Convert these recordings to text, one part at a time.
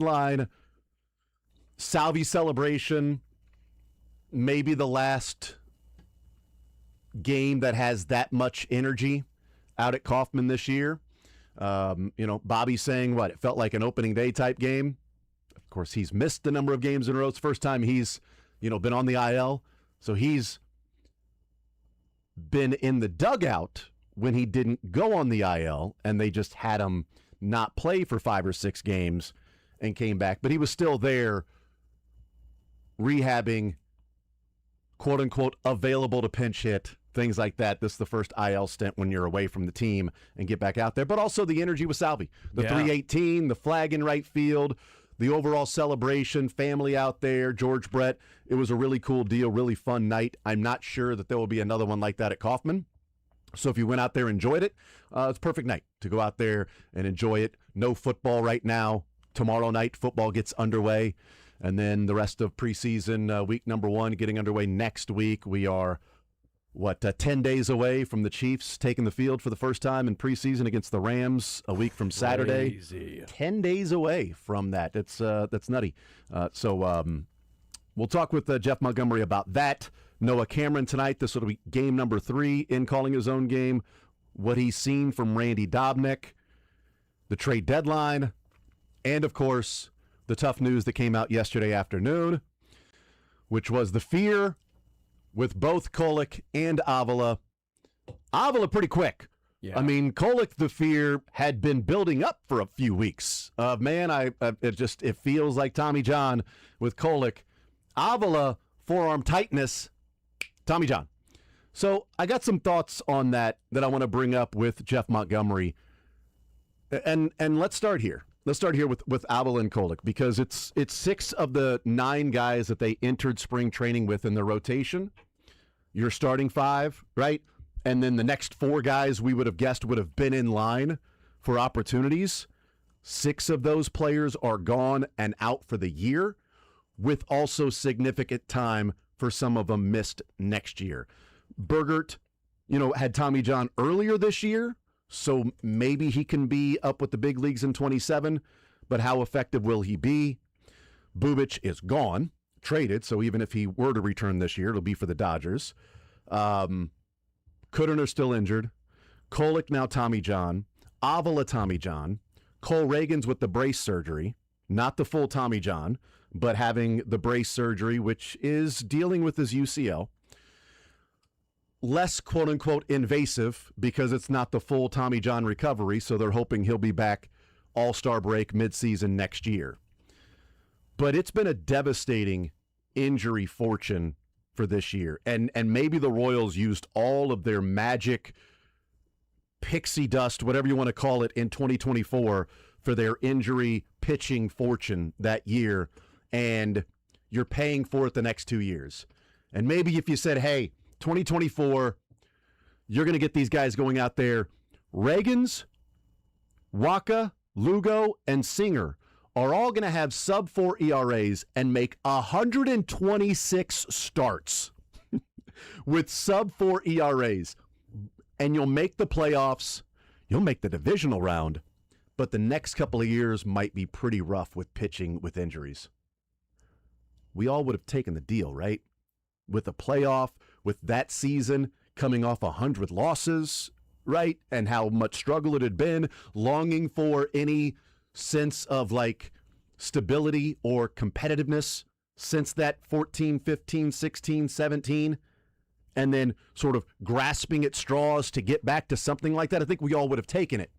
line. Salvi celebration, maybe the last game that has that much energy out at Kauffman this year. Bobby saying what? It felt like an opening day type game. Of course, he's missed the number of games in a row. It's the first time he's, been on the IL. So he's been in the dugout when he didn't go on the IL, and they just had him not play for 5 or 6 games and came back. But he was still there rehabbing, quote-unquote, available to pinch hit, things like that. This is the first IL stint when you're away from the team and get back out there. But also the energy with Salvi. The 318, the flag in right field, the overall celebration, family out there, George Brett. It was a really cool deal, really fun night. I'm not sure that there will be another one like that at Kauffman. So if you went out there and enjoyed it, it's a perfect night to go out there and enjoy it. No football right now. Tomorrow night, football gets underway. And then the rest of preseason, week number 1, getting underway next week. We are, 10 days away from the Chiefs taking the field for the first time in preseason against the Rams a week from Saturday. Crazy. 10 days away from that. That's nutty. So we'll talk with Jeff Montgomery about that. Noah Cameron tonight. This will be game number 3 in calling his own game. What he's seen from Randy Dobnik, the trade deadline, and, of course, the tough news that came out yesterday afternoon, which was the fear with both Kolek and Avila. Avila pretty quick. Yeah. I mean, Kolek, the fear had been building up for a few weeks. It feels like Tommy John with Kolek. Avila, forearm tightness, Tommy John. So I got some thoughts on that I want to bring up with Jeff Montgomery. And let's start here. Let's start here with Avila and Kolek, because it's 6 of the 9 guys that they entered spring training with in the rotation. You're starting 5, right? And then the next 4 guys we would have guessed would have been in line for opportunities. 6 of those players are gone and out for the year, with also significant time for some of them missed next year. Boerigter, had Tommy John earlier this year, so maybe he can be up with the big leagues in 27, but how effective will he be? Bubic is gone, traded, so even if he were to return this year, it'll be for the Dodgers. Kudrner still injured. Kolek now Tommy John. Avila Tommy John. Cole Reagan's with the brace surgery, not the full Tommy John, but having the brace surgery, which is dealing with his UCL. Less quote-unquote invasive because it's not the full Tommy John recovery, so they're hoping he'll be back all-star break midseason next year. But it's been a devastating injury fortune for this year, and maybe the Royals used all of their magic pixie dust, whatever you want to call it, in 2024 for their injury pitching fortune that year, and you're paying for it the next 2 years. And maybe if you said, hey, 2024, you're going to get these guys going out there. Reagans, Waka, Lugo, and Singer are all going to have sub-4 ERAs and make 126 starts with sub-4 ERAs. And you'll make the playoffs. You'll make the divisional round. But the next couple of years might be pretty rough with pitching with injuries. We all would have taken the deal, right? With a playoff, with that season coming off 100 losses, right? And how much struggle it had been, longing for any sense of stability or competitiveness since that 14, 15, 16, 17, and then sort of grasping at straws to get back to something like that. I think we all would have taken it.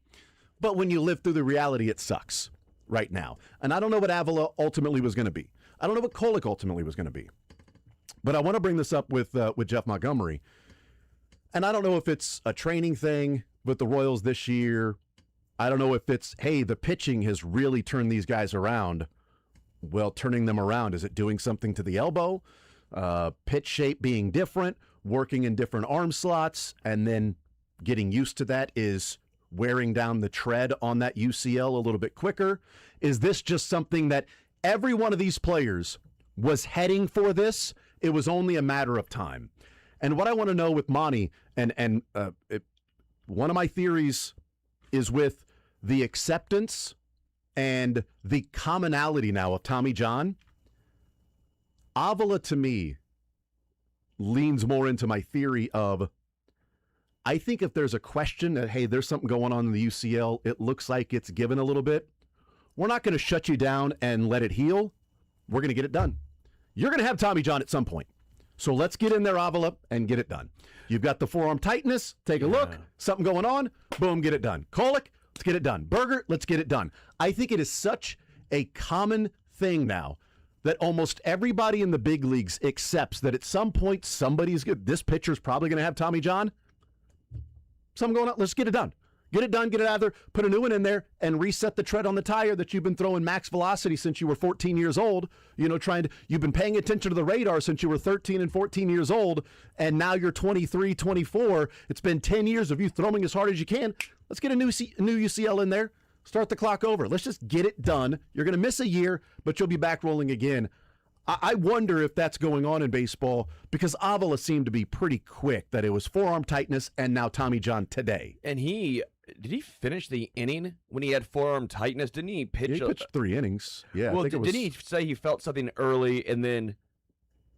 But when you live through the reality, it sucks right now. And I don't know what Avila ultimately was going to be. I don't know what Kolek ultimately was going to be. But I want to bring this up with Jeff Montgomery. And I don't know if it's a training thing with the Royals this year. I don't know if it's, hey, the pitching has really turned these guys around. Well, turning them around, is it doing something to the elbow? Pitch shape being different, working in different arm slots, and then getting used to that is wearing down the tread on that UCL a little bit quicker? Is this just something that every one of these players was heading for this? It was only a matter of time. And what I want to know with Monty, one of my theories is with the acceptance And the commonality now of Tommy John, Avila to me leans more into my theory of, I think if there's a question that, hey, there's something going on in the UCL, it looks like it's given a little bit, we're not going to shut you down and let it heal. We're going to get it done. You're going to have Tommy John at some point. So let's get in there, Avila, and get it done. You've got the forearm tightness. Take a look. Something going on. Boom, get it done. Kolick, let's get it done. Berger, let's get it done. I think it is such a common thing now that almost everybody in the big leagues accepts that at some point somebody's good. This pitcher's probably going to have Tommy John. Something going on. Let's get it done. Get it done, get it out of there, put a new one in there, and reset the tread on the tire that you've been throwing max velocity since you were 14 years old. You've been paying attention to the radar since you were 13 and 14 years old, and now you're 23, 24. It's been 10 years of you throwing as hard as you can. Let's get a new UCL in there. Start the clock over. Let's just get it done. You're going to miss a year, but you'll be back rolling again. I wonder if that's going on in baseball because Avila seemed to be pretty quick that it was forearm tightness and now Tommy John today. And did he finish the inning when he had forearm tightness? Didn't he pitch? Yeah, he pitched 3 innings. Yeah. Well, didn't he say he felt something early and then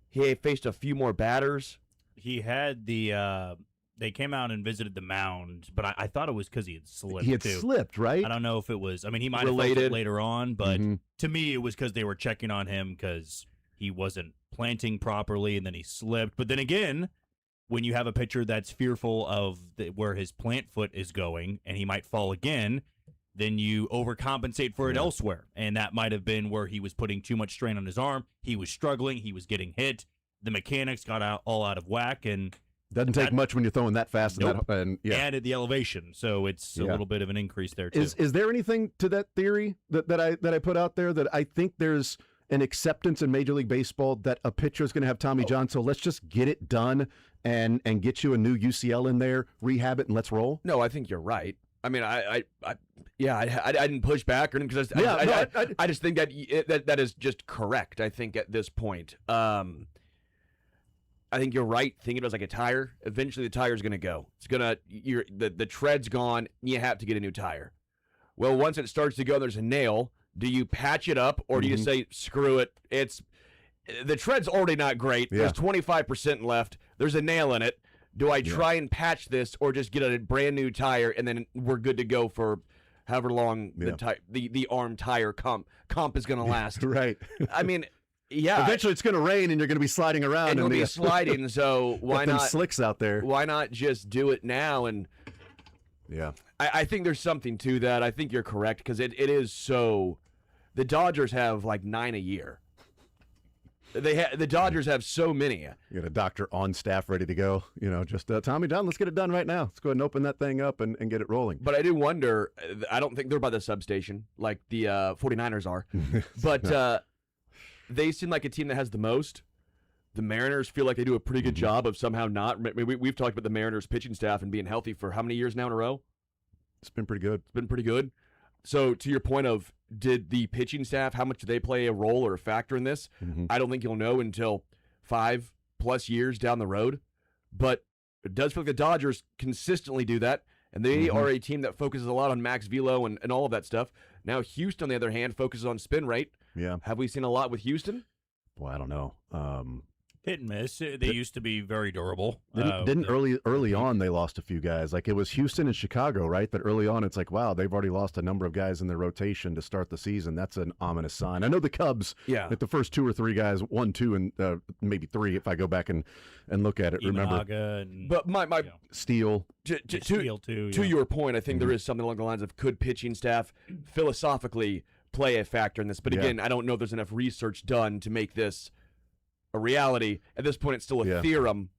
he faced a few more batters? He had they came out and visited the mound, but I thought it was because he had slipped. He had slipped, right? I don't know if it was. I mean, he might have felt it later on, but to me, it was because they were checking on him because he wasn't planting properly, and then he slipped. But then again, when you have a pitcher that's fearful of where his plant foot is going, and he might fall again, then you overcompensate for it elsewhere. And that might have been where he was putting too much strain on his arm. He was struggling. He was getting hit. The mechanics got all out of whack, and doesn't take much when you're throwing that fast. Nope. And added the elevation, so it's a little bit of an increase there too. Is there anything to that theory that I put out there that I think there's an acceptance in Major League Baseball that a pitcher is going to have Tommy John, so let's just get it done and get you a new UCL in there, rehab it, and let's roll? No, I think you're right. I mean, I didn't push back or anything because I just think that is just correct. I think at this point, I think you're right. Think of it as like a tire. Eventually, the tire's going to go. It's gonna the tread's gone. You have to get a new tire. Well, once it starts to go, there's a nail. Do you patch it up or do you say screw it? The tread's already not great. Yeah. There's 25% left. There's a nail in it. Do I try and patch this or just get a brand new tire and then we're good to go for however long the arm tire comp is going to last? Right. I mean, yeah. Eventually, it's going to rain and you're going to be sliding around. And you'll be sliding. So why not slicks out there? Why not just do it now? And I think there's something to that. I think you're correct because it is so. The Dodgers have like 9 a year. The Dodgers have so many. You got a doctor on staff ready to go. Just Tommy John, let's get it done right now. Let's go ahead and open that thing up and get it rolling. But I do wonder. I don't think they're by the substation like the 49ers are. But they seem like a team that has the most. The Mariners feel like they do a pretty good job of somehow not. We've talked about the Mariners pitching staff and being healthy for how many years now in a row? It's been pretty good. It's been pretty good. So to your point of did the pitching staff, how much do they play a role or a factor in this? I don't think you'll know until 5+ years down the road. But it does feel like the Dodgers consistently do that. And they are a team that focuses a lot on max velo and all of that stuff. Now Houston, on the other hand, focuses on spin rate. Yeah. Have we seen a lot with Houston? Boy, I don't know. Hit and miss. They used to be very durable. Didn't early on they lost a few guys. Like it was Houston and Chicago, right? That early on it's like, wow, they've already lost a number of guys in their rotation to start the season. That's an ominous sign. I know the Cubs, like the first 2 or 3 guys, 1, 2, and maybe 3 if I go back and look at it. Remember, but my Steele. To your point, I think there is something along the lines of could pitching staff philosophically play a factor in this. But again, I don't know if there's enough research done to make this a reality. At this point, it's still a theorem.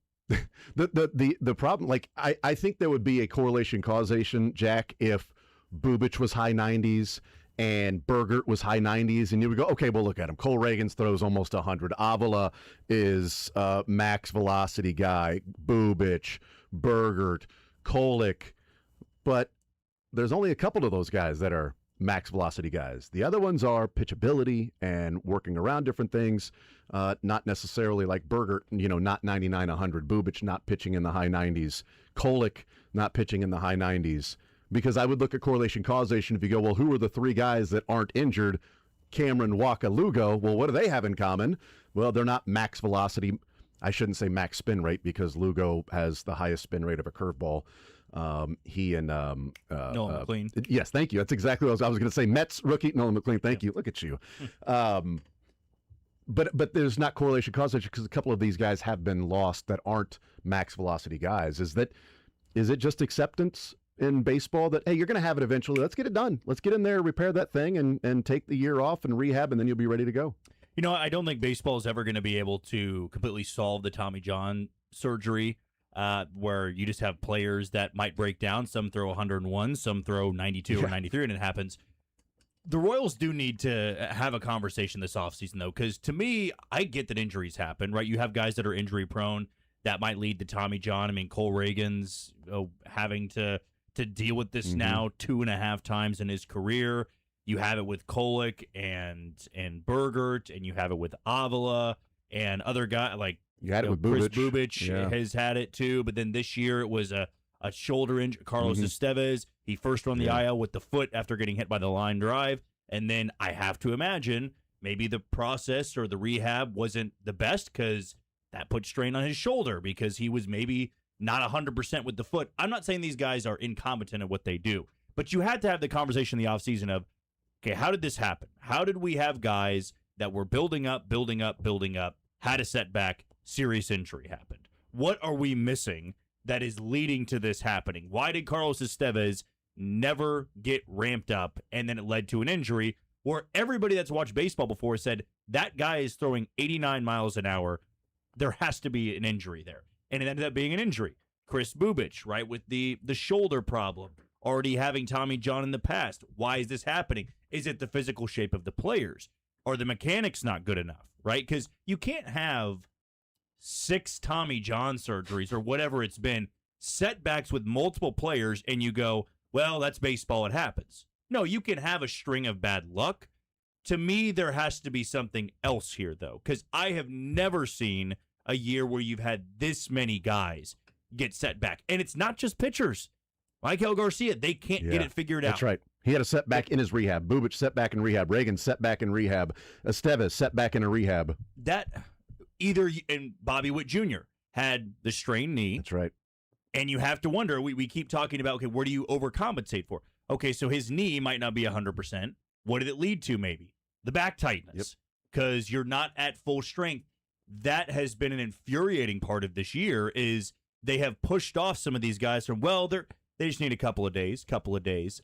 The problem, like I think there would be a correlation causation, Jack, if Bubic was high 90s and Boerigter was high 90s, and you would go, okay, well, look at him. Cole Reagans throws almost 100. Avila is max velocity guy. Bubic, Boerigter, Kolick. But there's only a couple of those guys that are max velocity guys. The other ones are pitchability and working around different things, not necessarily like Boerigter, not 99, 100. Bubic not pitching in the high 90s. Kolick not pitching in the high 90s. because I would look at correlation causation. If you go, well, who are the 3 guys that aren't injured? Cameron, Waka, Lugo. Well, what do they have in common? Well, they're not max velocity. I shouldn't say max spin rate because Lugo has the highest spin rate of a curveball. He and Nolan McLean. Yes, thank you. That's exactly what I was going to say. Mets rookie Nolan McLean. Thank you. Look at you. But there's not correlation causation because a couple of these guys have been lost that aren't max velocity guys. Is it just acceptance in baseball that, hey, you're going to have it eventually. Let's get it done. Let's get in there, repair that thing, and take the year off and rehab, and then you'll be ready to go. You know, I don't think baseball is ever going to be able to completely solve the Tommy John surgery, where you just have players that might break down. Some throw 101, some throw 92 or 93, and it happens. The Royals do need to have a conversation this offseason, though, because to me, I get that injuries happen, right? You have guys that are injury-prone that might lead to Tommy John. I mean, Cole Reagan's having to deal with this now 2.5 times in his career. You have it with Kolek and Boerigter, and you have it with Avila and other guys like you had it with Chris Bubic. Bubic has had it too. But then this year it was a shoulder injury. Carlos Estevez, he first on the IL with the foot after getting hit by the line drive. And then I have to imagine maybe the process or the rehab wasn't the best because that put strain on his shoulder because he was maybe not 100% with the foot. I'm not saying these guys are incompetent at what they do, but you had to have the conversation in the offseason of, okay, how did this happen? How did we have guys that were building up, had a setback, serious injury happened? What are we missing that is leading to this happening? Why did Carlos Estevez never get ramped up and then it led to an injury where everybody that's watched baseball before said that guy is throwing 89 miles an hour? There has to be an injury there. And it ended up being an injury. Chris Bubic, right, with the shoulder problem, already having Tommy John in the past. Why is this happening? Is it the physical shape of the players? Are the mechanics not good enough, right? Because you can't have 6 Tommy John surgeries or whatever it's been, setbacks with multiple players, and you go, well, that's baseball, it happens. No, you can have a string of bad luck. To me, there has to be something else here, though, because I have never seen a year where you've had this many guys get set back. And it's not just pitchers. Maikel Garcia, they can't get it figured out. That's right. He had a setback in his rehab. Bubic setback in rehab. Reagan setback in rehab. Estevez setback in a rehab. That and Bobby Witt Jr. had the strained knee. That's right. And you have to wonder, we keep talking about, okay, where do you overcompensate for? Okay, so his knee might not be 100%. What did it lead to maybe? The back tightness. Because you're not at full strength. That has been an infuriating part of this year is they have pushed off some of these guys from, well, they just need a couple of days.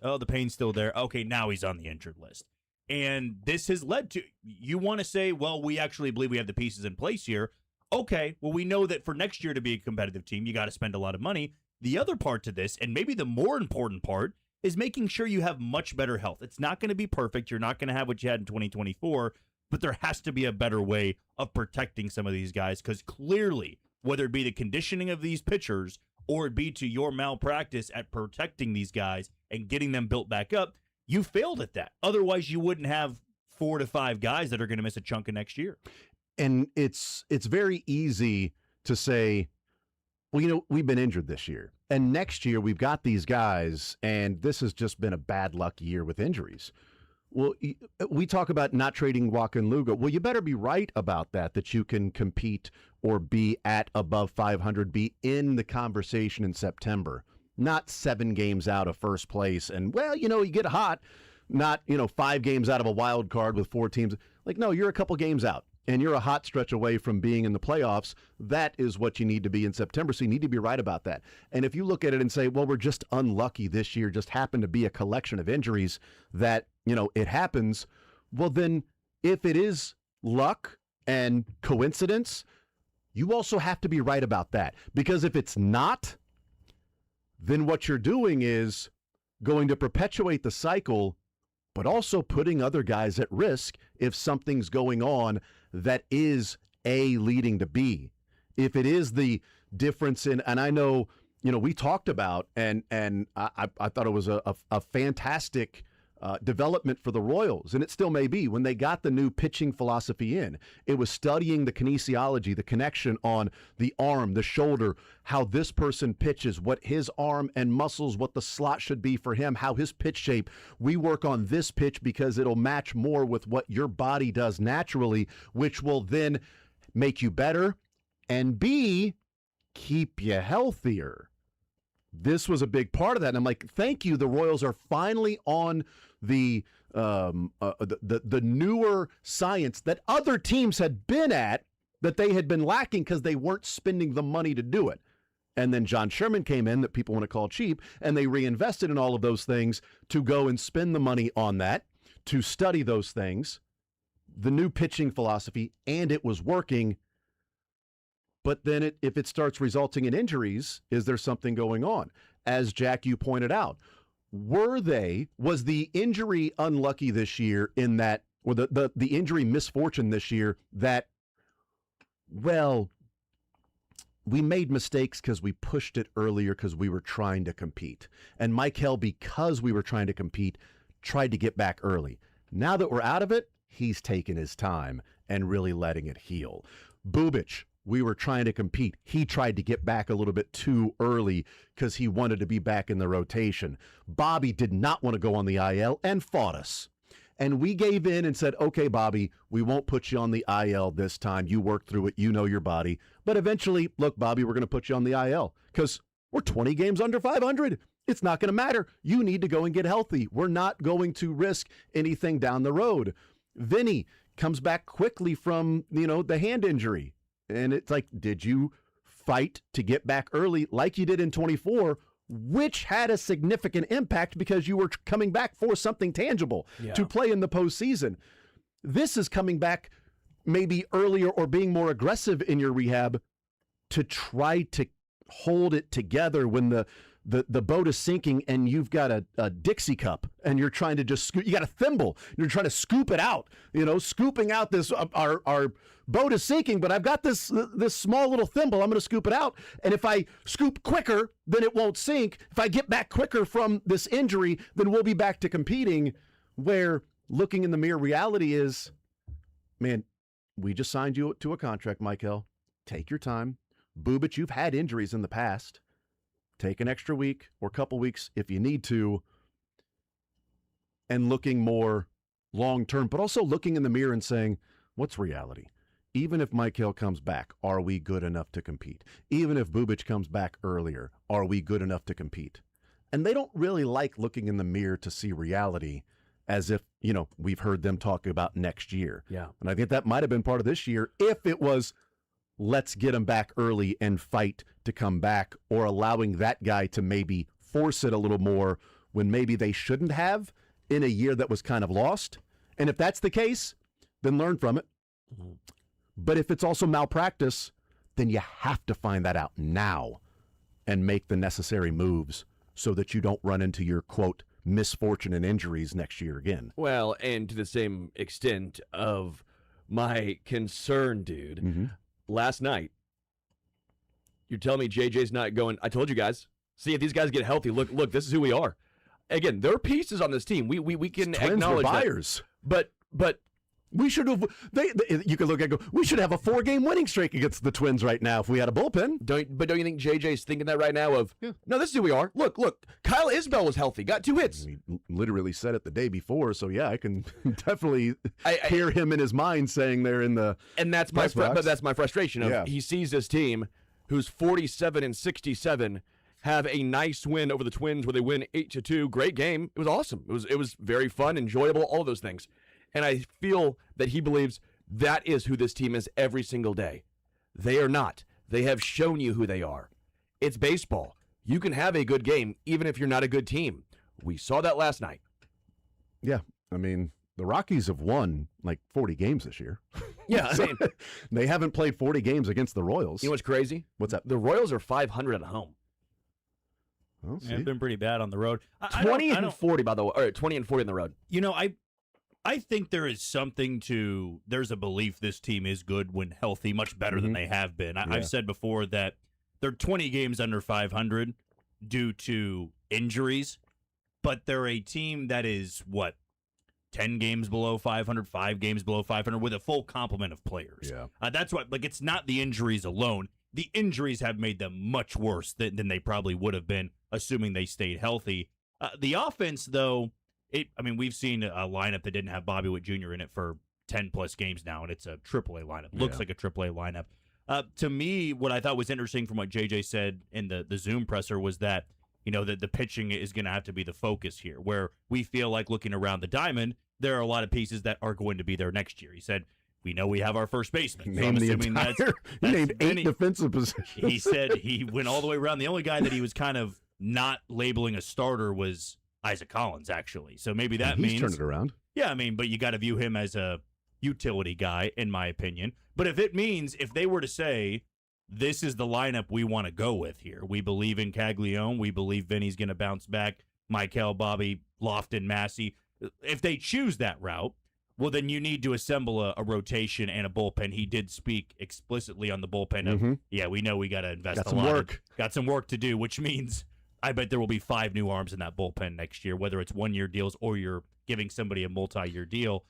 Oh, the pain's still there. Okay, now he's on the injured list. And this has led to, you want to say, well, we actually believe we have the pieces in place here. Okay, well, we know that for next year to be a competitive team, you got to spend a lot of money. The other part to this, and maybe the more important part, is making sure you have much better health. It's not going to be perfect. You're not going to have what you had in 2024, but there has to be a better way of protecting some of these guys because clearly, whether it be the conditioning of these pitchers or it be to your malpractice at protecting these guys and getting them built back up, you failed at that. Otherwise, you wouldn't have 4 to 5 guys that are going to miss a chunk of next year. And it's very easy to say, well, you know, we've been injured this year. And next year, we've got these guys, and this has just been a bad luck year with injuries. Well, we talk about not trading Waka and Lugo. Well, you better be right about that you can compete or be at above 500, be in the conversation in September, not 7 games out of first place. And, well, you know, you get hot, not, 5 games out of a wild card with 4 teams. Like, no, you're a couple games out, and you're a hot stretch away from being in the playoffs. That is what you need to be in September, so you need to be right about that. And if you look at it and say, well, we're just unlucky this year, just happened to be a collection of injuries that, it happens, well, then if it is luck and coincidence, you also have to be right about that. Because if it's not, then what you're doing is going to perpetuate the cycle, but also putting other guys at risk if something's going on that is A leading to B. If it is the difference in, and I know, we talked about, and I thought it was a fantastic development for the Royals, and it still may be, when they got the new pitching philosophy in. It was studying the kinesiology, the connection on the arm, the shoulder, how this person pitches, what his arm and muscles, what the slot should be for him, how his pitch shape. We work on this pitch because it'll match more with what your body does naturally, which will then make you better and B, keep you healthier. This was a big part of that. And I'm like, thank you. The Royals are finally on the newer science that other teams had been at, that they had been lacking because they weren't spending the money to do it. And then John Sherman came in, that people want to call cheap, and they reinvested in all of those things to go and spend the money on that, to study those things, the new pitching philosophy, and it was working. But then if it starts resulting in injuries, is there something going on? As Jack, you pointed out, was the injury unlucky this year in that, or the injury misfortune this year that, well, we made mistakes because we pushed it earlier because we were trying to compete. And Michael, because we were trying to compete, tried to get back early. Now that we're out of it, he's taking his time and really letting it heal. Bubic, we were trying to compete. He tried to get back a little bit too early because he wanted to be back in the rotation. Bobby did not want to go on the IL and fought us. And we gave in and said, okay, Bobby, we won't put you on the IL this time. You work through it. You know your body. But eventually, look, Bobby, we're going to put you on the IL because we're 20 games under 500. It's not going to matter. You need to go and get healthy. We're not going to risk anything down the road. Vinny comes back quickly from, the hand injury. And it's like, did you fight to get back early like you did in 24, which had a significant impact because you were coming back for something tangible to play in the postseason? This is coming back maybe earlier or being more aggressive in your rehab to try to hold it together when the boat is sinking and you've got a Dixie cup and you're trying to just you got a thimble and you're trying to scoop it out, scooping out this, our boat is sinking, but I've got this small little thimble. I'm going to scoop it out. And if I scoop quicker, then it won't sink. If I get back quicker from this injury, then we'll be back to competing. Where looking in the mirror, reality is, man, we just signed you to a contract, Michael. Take your time. Bubic, you've had injuries in the past. Take an extra week or couple weeks if you need to, and looking more long-term, but also looking in the mirror and saying, what's reality? Even if Michael comes back, are we good enough to compete? Even if Bubic comes back earlier, are we good enough to compete? And they don't really like looking in the mirror to see reality as if, we've heard them talk about next year. Yeah. And I think that might have been part of this year if it was, let's get him back early and fight to come back, or allowing that guy to maybe force it a little more when maybe they shouldn't have in a year that was kind of lost. And if that's the case, then learn from it. Mm-hmm. But if it's also malpractice, then you have to find that out now and make the necessary moves so that you don't run into your, quote, misfortune and injuries next year again. Well, and to the same extent of my concern, dude, last night, you're telling me JJ's not going, I told you guys, see if these guys get healthy, look, this is who we are. Again, there are pieces on this team. We can acknowledge buyers. That. But we should have. You can look at go. We should have a 4-game winning streak against the Twins right now if we had a bullpen. Don't you think JJ's thinking that right now? No, this is who we are. Look. Kyle Isbell was healthy, got 2 hits. He literally said it the day before, so yeah, I can definitely hear him in his mind saying there in the. And that's my frustration. He sees this team, who's 47-67. Have a nice win over the Twins where they win 8-2. Great game. It was awesome. It was very fun, enjoyable, all of those things. And I feel that he believes that is who this team is every single day. They are not. They have shown you who they are. It's baseball. You can have a good game even if you're not a good team. We saw that last night. Yeah. I mean, the Rockies have won like 40 games this year. Yeah. So, they haven't played 40 games against the Royals. You know what's crazy? What's that? The Royals are 500 at home. Well, they've been pretty bad on the road. 20-40, by the way. Or 20-40 on the road. I think there is something to, there's a belief this team is good when healthy, much better than they have been. I've said before that they're 20 games under 500 due to injuries. but they're a team that is, 10 games below 500, 5 games below 500 with a full complement of players. Yeah. That's what, it's not the injuries alone. The injuries have made them much worse than they probably would have been, assuming they stayed healthy. The offense, though, we've seen a lineup that didn't have Bobby Witt Jr. in it for 10-plus games now, and it's a AAA lineup. Looks like a AAA lineup. To me, what I thought was interesting from what JJ said in the Zoom presser was that, that the pitching is going to have to be the focus here, where we feel like looking around the diamond, there are a lot of pieces that are going to be there next year. He said, we know we have our first baseman. So I'm assuming that's he named 8 defensive positions. He said he went all the way around. The only guy that he was kind of not labeling a starter was Isaac Collins, actually. So maybe that means he's turned it around. Yeah, but you got to view him as a utility guy, in my opinion. But if it means, if they were to say, this is the lineup we want to go with here, we believe in Caglione, we believe Vinny's going to bounce back, Michael, Bobby, Lofton, Massey, if they choose that route, well, then you need to assemble a rotation and a bullpen. He did speak explicitly on the bullpen of, we know we got to invest a lot. Got some work to do, which means I bet there will be 5 new arms in that bullpen next year, whether it's 1-year deals or you're giving somebody a multi-year deal.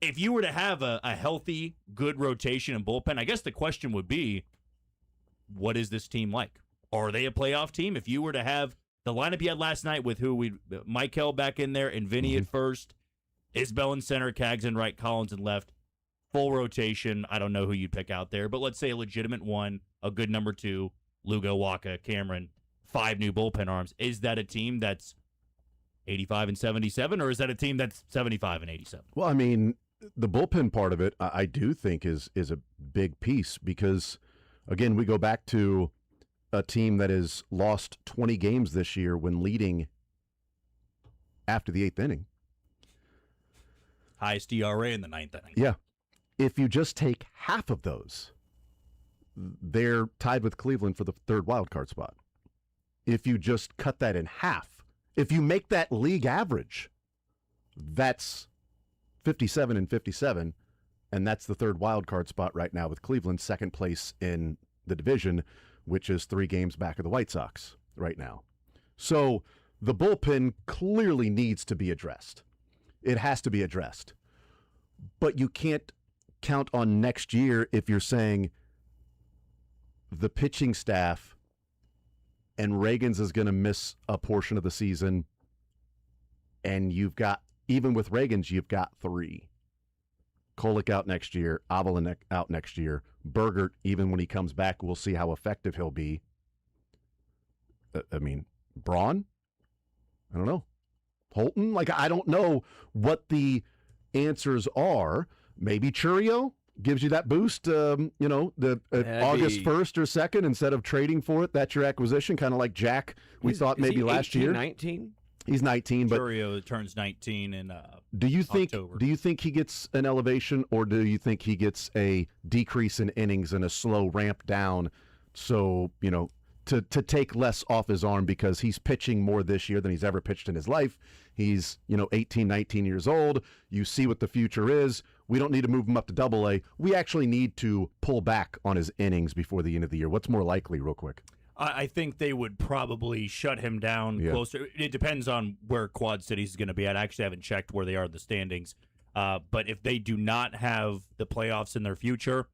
If you were to have a healthy, good rotation and bullpen, I guess the question would be, what is this team like? Are they a playoff team? If you were to have the lineup you had last night with Michael back in there and Vinny at first, Isbell in center, Cags in right, Collins in left, full rotation. I don't know who you'd pick out there, but let's say a legitimate 1, a good number 2, Lugo, Waka, Cameron, 5 new bullpen arms. Is that a team that's 85-77, or is that a team that's 75-87? Well, the bullpen part of it, I do think is a big piece because, again, we go back to a team that has lost 20 games this year when leading after the 8th inning. Highest ERA in the 9th inning. Yeah. If you just take half of those, they're tied with Cleveland for the 3rd wild card spot. If you just cut that in half, if you make that league average, that's 57-57, and that's the 3rd wild card spot right now with Cleveland, 2nd place in the division, which is 3 games back of the White Sox right now. So the bullpen clearly needs to be addressed. It has to be addressed. But you can't count on next year if you're saying the pitching staff and Reagans is going to miss a portion of the season, and you've got, even with Reagans, you've got 3. Kolek out next year, Avila out next year. Boerigter, even when he comes back, we'll see how effective he'll be. Braun? I don't know. Holton? I don't know what the answers are. Maybe Churio gives you that boost, August 1st or 2nd instead of trading for it. That's your acquisition, kind of like Jack thought maybe last year. 19? He's 19, but Churio turns 19 in October. Do you think he gets an elevation, or do you think he gets a decrease in innings and a slow ramp down? So, to take less off his arm because he's pitching more this year than he's ever pitched in his life. He's, 18, 19 years old. You see what the future is. We don't need to move him up to Double-A. We actually need to pull back on his innings before the end of the year. What's more likely, real quick? I think they would probably shut him down closer. It depends on where Quad Cities is going to be at. I actually haven't checked where they are in the standings. But if they do not have the playoffs in their future,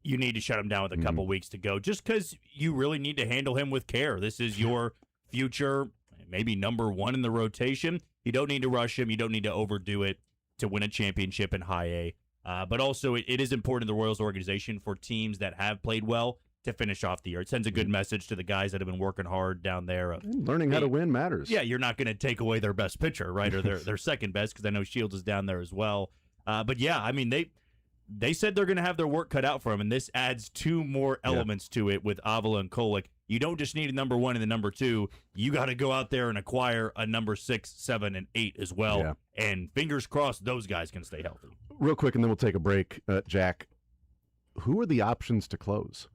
you need to shut him down with a couple weeks to go, just because you really need to handle him with care. This is your future, maybe number 1 in the rotation. You don't need to rush him. You don't need to overdo it to win a championship in High A. But also, it is important in the Royals organization for teams that have played well to finish off the year. It sends a good message to the guys that have been working hard down there. Learning how to win matters. Yeah, you're not going to take away their best pitcher, right, or their second best, because I know Shields is down there as well. But yeah, they said they're going to have their work cut out for him, and this adds 2 more elements to it with Avila and Kolek. You don't just need a number 1 and a number 2. You got to go out there and acquire a number 6, 7, and 8 as well. Yeah. And fingers crossed those guys can stay healthy. Real quick, and then we'll take a break, Jack. Who are the options to close?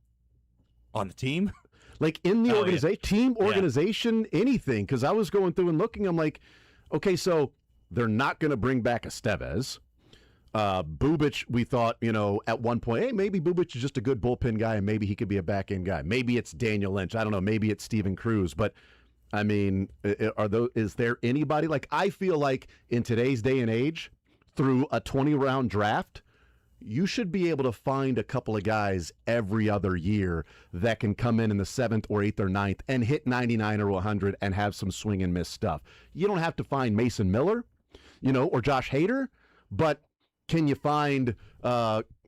On the team? Like in the organization, anything. Because I was going through and looking, I'm like, okay, so they're not going to bring back Estevez. Bubic, we thought, at one point, hey, maybe Bubic is just a good bullpen guy and maybe he could be a back-end guy. Maybe it's Daniel Lynch. I don't know. Maybe it's Steven Cruz. But I mean, is there anybody? Like, I feel like in today's day and age, through a 20-round draft, you should be able to find a couple of guys every other year that can come in the 7th or 8th or 9th and hit 99 or 100 and have some swing and miss stuff. You don't have to find Mason Miller, or Josh Hader, but can you find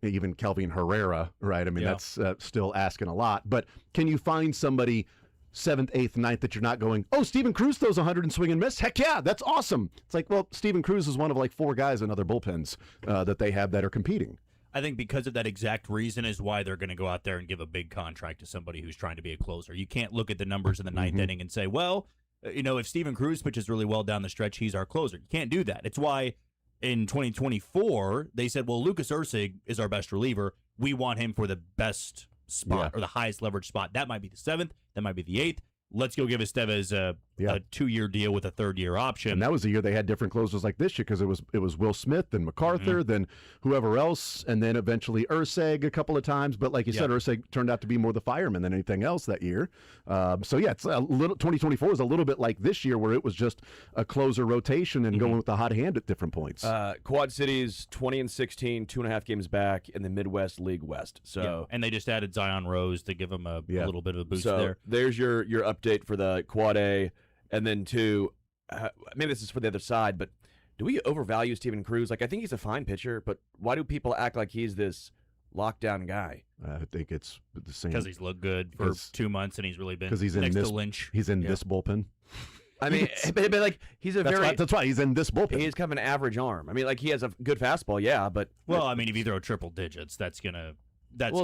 even Kelvin Herrera, right? I mean, that's still asking a lot, but can you find somebody 7th, 8th, 9th that you're not going, oh, Steven Cruz throws 100 and swing and miss? Heck yeah, that's awesome. It's like, well, Steven Cruz is one of like 4 guys in other bullpens that they have that are competing. I think because of that exact reason is why they're going to go out there and give a big contract to somebody who's trying to be a closer. You can't look at the numbers in the 9th inning and say, well, if Steven Cruz pitches really well down the stretch, he's our closer. You can't do that. It's why in 2024, they said, well, Lucas Erceg is our best reliever. We want him for the best spot or the highest leverage spot. That might be the 7th. That might be the 8th. Let's go give Estevez a 2-year deal with a 3rd-year option. And that was the year they had different closers like this year because it was Will Smith, then MacArthur, then whoever else, and then eventually Erceg a couple of times. But like you said, Erceg turned out to be more the fireman than anything else that year. So yeah, it's a little. 2024 is a little bit like this year where it was just a closer rotation and going with the hot hand at different points. Quad Cities 20-16, 2.5 games back in the Midwest League West. So and they just added Zion Rose to give them a little bit of a boost there. There's your update for the Quad A, and then 2. Maybe this is for the other side, but do we overvalue Steven Cruz? Like, I think he's a fine pitcher, but why do people act like he's this lockdown guy? I think it's the same because he's looked good for 2 months and he's really been he's next in to Lynch. He's in this bullpen. I mean, but like he's that's why he's in this bullpen. He's kind of an average arm. I mean, like he has a good fastball, but I mean, if you throw triple digits, that's gonna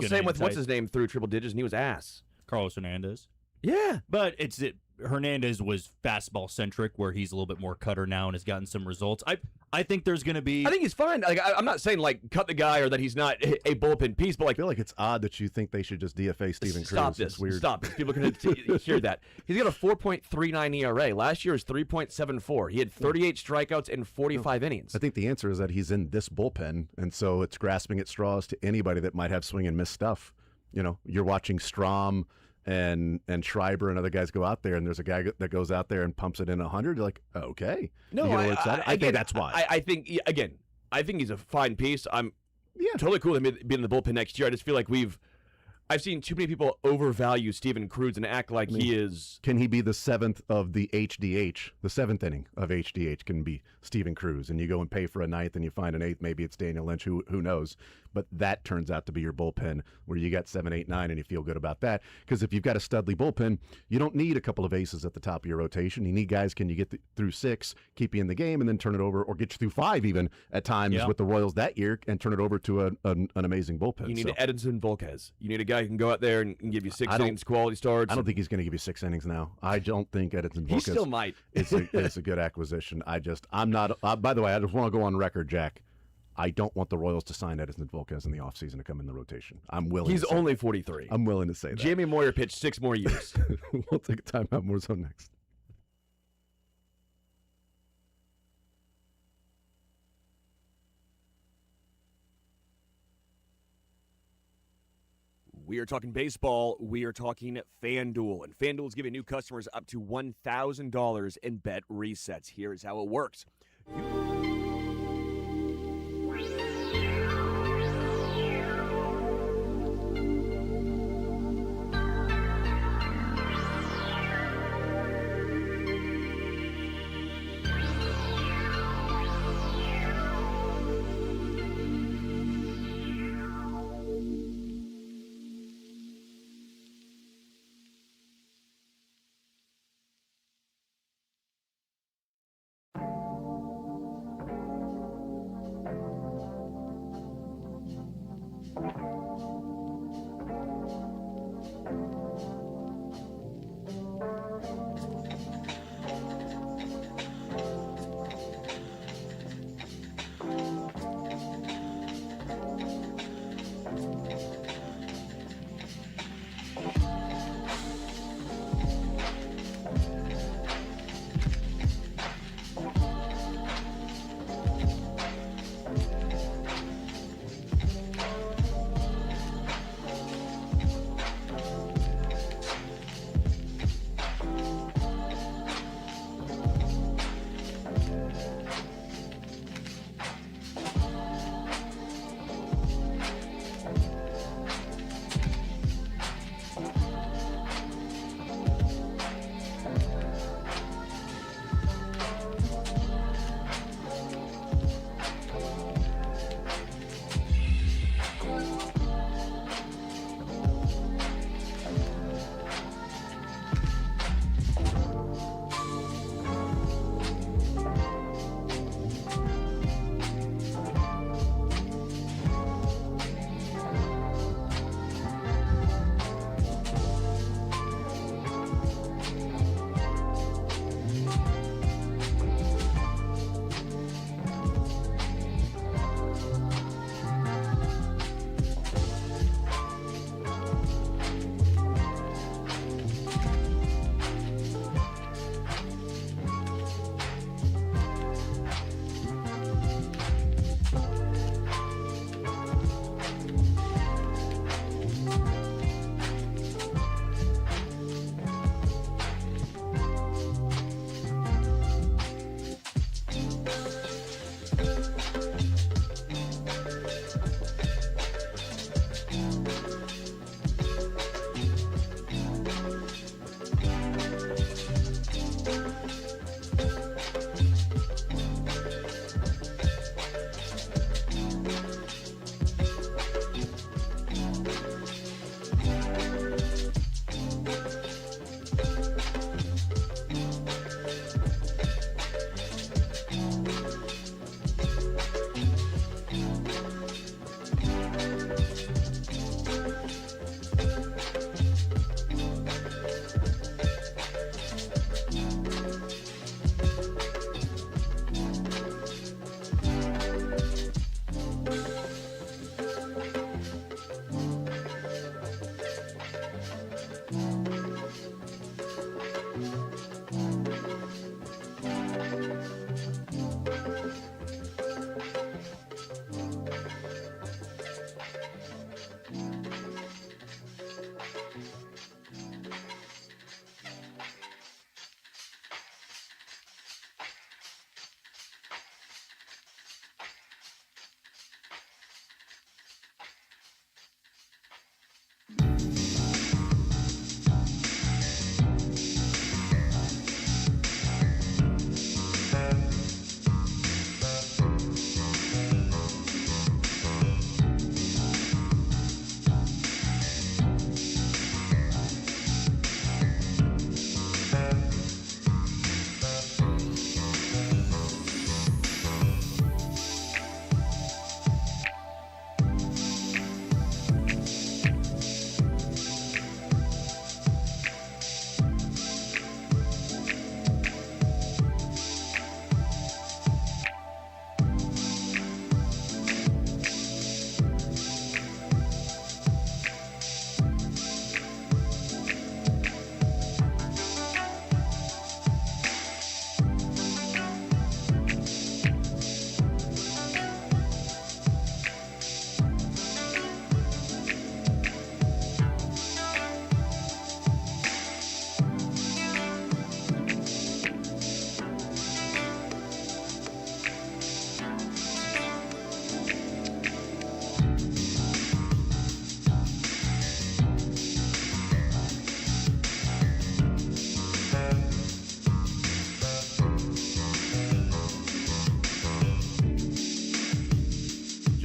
same with what's his name threw triple digits and he was ass. Carlos Hernandez. Yeah, but Hernandez was fastball centric, where he's a little bit more cutter now and has gotten some results. I think there's going to be. I think he's fine. Like I'm not saying like cut the guy or that he's not a bullpen piece, but like I feel like it's odd that you think they should just DFA Steven Cruz. Stop this. It's weird. Stop this. People are going to hear that. He's got a 4.39 ERA. Last year was 3.74. He had 38 strikeouts in 45 innings. I think the answer is that he's in this bullpen, and so it's grasping at straws to anybody that might have swing and miss stuff. You're watching Strom and Schreiber and other guys go out there, and there's a guy that goes out there and pumps it in 100. You're like, okay. No, I think that's why. I think he's a fine piece. I'm totally cool with him being in the bullpen next year. I just feel like I've seen too many people overvalue Steven Cruz and act like he is. Can he be the 7th of the HDH? The 7th inning of HDH can be Steven Cruz, and you go and pay for a 9th, and you find an 8th. Maybe it's Daniel Lynch. Who knows? But that turns out to be your bullpen, where you got 7, 8, 9, and you feel good about that. Because if you've got a studly bullpen, you don't need a couple of aces at the top of your rotation. You need guys. Can you get through 6, keep you in the game, and then turn it over, or get you through 5 even at times with the Royals that year, and turn it over to an amazing bullpen. You need Edinson Volquez. You need a guy who can go out there and give you 6 innings quality starts. I don't think he's going to give you 6 innings now. I don't think Edinson Volquez. He still might. It's a good acquisition. I'm not. By the way, I just want to go on record, Jack. I don't want the Royals to sign Edinson Volquez in the offseason to come in the rotation. I'm willing. He's only 43. I'm willing to say that. Jamie Moyer pitched 6 more years. We'll take a timeout. More so next. We are talking baseball. We are talking FanDuel. And FanDuel is giving new customers up to $1,000 in bet resets. Here is how it works.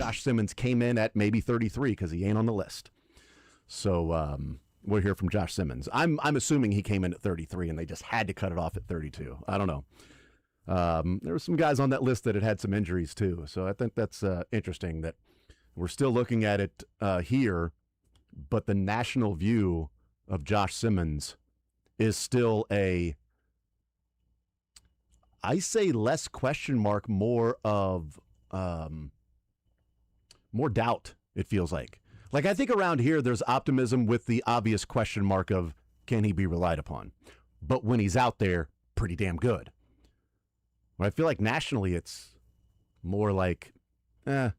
Josh Simmons came in at maybe 33 because he ain't on the list. So we'll hear from Josh Simmons. I'm assuming he came in at 33 and they just had to cut it off at 32. I don't know. There were some guys on that list that had some injuries too. So I think that's interesting that we're still looking at it here, but the national view of Josh Simmons is still I say less question mark, more of more doubt, it feels like. Like, I think around here there's optimism with the obvious question mark of, can he be relied upon? But when he's out there, pretty damn good. But I feel like nationally it's more like, I'm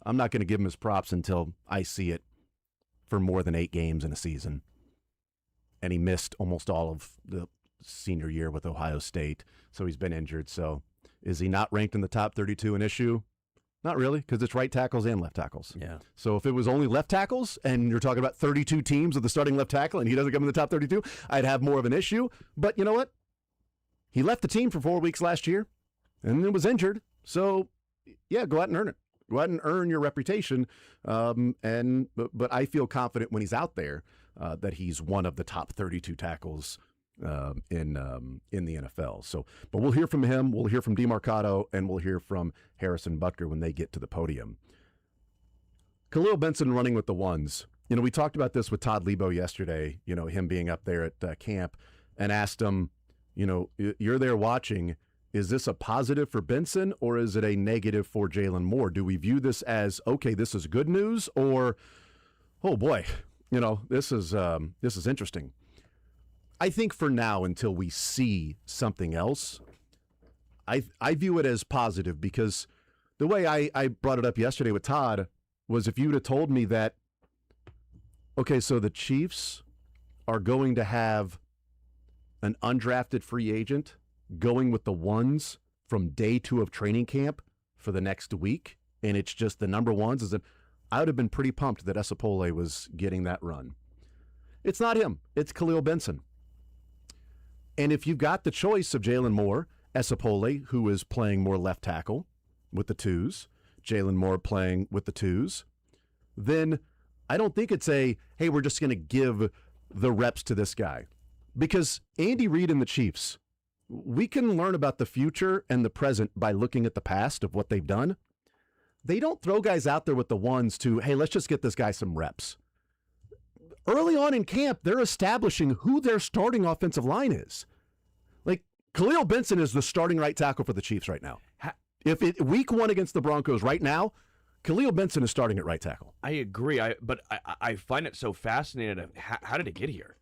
not going to give him his props until I see it for more than 8 games in a season. And he missed almost all of the senior year with Ohio State, so he's been injured. So is he not ranked in the top 32 in issue? Not really, because it's right tackles and left tackles. Yeah. So if it was only left tackles and you're talking about 32 teams with the starting left tackle and he doesn't come in the top 32, I'd have more of an issue. But you know what? He left the team for 4 weeks last year and then was injured. So yeah, go out and earn it. Go out and earn your reputation. But I feel confident when he's out there that he's one of the top 32 tackles in the NFL. So, but we'll hear from him. We'll hear from DeMarcado, and we'll hear from Harrison Butker when they get to the podium. Khalil Benson running with the ones. You know, we talked about this with Todd Lebo yesterday. You know, him being up there at camp, and asked him, you know, you're there watching. Is this a positive for Benson or is it a negative for Jalen Moore? Do we view this as, okay, this is good news, or, oh boy, you know, this is interesting? I think for now, until we see something else, I view it as positive, because the way I brought it up yesterday with Todd was, if you would have told me that, okay, so the Chiefs are going to have an undrafted free agent going with the ones from day 2 of training camp for the next week, and it's just the number ones, I would have been pretty pumped that Esapole was getting that run. It's not him. It's Khalil Benson. And if you've got the choice of Jalen Moore, Esapole, who is playing more left tackle with the 2s, Jalen Moore playing with the 2s, then I don't think it's hey, we're just going to give the reps to this guy. Because Andy Reid and the Chiefs, we can learn about the future and the present by looking at the past of what they've done. They don't throw guys out there with the ones to, hey, let's just get this guy some reps. Early on in camp, they're establishing who their starting offensive line is. Like, Khalil Benson is the starting right tackle for the Chiefs right now. Week 1 against the Broncos right now, Khalil Benson is starting at right tackle. I agree, but I find it so fascinating. How did it get here?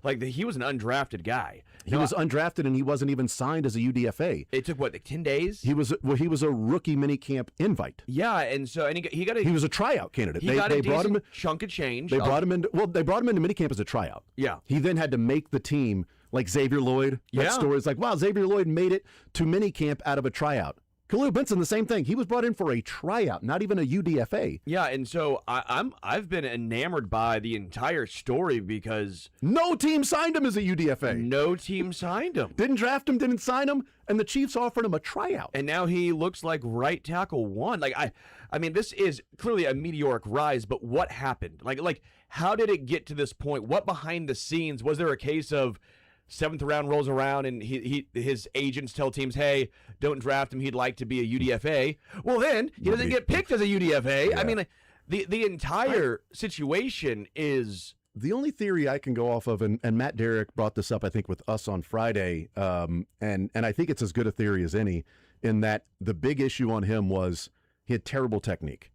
Like, he was an undrafted guy. He was undrafted, and he wasn't even signed as a UDFA. It took, what, like 10 days? He was a rookie minicamp invite. Yeah, and so he was a tryout candidate. He got a decent chunk of change. They brought him into minicamp as a tryout. Yeah. He then had to make the team, like Xavier Lloyd. That story is like, wow, Xavier Lloyd made it to minicamp out of a tryout. Khalil Benson, the same thing. He was brought in for a tryout, not even a UDFA. Yeah, and so I've been enamored by the entire story, because no team signed him as a UDFA. No team signed him. Didn't draft him, didn't sign him, and the Chiefs offered him a tryout. And now he looks like right tackle 1. Like, I mean, this is clearly a meteoric rise, but what happened? Like how did it get to this point? What behind the scenes? Was there a case of 7th round rolls around and his agents tell teams, hey, don't draft him, he'd like to be a UDFA? Well, then he doesn't get picked as a UDFA. Yeah. I mean, the entire situation is... The only theory I can go off of, and Matt Derrick brought this up, I think, with us on Friday, and I think it's as good a theory as any, in that the big issue on him was he had terrible technique.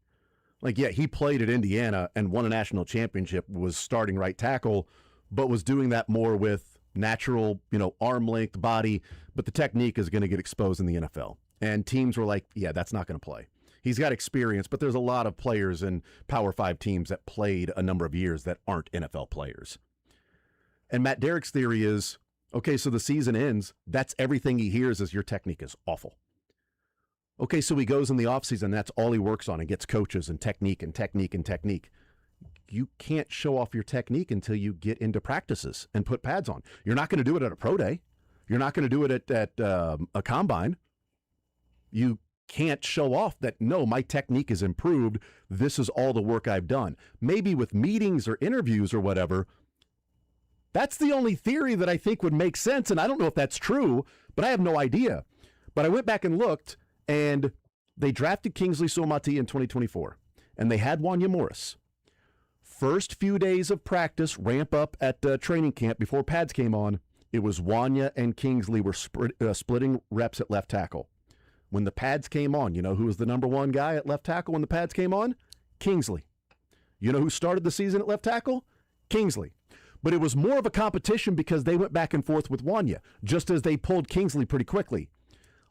Like, yeah, he played at Indiana and won a national championship, was starting right tackle, but was doing that more with natural, arm length, body, but the technique is going to get exposed in the NFL. And teams were like, yeah, that's not going to play. He's got experience, but there's a lot of players in Power 5 teams that played a number of years that aren't NFL players. And Matt Derrick's theory is, okay, so the season ends, that's everything he hears is your technique is awful. Okay, so he goes in the offseason, that's all he works on and gets coaches and technique and technique and technique. You can't show off your technique until you get into practices and put pads on. You're not going to do it at a pro day. You're not going to do it at a combine. You can't show off that, no, my technique is improved. This is all the work I've done. Maybe with meetings or interviews or whatever. That's the only theory that I think would make sense, and I don't know if that's true, but I have no idea. But I went back and looked, and they drafted Kingsley Suamati in 2024, and they had Wanya Morris. First few days of practice, ramp up at training camp before pads came on, it was Wanya and Kingsley were splitting reps at left tackle. When the pads came on, you know who was the number one guy at left tackle when the pads came on? Kingsley. You know who started the season at left tackle? Kingsley. But it was more of a competition because they went back and forth with Wanya, just as they pulled Kingsley pretty quickly.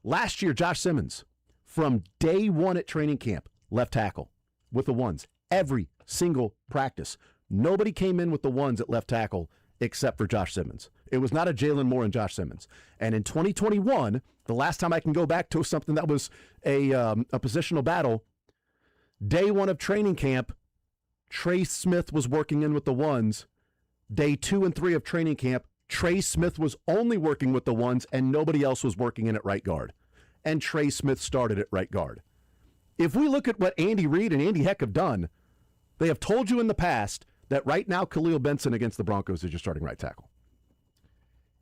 Last year, Josh Simmons, from day one at training camp, left tackle with the ones. Every single practice. Nobody came in with the ones at left tackle except for Josh Simmons. It was not a Jalen Moore and Josh Simmons. And in 2021, the last time I can go back to something that was a positional battle, day one of training camp, Trey Smith was working in with the ones. Day 2 and 3 of training camp, Trey Smith was only working with the ones and nobody else was working in at right guard. And Trey Smith started at right guard. If we look at what Andy Reid and Andy Heck have done, they have told you in the past that right now Khalil Benson against the Broncos is your starting right tackle.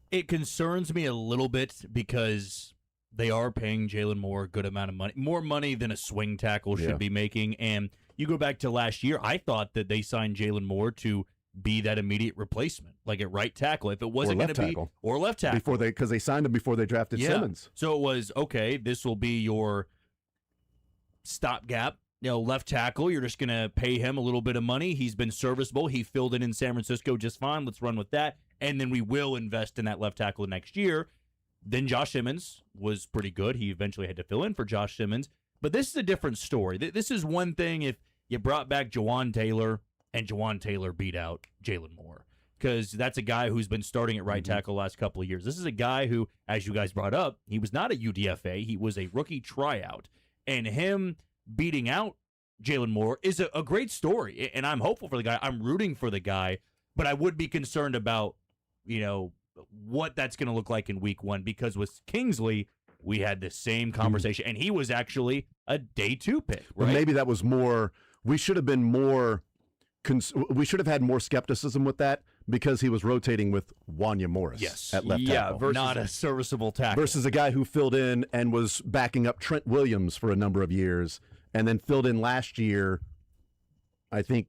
It concerns me a little bit because they are paying Jalen Moore a good amount of money, more money than a swing tackle should be making. And you go back to last year, I thought that they signed Jalen Moore to be that immediate replacement, like at right tackle. If it wasn't going to be or left tackle, because they signed him before they drafted Simmons. So it was okay. This will be your stopgap. Left tackle, you're just going to pay him a little bit of money. He's been serviceable. He filled in San Francisco just fine. Let's run with that. And then we will invest in that left tackle next year. Then Josh Simmons was pretty good. He eventually had to fill in for Josh Simmons. But this is a different story. This is one thing if you brought back Jawan Taylor and Jawan Taylor beat out Jalen Moore, because that's a guy who's been starting at right tackle the last couple of years. This is a guy who, as you guys brought up, he was not a UDFA. He was a rookie tryout. And him beating out Jalen Moore is a great story, and I'm hopeful for the guy. I'm rooting for the guy, but I would be concerned about, what that's going to look like in week 1, because with Kingsley, we had the same conversation, and he was actually a day 2 pick, right? Well, maybe that was more, we should have been more, we should have had more skepticism with that because he was rotating with Wanya Morris at left tackle. Versus not a serviceable tackle. Versus a guy who filled in and was backing up Trent Williams for a number of years, and then filled in last year, I think,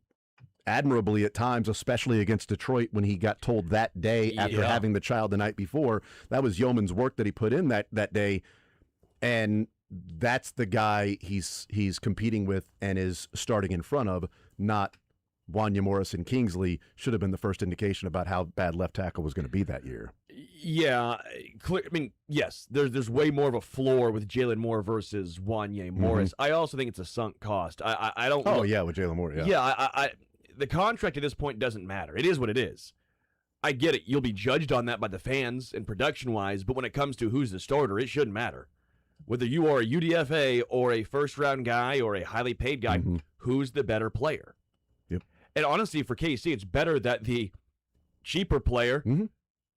admirably at times, especially against Detroit when he got told that day after having the child the night before. That was yeoman's work that he put in that day, and that's the guy he's competing with and is starting in front of, not Wanya Morris and Kingsley. Should have been the first indication about how bad left tackle was going to be that year. Yeah, I mean, yes, there's way more of a floor with Jalen Moore versus Wanya Morris. I also think it's a sunk cost. I don't. Oh yeah, with Jalen Moore. Yeah. Yeah, I the contract at this point doesn't matter. It is what it is. I get it. You'll be judged on that by the fans and production-wise, but when it comes to who's the starter, it shouldn't matter. Whether you are a UDFA or a first-round guy or a highly paid guy, who's the better player? Yep. And honestly, for KC, it's better that the cheaper player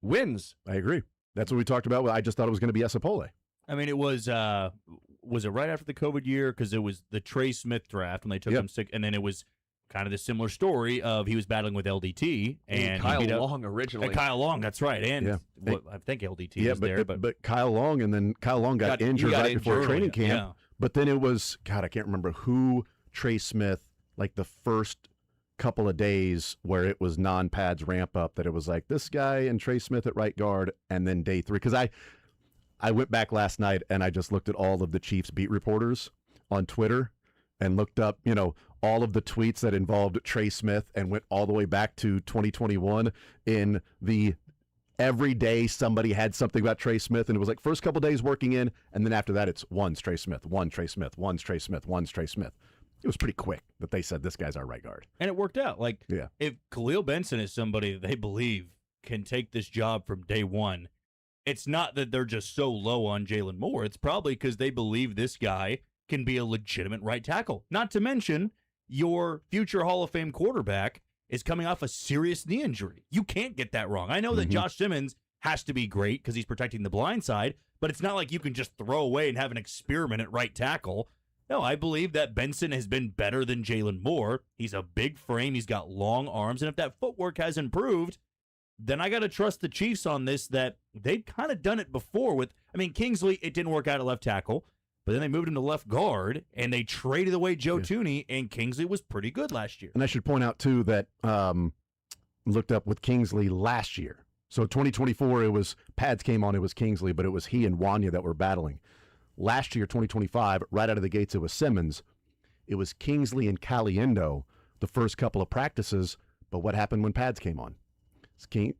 wins. I agree. That's what we talked about. I just thought it was going to be Esapole. I mean, it was it right after the COVID year? Because it was the Trey Smith draft when they took him sick, and then it was kind of the similar story of he was battling with LDT and Kyle Long originally. Kyle Long, that's right, and I think LDT was there, but Kyle Long, and then Kyle Long got injured right before training camp. Yeah. But then it was I can't remember who Trey Smith, like the first couple of days where it was non-pads ramp up, that it was like this guy and Trey Smith at right guard, and then day 3, because I went back last night and I just looked at all of the Chiefs beat reporters on Twitter and looked up, all of the tweets that involved Trey Smith and went all the way back to 2021 in the every day somebody had something about Trey Smith, and it was like first couple days working in, and then after that it's one's Trey Smith, one's Trey Smith, one's Trey Smith, one's Trey Smith. It was pretty quick that they said this guy's our right guard. And it worked out. If Khalil Benson is somebody that they believe can take this job from day 1, it's not that they're just so low on Jalen Moore. It's probably because they believe this guy can be a legitimate right tackle. Not to mention, your future Hall of Fame quarterback is coming off a serious knee injury. You can't get that wrong. I know that Josh Simmons has to be great because he's protecting the blind side, but it's not like you can just throw away and have an experiment at right tackle. No, I believe that Benson has been better than Jalen Moore. He's a big frame. He's got long arms. And if that footwork has improved, then I got to trust the Chiefs on this, that they've kind of done it before with, Kingsley, it didn't work out at left tackle, but then they moved him to left guard, and they traded away Joe Thuney, and Kingsley was pretty good last year. And I should point out, too, that looked up with Kingsley last year. So 2024, it was, pads came on, it was Kingsley, but it was he and Wanya that were battling. Last year, 2025, right out of the gates, it was Simmons. It was Kingsley and Caliendo the first couple of practices, but what happened when pads came on?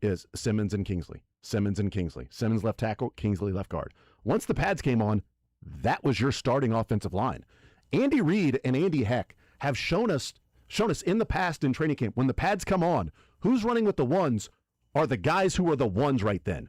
Is Simmons and Kingsley. Simmons and Kingsley. Simmons left tackle, Kingsley left guard. Once the pads came on, that was your starting offensive line. Andy Reid and Andy Heck have shown us in the past in training camp, when the pads come on, who's running with the ones are the guys who are the ones right then.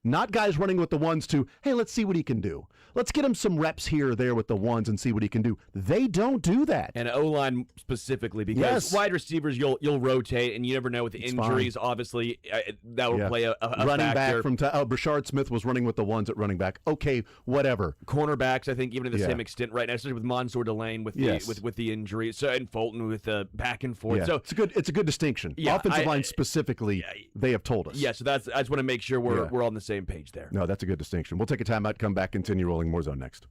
Not guys running with the ones to, hey, let's see what he can do. Let's get him some reps here or there with the ones and see what he can do. They don't do that. And O-line specifically, because wide receivers, you'll rotate, and you never know with injuries, obviously, that will play a running factor. back from Brashard Smith was running with the ones at running back. Okay, whatever. Cornerbacks, I think, even to the same extent right now, especially with Mansour Delane with the injury, so, and Fulton with the back and forth. Yeah. So it's a good distinction. Offensive line specifically, they have told us. Yeah, so I just want to make sure we're on the same page there. No, that's a good distinction. We'll take a timeout, come back, continue rolling more zone next.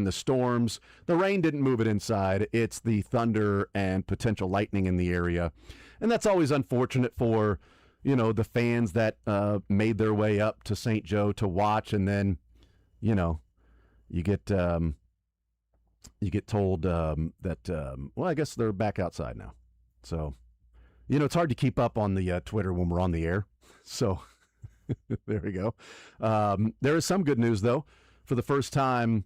The storms. The rain didn't move it inside. It's the thunder and potential lightning in the area. And that's always unfortunate for, the fans that made their way up to St. Joe to watch. And then, you get told that, I guess they're back outside now. So, it's hard to keep up on the Twitter when we're on the air. So there we go. There is some good news, though. For the first time,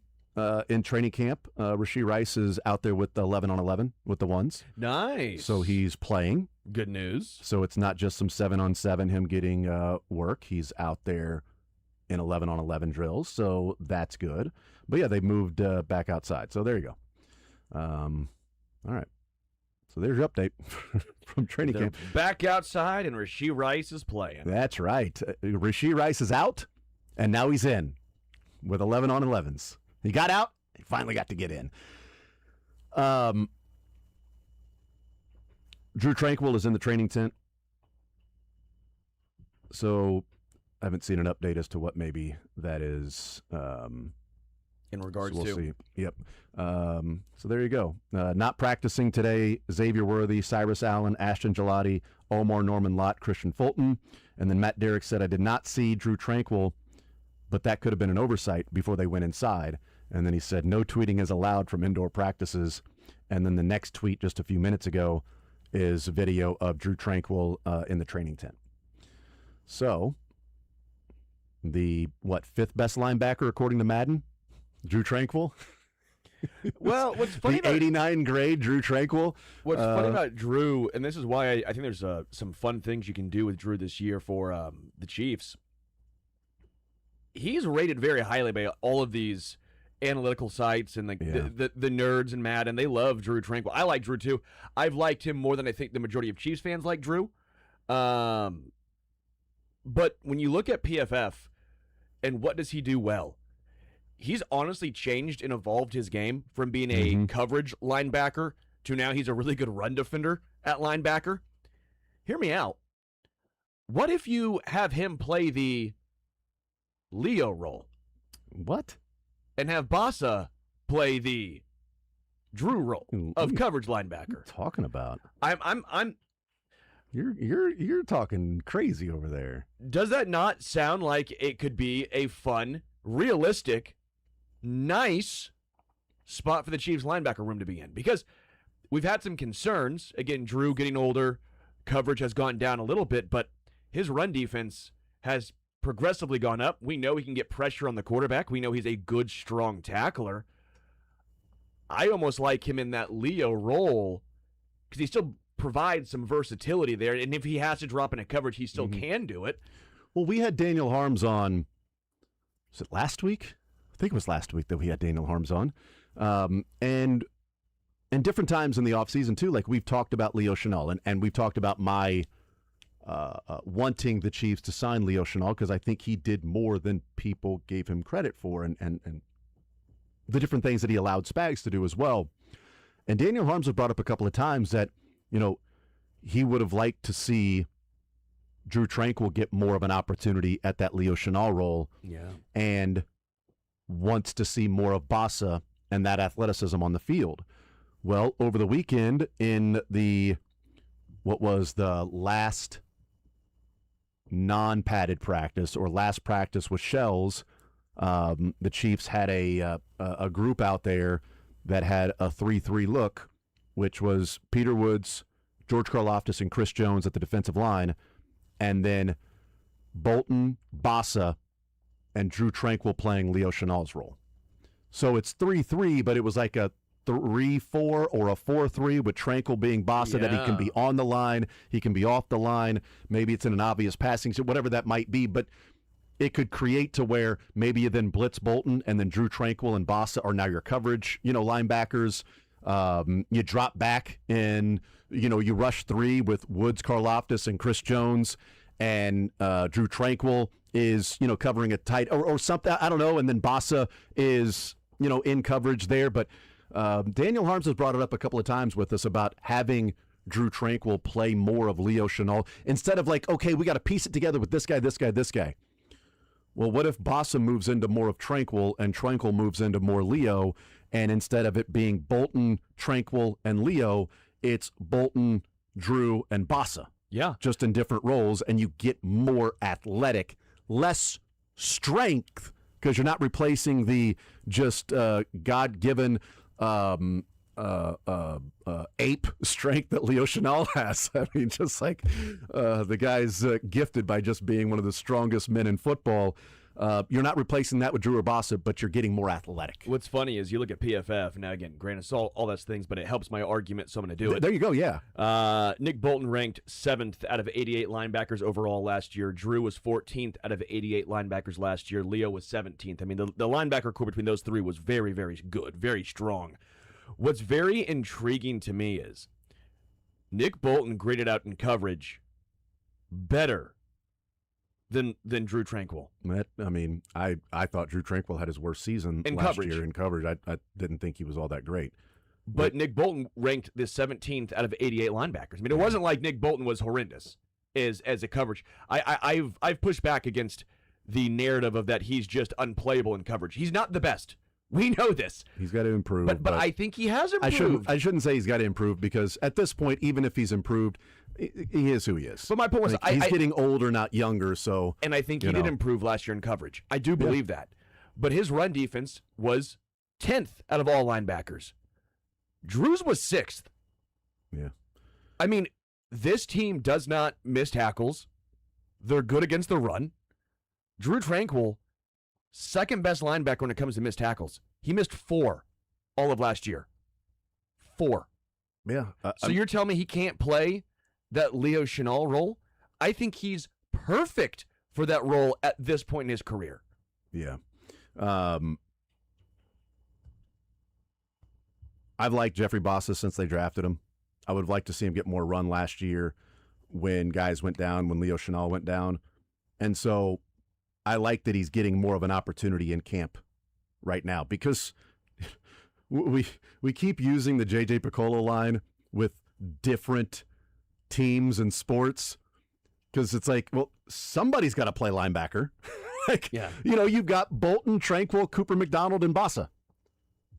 in training camp, Rashee Rice is out there with the 11-on-11 with the ones. Nice. So he's playing. Good news. So it's not just some 7-on-7, him getting work. He's out there in 11-on-11 drills. So that's good. But yeah, they moved back outside. So there you go. All right. So there's your update from training camp. Back outside, and Rashee Rice is playing. That's right. Rashee Rice is out, and now he's in with 11-on-11s. He got out. He finally got to get in. Drew Tranquill is in the training tent. So I haven't seen an update as to what maybe that is. In regards so we'll to? See. Yep. So there you go. Not practicing today, Xavier Worthy, Cyrus Allen, Ashton Gelati, Omar Norman Lott, Christian Fulton. And then Matt Derrick said, I did not see Drew Tranquill, but that could have been an oversight before they went inside. And then he said, no tweeting is allowed from indoor practices. And then the next tweet just a few minutes ago is a video of Drew Tranquill in the training tent. So the, fifth best linebacker according to Madden? Drew Tranquill? Well, what's funny the 89 grade Drew Tranquill. What's funny about Drew, and this is why I think there's some fun things you can do with Drew this year for the Chiefs. He's rated very highly by all of these analytical sites and the nerds and Madden, they love Drew Tranquill. I like Drew too. I've liked him more than I think the majority of Chiefs fans like Drew. But when you look at PFF and what does he do well, he's honestly changed and evolved his game from being a coverage linebacker to now he's a really good run defender at linebacker. Hear me out. What if you have him play the Leo role? What? And have Bossa play the Drew role of coverage linebacker. What are you talking about? I'm You're talking crazy over there. Does that not sound like it could be a fun, realistic, nice spot for the Chiefs linebacker room to be in? Because we've had some concerns. Again, Drew getting older, coverage has gone down a little bit, but his run defense has progressively gone up. We know he can get pressure on the quarterback. We know he's a good, strong tackler. I almost like him in that Leo role because he still provides some versatility there, and if he has to drop into coverage, he still can do it. Well, we had Daniel Harms on, was it last week? I think it was last week that we had Daniel Harms on. And different times in the offseason, too, like we've talked about Leo Chenal, and we've talked about my wanting the Chiefs to sign Leo Chenal because I think he did more than people gave him credit for, and the different things that he allowed Spags to do as well. And Daniel Harms has brought up a couple of times that, he would have liked to see Drew Tranquill get more of an opportunity at that Leo Chenal role. Yeah. And wants to see more of Bossa and that athleticism on the field. Well, over the weekend in what was the last non-padded practice or last practice with Shells, the Chiefs had a group out there that had a 3-3 look, which was Peter Woods, George Karlaftis, and Chris Jones at the defensive line, and then Bolton, Bossa, and Drew Tranquill playing Leo Chenal's role. So it's 3-3, but it was like a 3-4 or a 4-3 with Tranquill being Bossa, that he can be on the line, he can be off the line, maybe it's in an obvious passing, whatever that might be, but it could create to where maybe you then blitz Bolton and then Drew Tranquill and Bossa are now your coverage, linebackers. You drop back and, you rush 3 with Woods, Karlaftis, and Chris Jones, and Drew Tranquill is, covering a tight or something, I don't know, and then Bossa is, in coverage there. But Daniel Harms has brought it up a couple of times with us about having Drew Tranquill play more of Leo Chenal instead of like, okay, we got to piece it together with this guy, this guy, this guy. Well, what if Bossa moves into more of Tranquill and Tranquill moves into more Leo, and instead of it being Bolton, Tranquill, and Leo, it's Bolton, Drew, and Bossa. Yeah. Just in different roles, and you get more athletic, less strength, because you're not replacing the just God-given ape strength that Leo Chenal has. I mean, just like the guy's gifted by just being one of the strongest men in football. You're not replacing that with Drew or Bossa, but you're getting more athletic. What's funny is you look at PFF, now again, grain of salt, all those things, but it helps my argument, so I'm going to do it. There you go, yeah. Nick Bolton ranked 7th out of 88 linebackers overall last year. Drew was 14th out of 88 linebackers last year. Leo was 17th. I mean, the linebacker core between those three was very, very good, very strong. What's very intriguing to me is Nick Bolton graded out in coverage better than Drew Tranquill. I mean, I thought Drew Tranquill had his worst season last year in coverage. I didn't think he was all that great. But Nick Bolton ranked the 17th out of 88 linebackers. I mean, it wasn't like Nick Bolton was horrendous as a coverage. I've pushed back against the narrative of that he's just unplayable in coverage. He's not the best. We know this. He's got to improve. But I think he has improved. I shouldn't say he's got to improve, because at this point, even if he's improved, he is who he is. But my point was, he's getting older, not younger. So, and I think he did improve last year in coverage. I do believe that. But his run defense was 10th out of all linebackers. Drew's was 6th. Yeah. I mean, this team does not miss tackles. They're good against the run. Drew Tranquill, second best linebacker when it comes to missed tackles. He missed 4 all of last year. 4. Yeah. So you're telling me he can't play that Leo Chenal role? I think he's perfect for that role at this point in his career. Yeah. I've liked Jeffrey Bossa since they drafted him. I would like to see him get more run last year when guys went down, when Leo Chenal went down. And so I like that he's getting more of an opportunity in camp right now because we keep using the J.J. Piccolo line with different teams and sports because it's like, well, somebody's got to play linebacker. You've got Bolton, Tranquil, Cooper McDonald, and Bossa.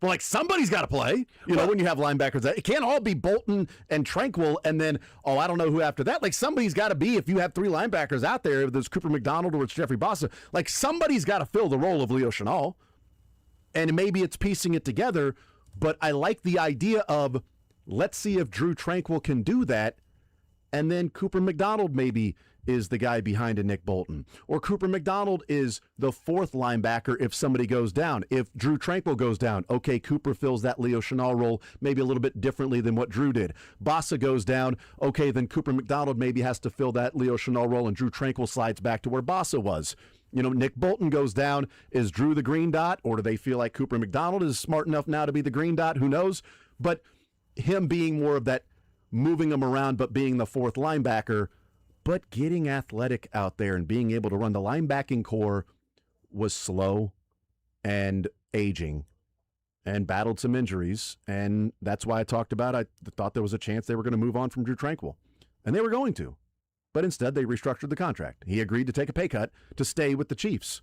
Well, like somebody's got to play, when you have linebackers. It can't all be Bolton and Tranquil and then, I don't know who after that. Like somebody's got to be, if you have 3 linebackers out there, if there's Cooper McDonald or it's Jeffrey Bossa, like somebody's got to fill the role of Leo Chenal. And maybe it's piecing it together, but I like the idea of let's see if Drew Tranquil can do that. And then Cooper McDonald maybe is the guy behind a Nick Bolton. Or Cooper McDonald is the 4th linebacker if somebody goes down. If Drew Tranquil goes down, okay, Cooper fills that Leo Chenal role maybe a little bit differently than what Drew did. Bossa goes down, okay, then Cooper McDonald maybe has to fill that Leo Chenal role and Drew Tranquil slides back to where Bossa was. Nick Bolton goes down. Is Drew the green dot, or do they feel like Cooper McDonald is smart enough now to be the green dot? Who knows? But him being more of that moving them around but being the 4th linebacker, but getting athletic out there and being able to run. The linebacking core was slow and aging and battled some injuries, and that's why I talked about I thought there was a chance they were going to move on from Drew Tranquil, and they were going to. But instead, they restructured the contract. He agreed to take a pay cut to stay with the Chiefs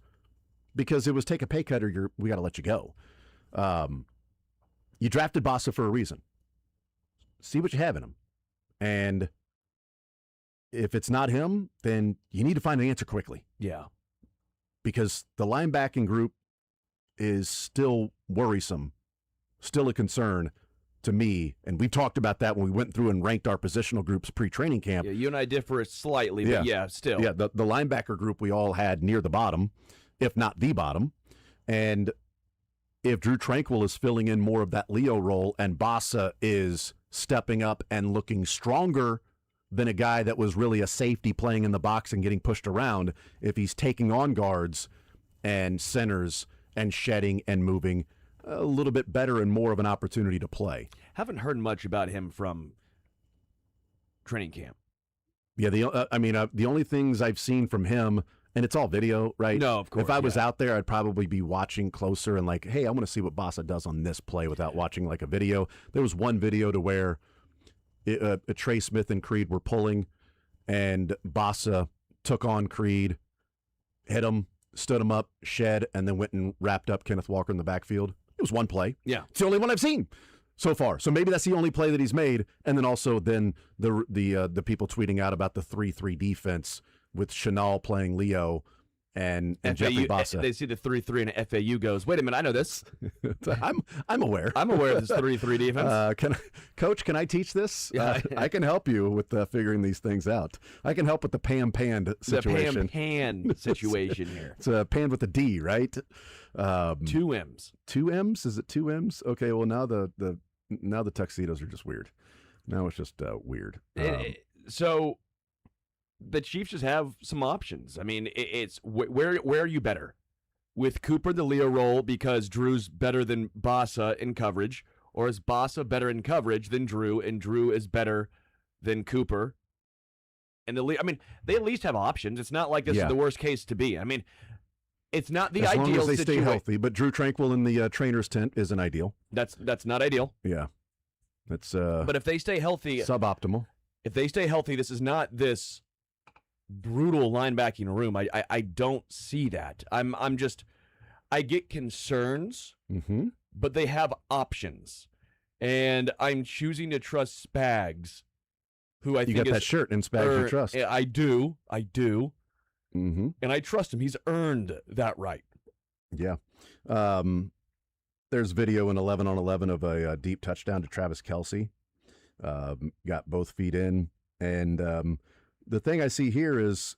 because it was take a pay cut or we got to let you go. You drafted Bossa for a reason. See what you have in him. And if it's not him, then you need to find an answer quickly. Yeah. Because the linebacking group is still worrisome, still a concern to me. And we talked about that when we went through and ranked our positional groups pre-training camp. Yeah, you and I differ slightly, but still. Yeah, the linebacker group we all had near the bottom, if not the bottom. And if Drew Tranquil is filling in more of that Leo role and Bossa is stepping up and looking stronger than a guy that was really a safety playing in the box and getting pushed around, if he's taking on guards and centers and shedding and moving, a little bit better and more of an opportunity to play. Haven't heard much about him from training camp. Yeah, the only things I've seen from him, and it's all video, right? No, of course. If I was out there, I'd probably be watching closer and like, hey, I want to see what Bossa does on this play without watching like a video. There was one video to where Trey Smith and Creed were pulling, and Bossa took on Creed, hit him, stood him up, shed, and then went and wrapped up Kenneth Walker in the backfield. It was one play. Yeah. It's the only one I've seen so far. So maybe that's the only play that he's made. And then also the people tweeting out about the 3-3 defense with Chenal playing Leo and Jeffrey Bossa. They see the 3-3 and FAU goes, wait a minute, I know this. I'm aware. I'm aware of this 3-3 defense. Coach, can I teach this? Yeah. I can help you with figuring these things out. I can help with the Pam-Panned situation. The Pam-Pan situation here. It's a Pan with a D, right? 2 M's. 2 M's? Is it 2 M's? Okay, well, now the tuxedos are just weird. Now it's just weird. So the Chiefs just have some options. I mean, it's where are you better? With Cooper the Leo role because Drew's better than Bossa in coverage, or is Bossa better in coverage than Drew, and Drew is better than Cooper? And they at least have options. It's not like this is the worst case to be. I mean, it's not the ideal situation. As long as they stay healthy, but Drew Tranquil in the trainer's tent isn't ideal. That's not ideal. Yeah. That's but if they stay healthy, suboptimal. If they stay healthy, this is not this brutal linebacking room. I don't see that. I get concerns, but they have options, and I'm choosing to trust Spags, who I think you got that shirt in Spags you trust. I do, and I trust him. He's earned that right. Yeah. There's video in 11-on-11 of a deep touchdown to Travis Kelce. Got both feet in, and the thing I see here is,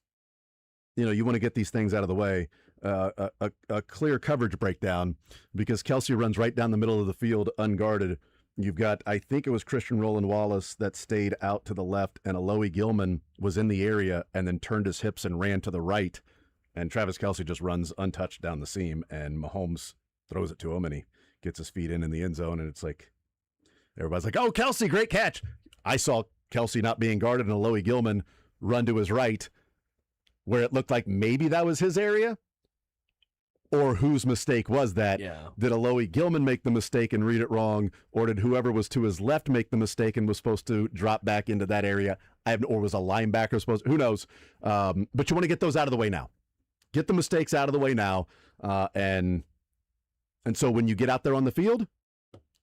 you want to get these things out of the way. A clear coverage breakdown because Kelce runs right down the middle of the field unguarded. You've got, I think it was Christian Roland Wallace that stayed out to the left, and Alohi Gilman was in the area and then turned his hips and ran to the right. And Travis Kelce just runs untouched down the seam, and Mahomes throws it to him, and he gets his feet in the end zone. And it's like, Everybody's like, oh, Kelsey, great catch. I saw Kelsey not being guarded and Alohi Gilman run to his right where it looked like maybe that was his area. Or whose mistake was that? Yeah. Did Alohi Gilman make the mistake and read it wrong? Or did whoever was to his left make the mistake and was supposed to drop back into that area? Or was a linebacker supposed to? Who knows? But you want to get those out of the way now. Get the mistakes out of the way now. And so when you get out there on the field,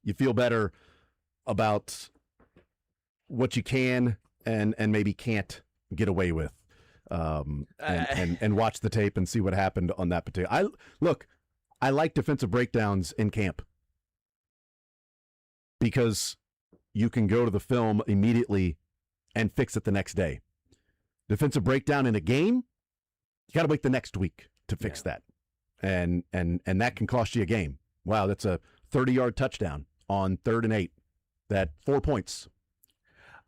you feel better about what you can and maybe can't get away with. And watch the tape and see what happened on that particular. I like defensive breakdowns in camp because you can go to the film immediately and fix it the next day. Defensive breakdown in a game, you got to wait the next week to fix that, and that can cost you a game. Wow, that's a 30-yard touchdown on 3rd and 8. That 4 points.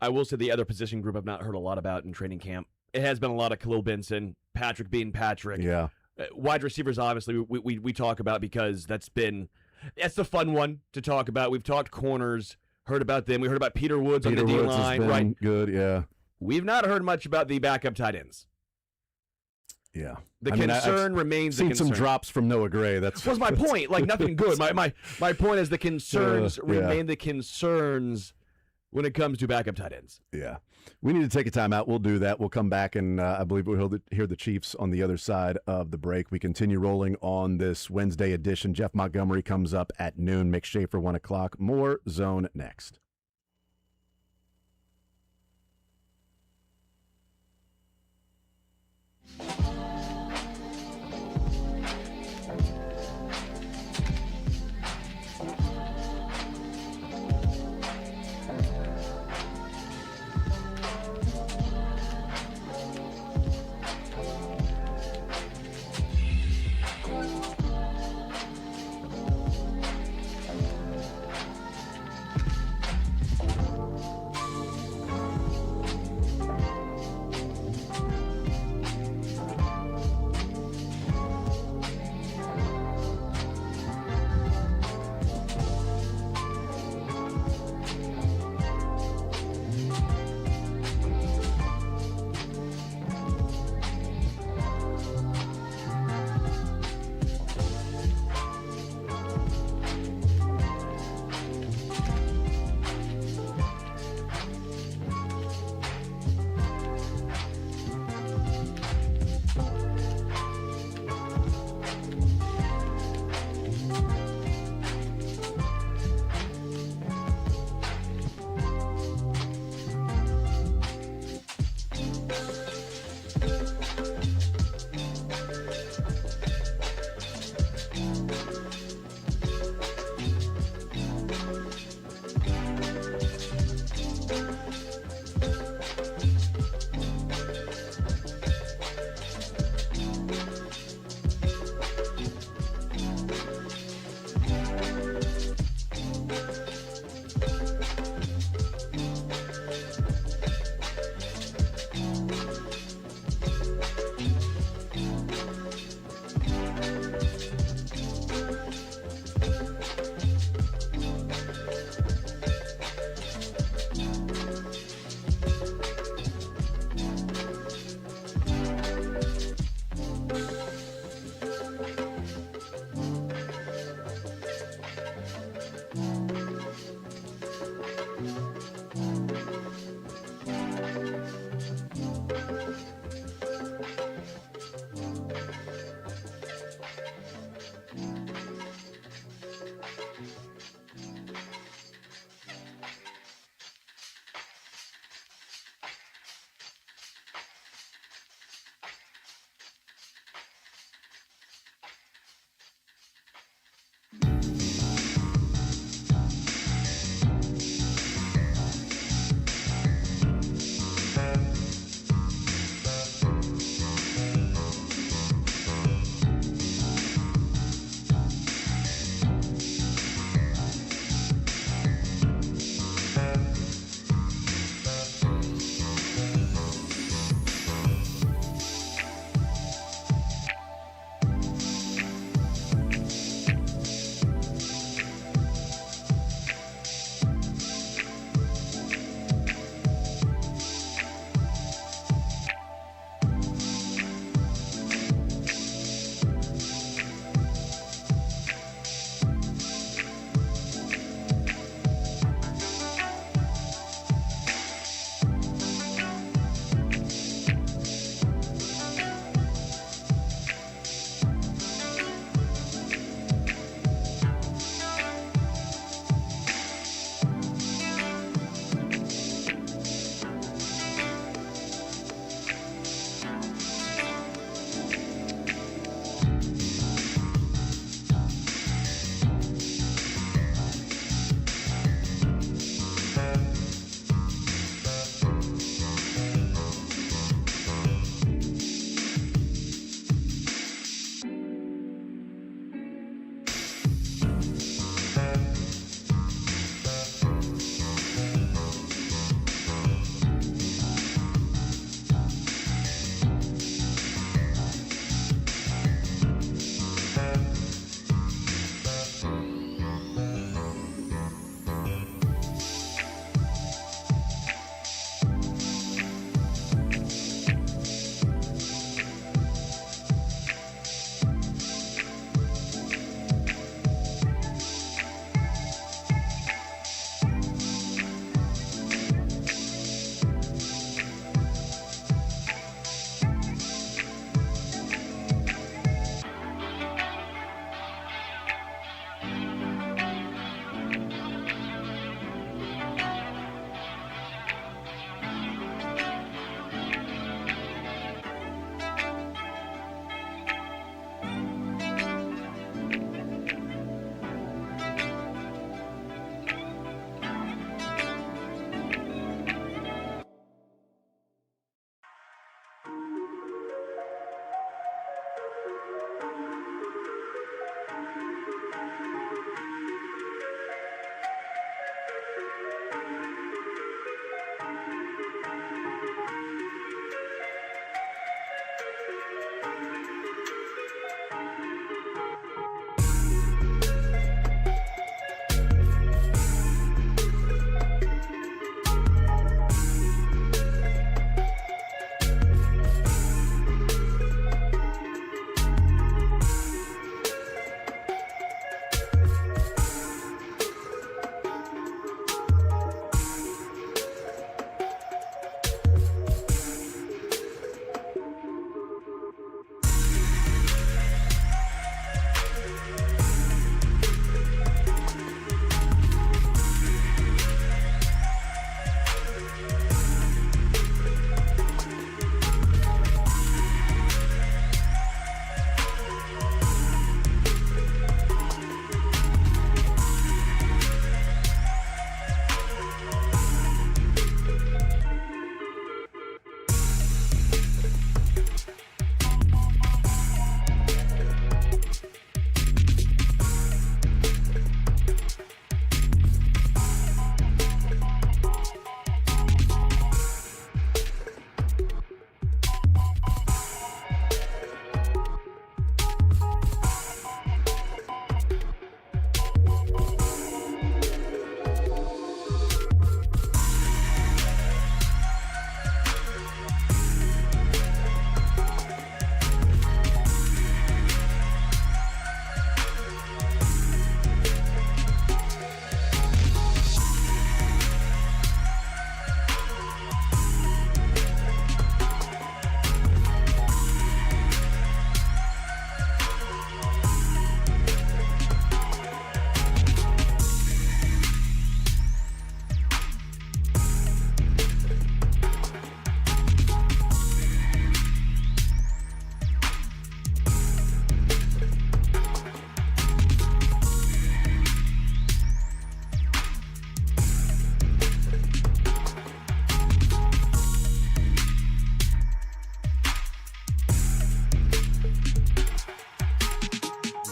I will say the other position group I've not heard a lot about in training camp. It has been a lot of Khalil Benson, Patrick being Patrick. Yeah. Wide receivers, obviously, we talk about because that's the fun one to talk about. We've talked corners, heard about them. We heard about Peter Woods on the D-line. Right. Good, yeah. We've not heard much about the backup tight ends. Yeah. The concern remains the concern. Seen some drops from Noah Gray. That was my point. Like, nothing good. My point is the concerns remain the concerns when it comes to backup tight ends. Yeah. We need to take a timeout. We'll do that. We'll come back, and I believe we'll hear the Chiefs on the other side of the break. We continue rolling on this Wednesday edition. Jeff Montgomery comes up at noon. Mick Schaefer, 1 o'clock. More Zone next.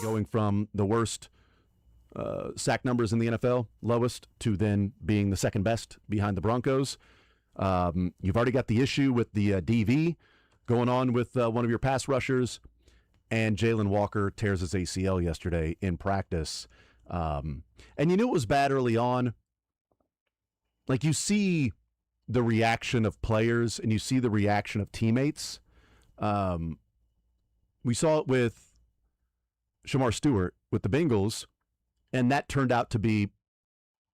going from the worst sack numbers in the NFL, lowest, to then being the second best behind the Broncos. You've already got the issue with the DV going on with one of your pass rushers, and Jalen Walker tears his ACL yesterday in practice. And you knew it was bad early on. Like, you see the reaction of players and you see the reaction of teammates. We saw it with Shamar Stewart with the Bengals, and that turned out to be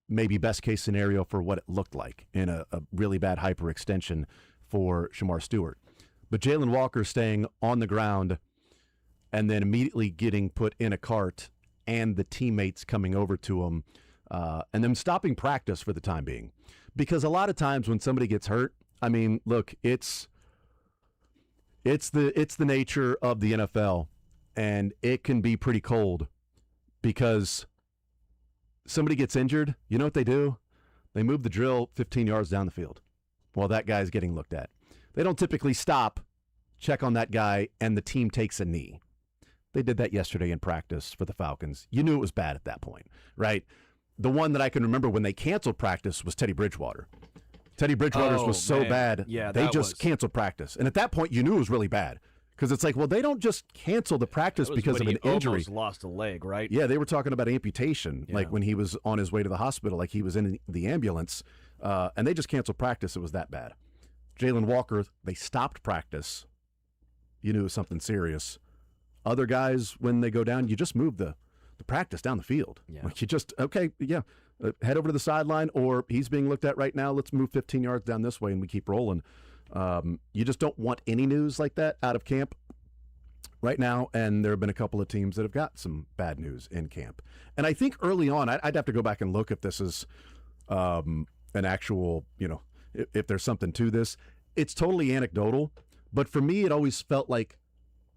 maybe best case scenario for what it looked like in a really bad hyperextension for Shamar Stewart. But Jalen Walker staying on the ground and then immediately getting put in a cart, and the teammates coming over to him, and them stopping practice for the time being. Because a lot of times when somebody gets hurt, I mean, look, it's the nature of the NFL, and it can be pretty cold because somebody gets injured. You know what they do? They move the drill 15 yards down the field while that guy's getting looked at. They don't typically stop, check on that guy, and the team takes a knee. They did that yesterday in practice for the Falcons. You knew it was bad at that point, right? The one that I can remember when they canceled practice was Teddy Bridgewater. Teddy Bridgewater's was so bad, they just canceled practice. And at that point, you knew it was really bad. Because it's like, well, they don't just cancel the practice because of an injury. Almost lost a leg, right? Yeah, they were talking about amputation, like when he was on his way to the hospital, like he was in the ambulance, and they just canceled practice. It was that bad. Jalen Walker, they stopped practice. You knew it was something serious. Other guys, when they go down, you just move the practice down the field. Yeah. Like you just, head over to the sideline, or he's being looked at right now. Let's move 15 yards down this way, and we keep rolling. You just don't want any news like that out of camp right now, and there have been a couple of teams that have got some bad news in camp. And I think early on, I'd have to go back and look if this is an actual, if there's something to this. It's totally anecdotal, but for me, it always felt like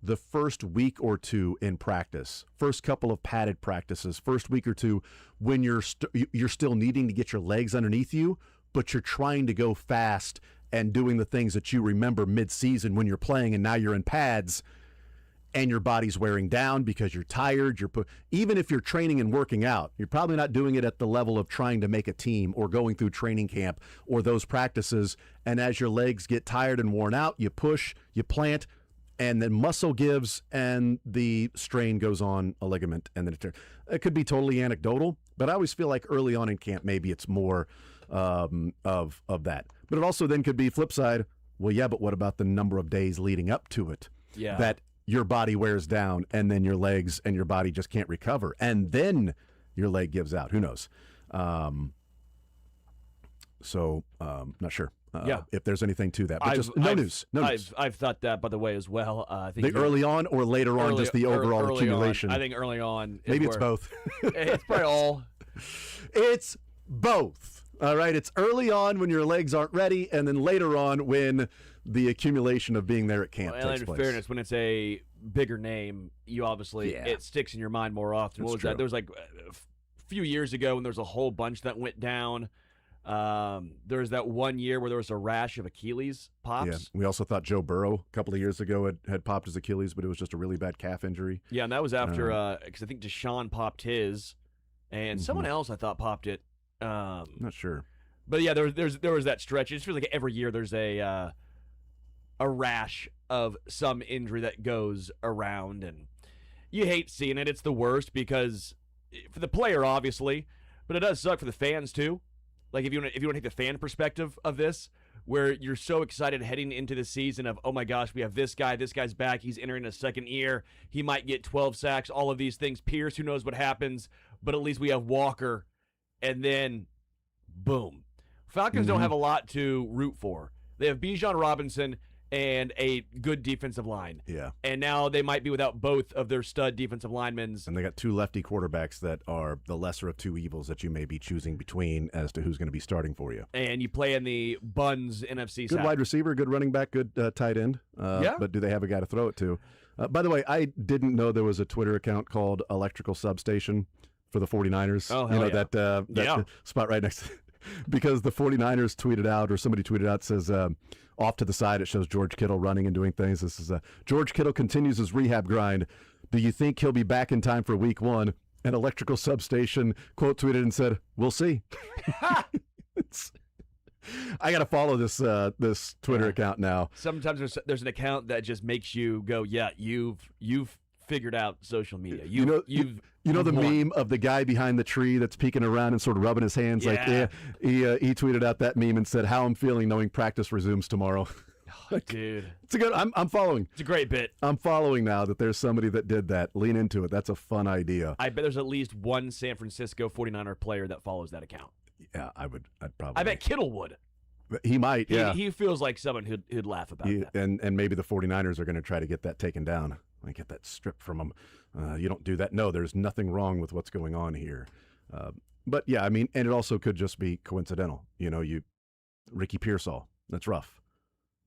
the first week or two in practice, first couple of padded practices, first week or two, when you're still needing to get your legs underneath you, but you're trying to go fast and doing the things that you remember mid-season when you're playing, and now you're in pads and your body's wearing down because you're tired. Even if you're training and working out, you're probably not doing it at the level of trying to make a team or going through training camp or those practices. And as your legs get tired and worn out, you push, you plant, and then muscle gives and the strain goes on a ligament, and then it could be totally anecdotal, but I always feel like early on in camp maybe it's more of that. But it also then could be flip side. Well, yeah, but what about the number of days leading up to it? Yeah. That your body wears down, and then your legs and your body just can't recover, and then your leg gives out. Who knows? Not sure. If there's anything to that, but no news. I've thought that, by the way, as well. I think early on or later on, just the overall accumulation. I think early on. Maybe it's both. It's probably all. It's both. All right. It's early on when your legs aren't ready, and then later on when the accumulation of being there at camp takes place. In fairness, when it's a bigger name, you obviously it sticks in your mind more often. What was that? There was like a few years ago when there was a whole bunch that went down. There was that one year where there was a rash of Achilles pops. Yeah, we also thought Joe Burrow a couple of years ago had popped his Achilles, but it was just a really bad calf injury. Yeah, and that was after because I think Deshaun popped his, and someone else I thought popped it. Not sure, but yeah, there was that stretch. It just feels like every year there's a rash of some injury that goes around, and you hate seeing it. It's the worst because for the player, obviously, but it does suck for the fans too. Like if you want to take the fan perspective of this, where you're so excited heading into the season of, oh my gosh, we have this guy's back, he's entering a second year, he might get 12 sacks, all of these things. Pierce, who knows what happens, but at least we have Walker, and then boom. Falcons don't have a lot to root for. They have Bijan Robinson and a good defensive line. Yeah. And now they might be without both of their stud defensive linemen. And they got two lefty quarterbacks that are the lesser of two evils that you may be choosing between as to who's going to be starting for you. And you play in the Buns NFC side. Good wide receiver, good running back, good tight end. But do they have a guy to throw it to? By the way, I didn't know there was a Twitter account called Electrical Substation for the 49ers. Oh, hell yeah. that spot right next to because the 49ers tweeted out, or somebody tweeted out, says off to the side it shows George Kittle running and doing things. This is George Kittle continues his rehab grind do you think he'll be back in time for week 1? An electrical substation quote tweeted and said, "We'll see." I got to follow this Twitter account now. Sometimes there's an account that just makes you go, "Yeah, you've figured out social media. You know the meme of the guy behind the tree that's peeking around and sort of rubbing his hands he tweeted out that meme and said, "How I'm feeling knowing practice resumes tomorrow." Dude, it's a good. I'm following. It's a great bit. I'm following now that there's somebody that did that. Lean into it. That's a fun idea. I bet there's at least one San Francisco 49er player that follows that account. Yeah, I'd probably. I bet Kittle would. He might. Yeah, he feels like someone who'd laugh about that. And maybe the 49ers are going to try to get that taken down. I get that stripped from them. You don't do that. No, there's nothing wrong with what's going on here. But yeah, I mean, and it also could just be coincidental. Ricky Pearsall. That's rough.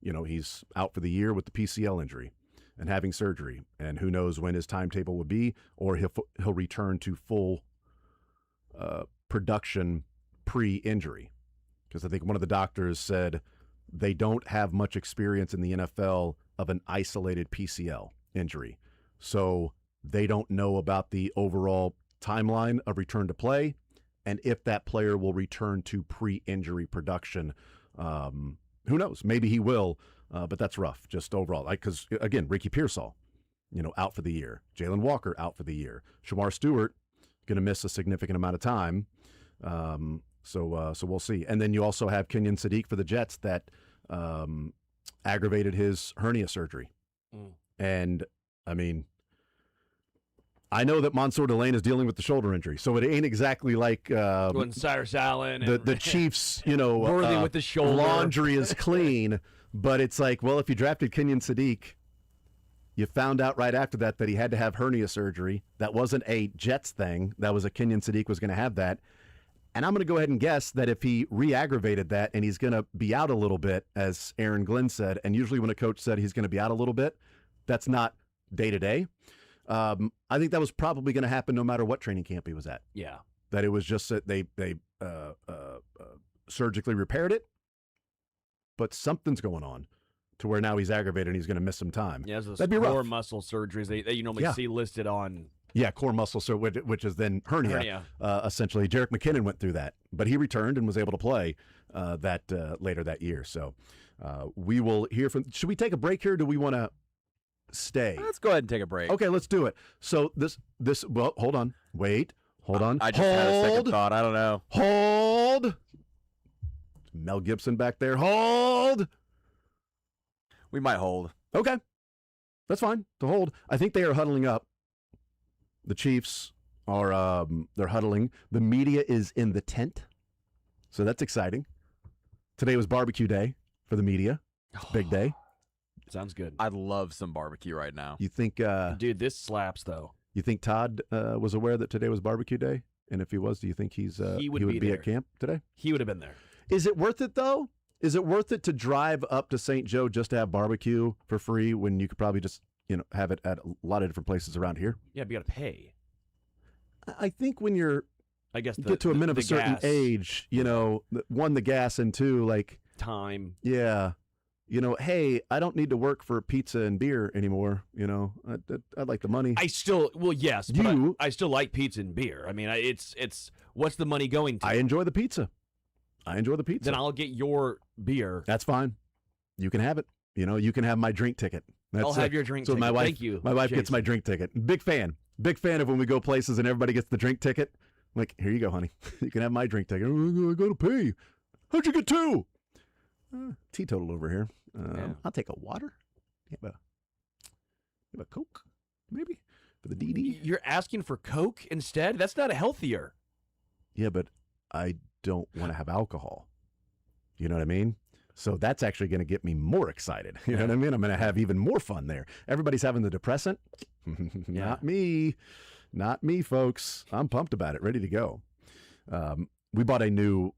He's out for the year with the PCL injury and having surgery, and who knows when his timetable will be, or he'll return to full production pre-injury. Because I think one of the doctors said they don't have much experience in the NFL of an isolated PCL injury. So they don't know about the overall timeline of return to play and if that player will return to pre-injury production. Who knows? Maybe he will, but that's rough just overall. Because, again, Ricky Pearsall, out for the year. Jalen Walker out for the year. Shamar Stewart going to miss a significant amount of time. So we'll see. And then you also have Kenyon Sadiq for the Jets that aggravated his hernia surgery. And, I mean, I know that Mansour Delane is dealing with the shoulder injury, so it ain't exactly like when Cyrus Allen the Chiefs, worthy with the shoulder laundry is clean. But it's like, well, if you drafted Kenyon Sadiq, you found out right after that he had to have hernia surgery. That wasn't a Jets thing. That was a Kenyon Sadiq was going to have that. And I'm going to go ahead and guess that if he re-aggravated that and he's going to be out a little bit, as Aaron Glenn said, and usually when a coach said he's going to be out a little bit, that's not day-to-day. I think that was probably going to happen no matter what training camp he was at. Yeah. That it was just that they surgically repaired it, but something's going on to where now he's aggravated and he's going to miss some time. Yeah, those that'd be rough. Core muscle surgeries that you normally see listed on. Yeah, core muscle surgery, which is then hernia. Essentially, Jerick McKinnon went through that, but he returned and was able to play later that year. So we will hear from. Should we take a break here? Or do we want to stay? Let's go ahead and take a break. Okay, let's do it. So this. Well, hold on. Wait. Hold on. I just had a second thought. I don't know. Hold. Mel Gibson back there. Hold. We might hold. Okay, that's fine to hold. I think they are huddling up. The Chiefs are they're huddling. The media is in the tent, so that's exciting. Today was barbecue day for the media. Big day. Sounds good. I'd love some barbecue right now. You think, dude, this slaps though. You think Todd was aware that today was barbecue day? And if he was, do you think he would be at camp today? He would have been there. Is it worth it though? Is it worth it to drive up to St. Joe just to have barbecue for free when you could probably just have it at a lot of different places around here? Yeah, but you got to pay. I think when I guess get to a minimum of a certain age, one, the gas, and two, like time. Yeah. Hey, I don't need to work for pizza and beer anymore. I'd like the money. I still like pizza and beer. I mean, it's what's the money going to? I enjoy the pizza. Then I'll get your beer. That's fine. You can have it. You can have my drink ticket. I'll have your drink ticket. My wife, Thank you. My wife Jason. gets my drink ticket. Big fan of when we go places and everybody gets the drink ticket. I'm like, here you go, honey. You can have my drink ticket. I got to pay. How'd you get two? Teetotal over here. I'll take a water. You have a Coke, maybe, for the DD. You're asking for Coke instead? That's not healthier. Yeah, but I don't want to have alcohol. You know what I mean? So that's actually going to get me more excited. You know what I mean? I'm going to have even more fun there. Everybody's having the depressant. Not me, folks. I'm pumped about it, ready to go. We bought a new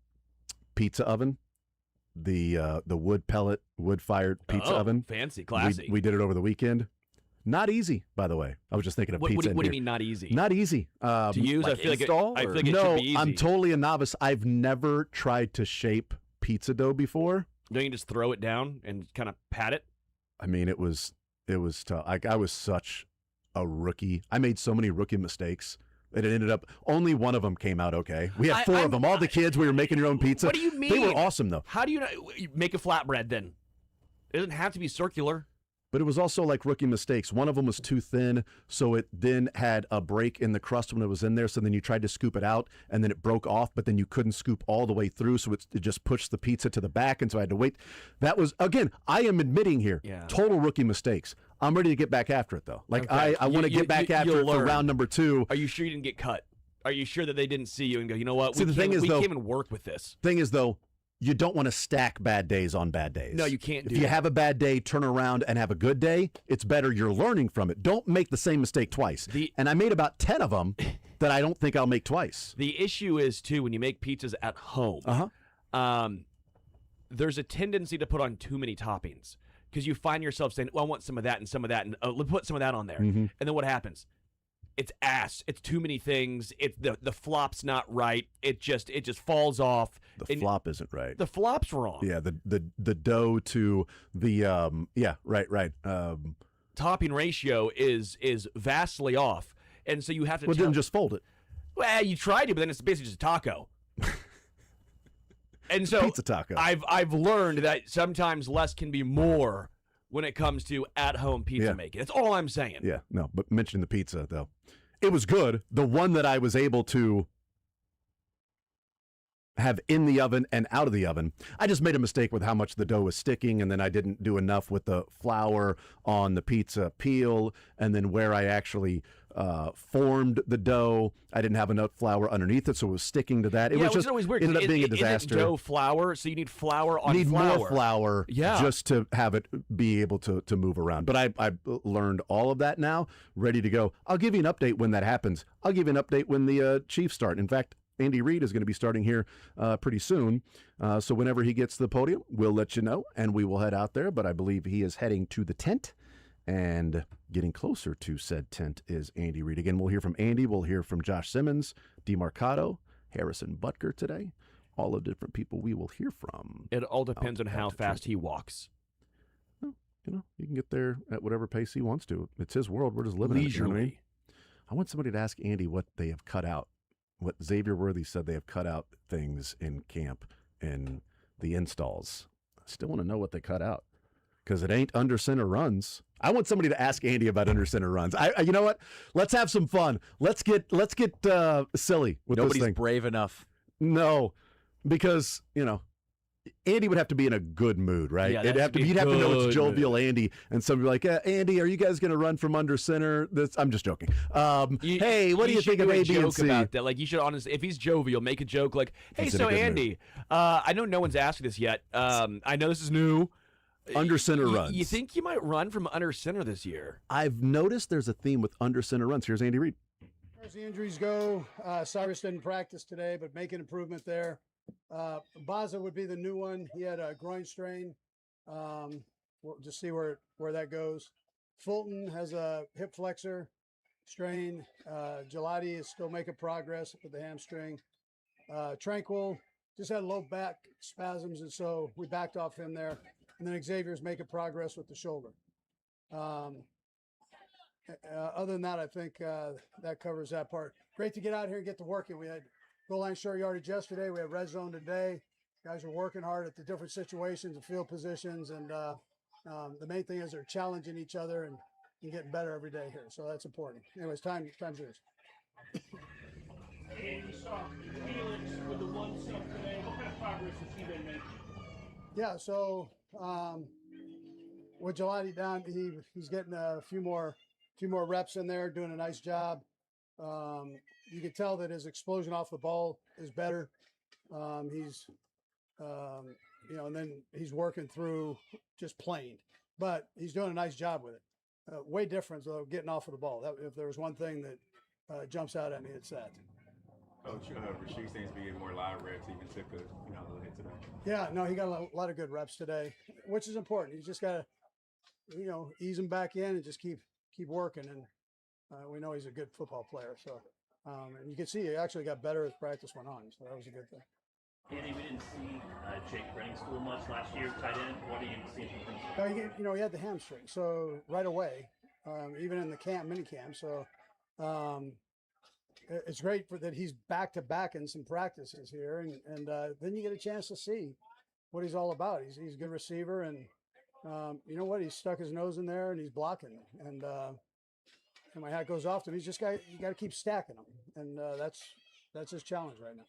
pizza oven. The wood-fired pizza oven. Fancy, classy. We did it over the weekend. Not easy, by the way. I was just thinking of pizza. What do you mean not easy? Not easy. To use? Like I feel like it no, should be easy. I'm totally a novice. I've never tried to shape pizza dough before. Don't you just throw it down and kind of pat it? I mean, it was tough. I was such a rookie. I made so many rookie mistakes. It ended up, only one of them came out okay. We had four of them. All the kids, we were making your own pizza. What do you mean? They were awesome, though. How do you make a flatbread then? It doesn't have to be circular. But it was also like rookie mistakes. One of them was too thin, so it then had a break in the crust when it was in there. So then you tried to scoop it out, and then it broke off, but then you couldn't scoop all the way through, so it just pushed the pizza to the back, and so I had to wait. That was, again, I am admitting here, total rookie mistakes. I'm ready to get back after it, though. Like, okay. I want to get back after it for round number 2. Are you sure you didn't get cut? Are you sure that they didn't see you and go, you know what, we can't even work with this? Thing is, though, you don't want to stack bad days on bad days. No, you can't do that. If you have a bad day, turn around and have a good day, it's better you're learning from it. Don't make the same mistake twice. And I made about 10 of them that I don't think I'll make twice. The issue is, too, when you make pizzas at home, there's a tendency to put on too many toppings because you find yourself saying, well, I want some of that and some of that, and let's put some of that on there. And then what happens? It's ass. It's too many things. The flop's not right. It just falls off. The flop isn't right. The flop's wrong. Yeah, the dough to the right. Topping ratio is vastly off, and so you have to. Well, then just fold it. Well, you tried to, but then it's basically just a taco. And so pizza taco. I've learned that sometimes less can be more when it comes to at-home pizza making. That's all I'm saying. Yeah, no, but mentioning the pizza, though. It was good. The one that I was able to have in the oven and out of the oven, I just made a mistake with how much the dough was sticking, and then I didn't do enough with the flour on the pizza peel, and then where I actually formed the dough, I didn't have enough flour underneath it, so it was sticking to that. It was just always weird. Ended up being a disaster. Isn't dough flour, so you need flour on flour. You need more flour just to have it be able to move around. But I learned all of that now, ready to go. I'll give you an update when that happens. I'll give you an update when the Chiefs start. In fact, Andy Reid is going to be starting here pretty soon. So whenever he gets to the podium, we'll let you know, and we will head out there. But I believe he is heading to the tent. And getting closer to said tent is Andy Reid. Again, we'll hear from Andy. We'll hear from Josh Simmons, DeMarcado, Harrison Butker today. All the different people we will hear from. It all depends on how fast he walks. Well, you can get there at whatever pace he wants to. It's his world. We're just living in it. You know what I mean? I want somebody to ask Andy what they have cut out. What Xavier Worthy said they have cut out things in camp and the installs. I still want to know what they cut out. Because it ain't under center runs. I want somebody to ask Andy about under center runs. You know what? Let's have some fun. Let's get silly with this thing. Nobody's brave enough. No, because Andy would have to be in a good mood, right? Yeah, you'd have to know it's jovial Andy, and somebody like, Andy, are you guys going to run from under center? I'm just joking. Hey, what do you think of A, B, and C? About that. Like, you should honestly, if he's jovial, make a joke like, hey, so Andy, I know no one's asked this yet. I know this is new. Under center runs. You think you might run from under center this year? I've noticed there's a theme with under center runs. Here's Andy Reid. As the injuries go, Cyrus didn't practice today, but making improvement there. Baza would be the new one. He had a groin strain. We'll just see where that goes. Fulton has a hip flexor strain. Gelati is still making progress with the hamstring. Tranquil just had low back spasms, and so we backed off him there. And then Xavier's making progress with the shoulder. Other than that, I think that covers that part. Great to get out here and get to working. We had goal line short yardage yesterday. We had red zone today. Guys are working hard at the different situations and field positions. And the main thing is they're challenging each other and getting better every day here. So that's important. Anyways, time's yours. And we saw Felix with the 1 seat today. What kind of progress has he been making? Yeah, so with Gelati down, he's getting a few more reps in there, doing a nice job. You can tell that his explosion off the ball is better. He's and then he's working through just playing, but he's doing a nice job with it. Way different though, getting off of the ball. If there was one thing that jumps out at me, it's that. Coach, Rasheed seems to be getting more live reps. He even took a little hit today. Yeah, no, he got a lot of good reps today, which is important. You just got to, ease him back in and just keep working. And we know he's a good football player. So, and you can see he actually got better as practice went on. So that was a good thing. Andy, we didn't see Jake running school much last year, tight end. What are you seeing from him? He had the hamstring. So right away, even in the mini camp. So it's great that he's back to back in some practices here, and then you get a chance to see what he's all about. He's a good receiver, and you know what? He's stuck his nose in there and he's blocking, and my hat goes off to him. You got to keep stacking them, and that's his challenge right now.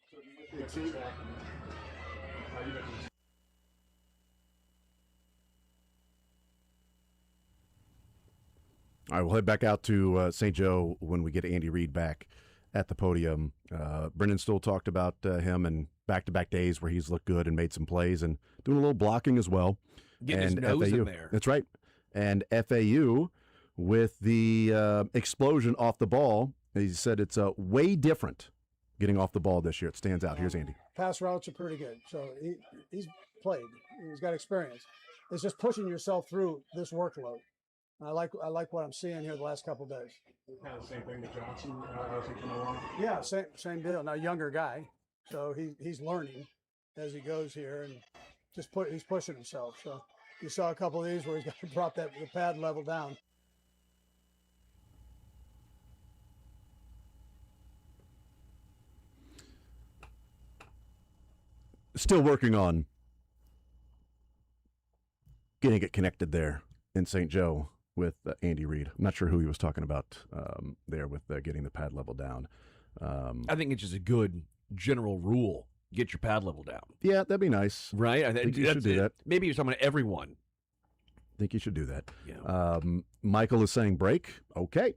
All right, we'll head back out to St. Joe when we get Andy Reid back at the podium. Brendan Stoll talked about him and back-to-back days where he's looked good and made some plays and doing a little blocking as well. Getting his nose in there. That's right. And FAU with the explosion off the ball, he said it's way different getting off the ball this year. It stands out. Here's Andy. Pass routes are pretty good. So he's played. He's got experience. It's just pushing yourself through this workload. I like what I'm seeing here the last couple of days. Kind of the same thing with Johnson as he come along. Yeah, same deal. Now younger guy, so he's learning as he goes here, and he's pushing himself. So you saw a couple of these where he's got to drop the pad level down. Still working on getting it connected there in St. Joe with Andy Reid. I'm not sure who he was talking about there with getting the pad level down. I think it's just a good general rule. Get your pad level down. Yeah, that'd be nice. Right? I think you should do that. Maybe you're talking to everyone. I think you should do that. Yeah. Michael is saying break. Okay.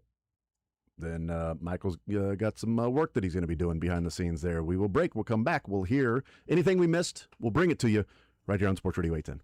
Then Michael's got some work that he's going to be doing behind the scenes there. We will break. We'll come back. We'll hear anything we missed. We'll bring it to you right here on Sports Radio 810.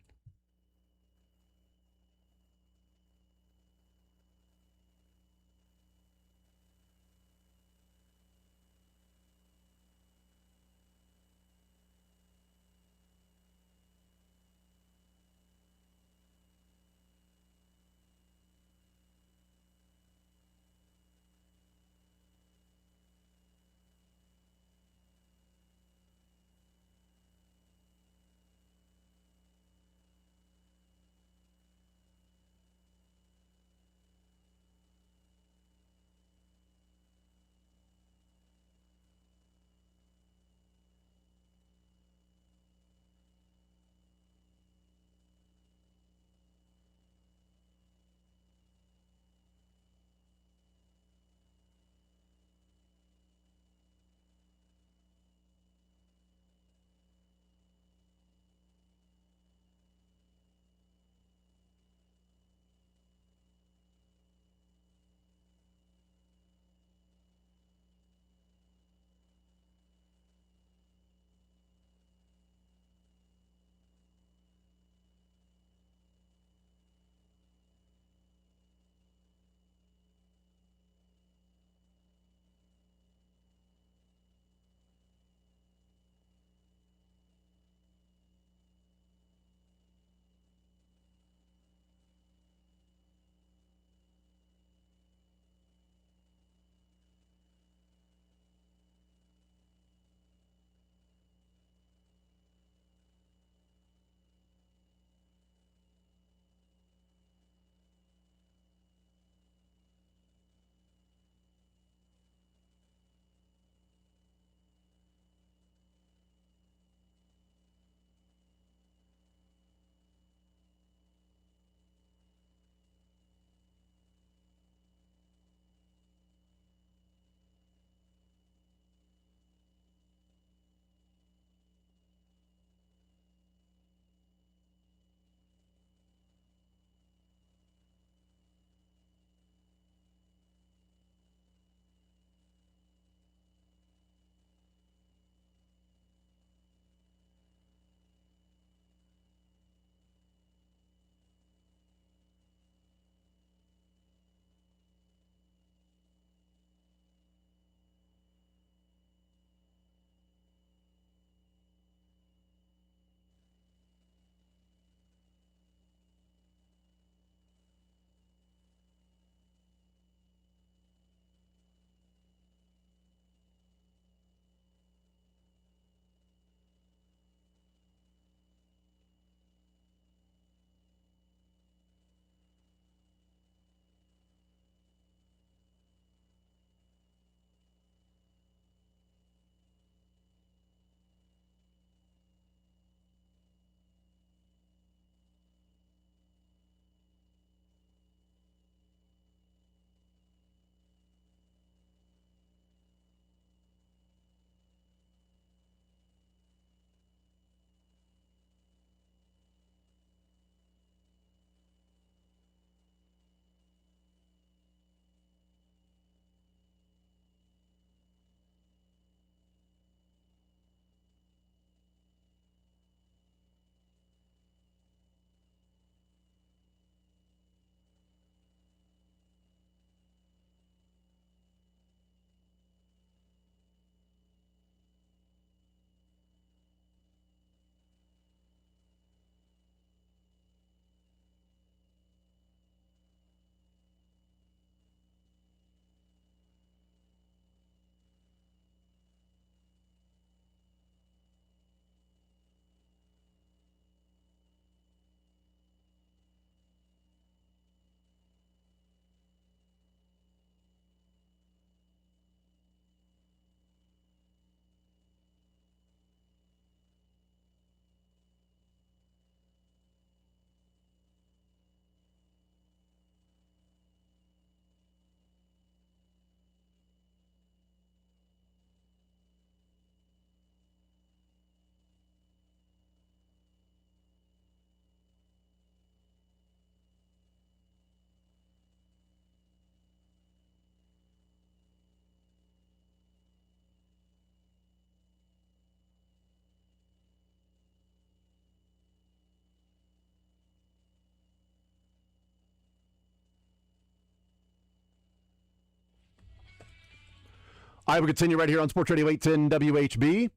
All right, we'll continue right here on Sports Radio 810 WHB.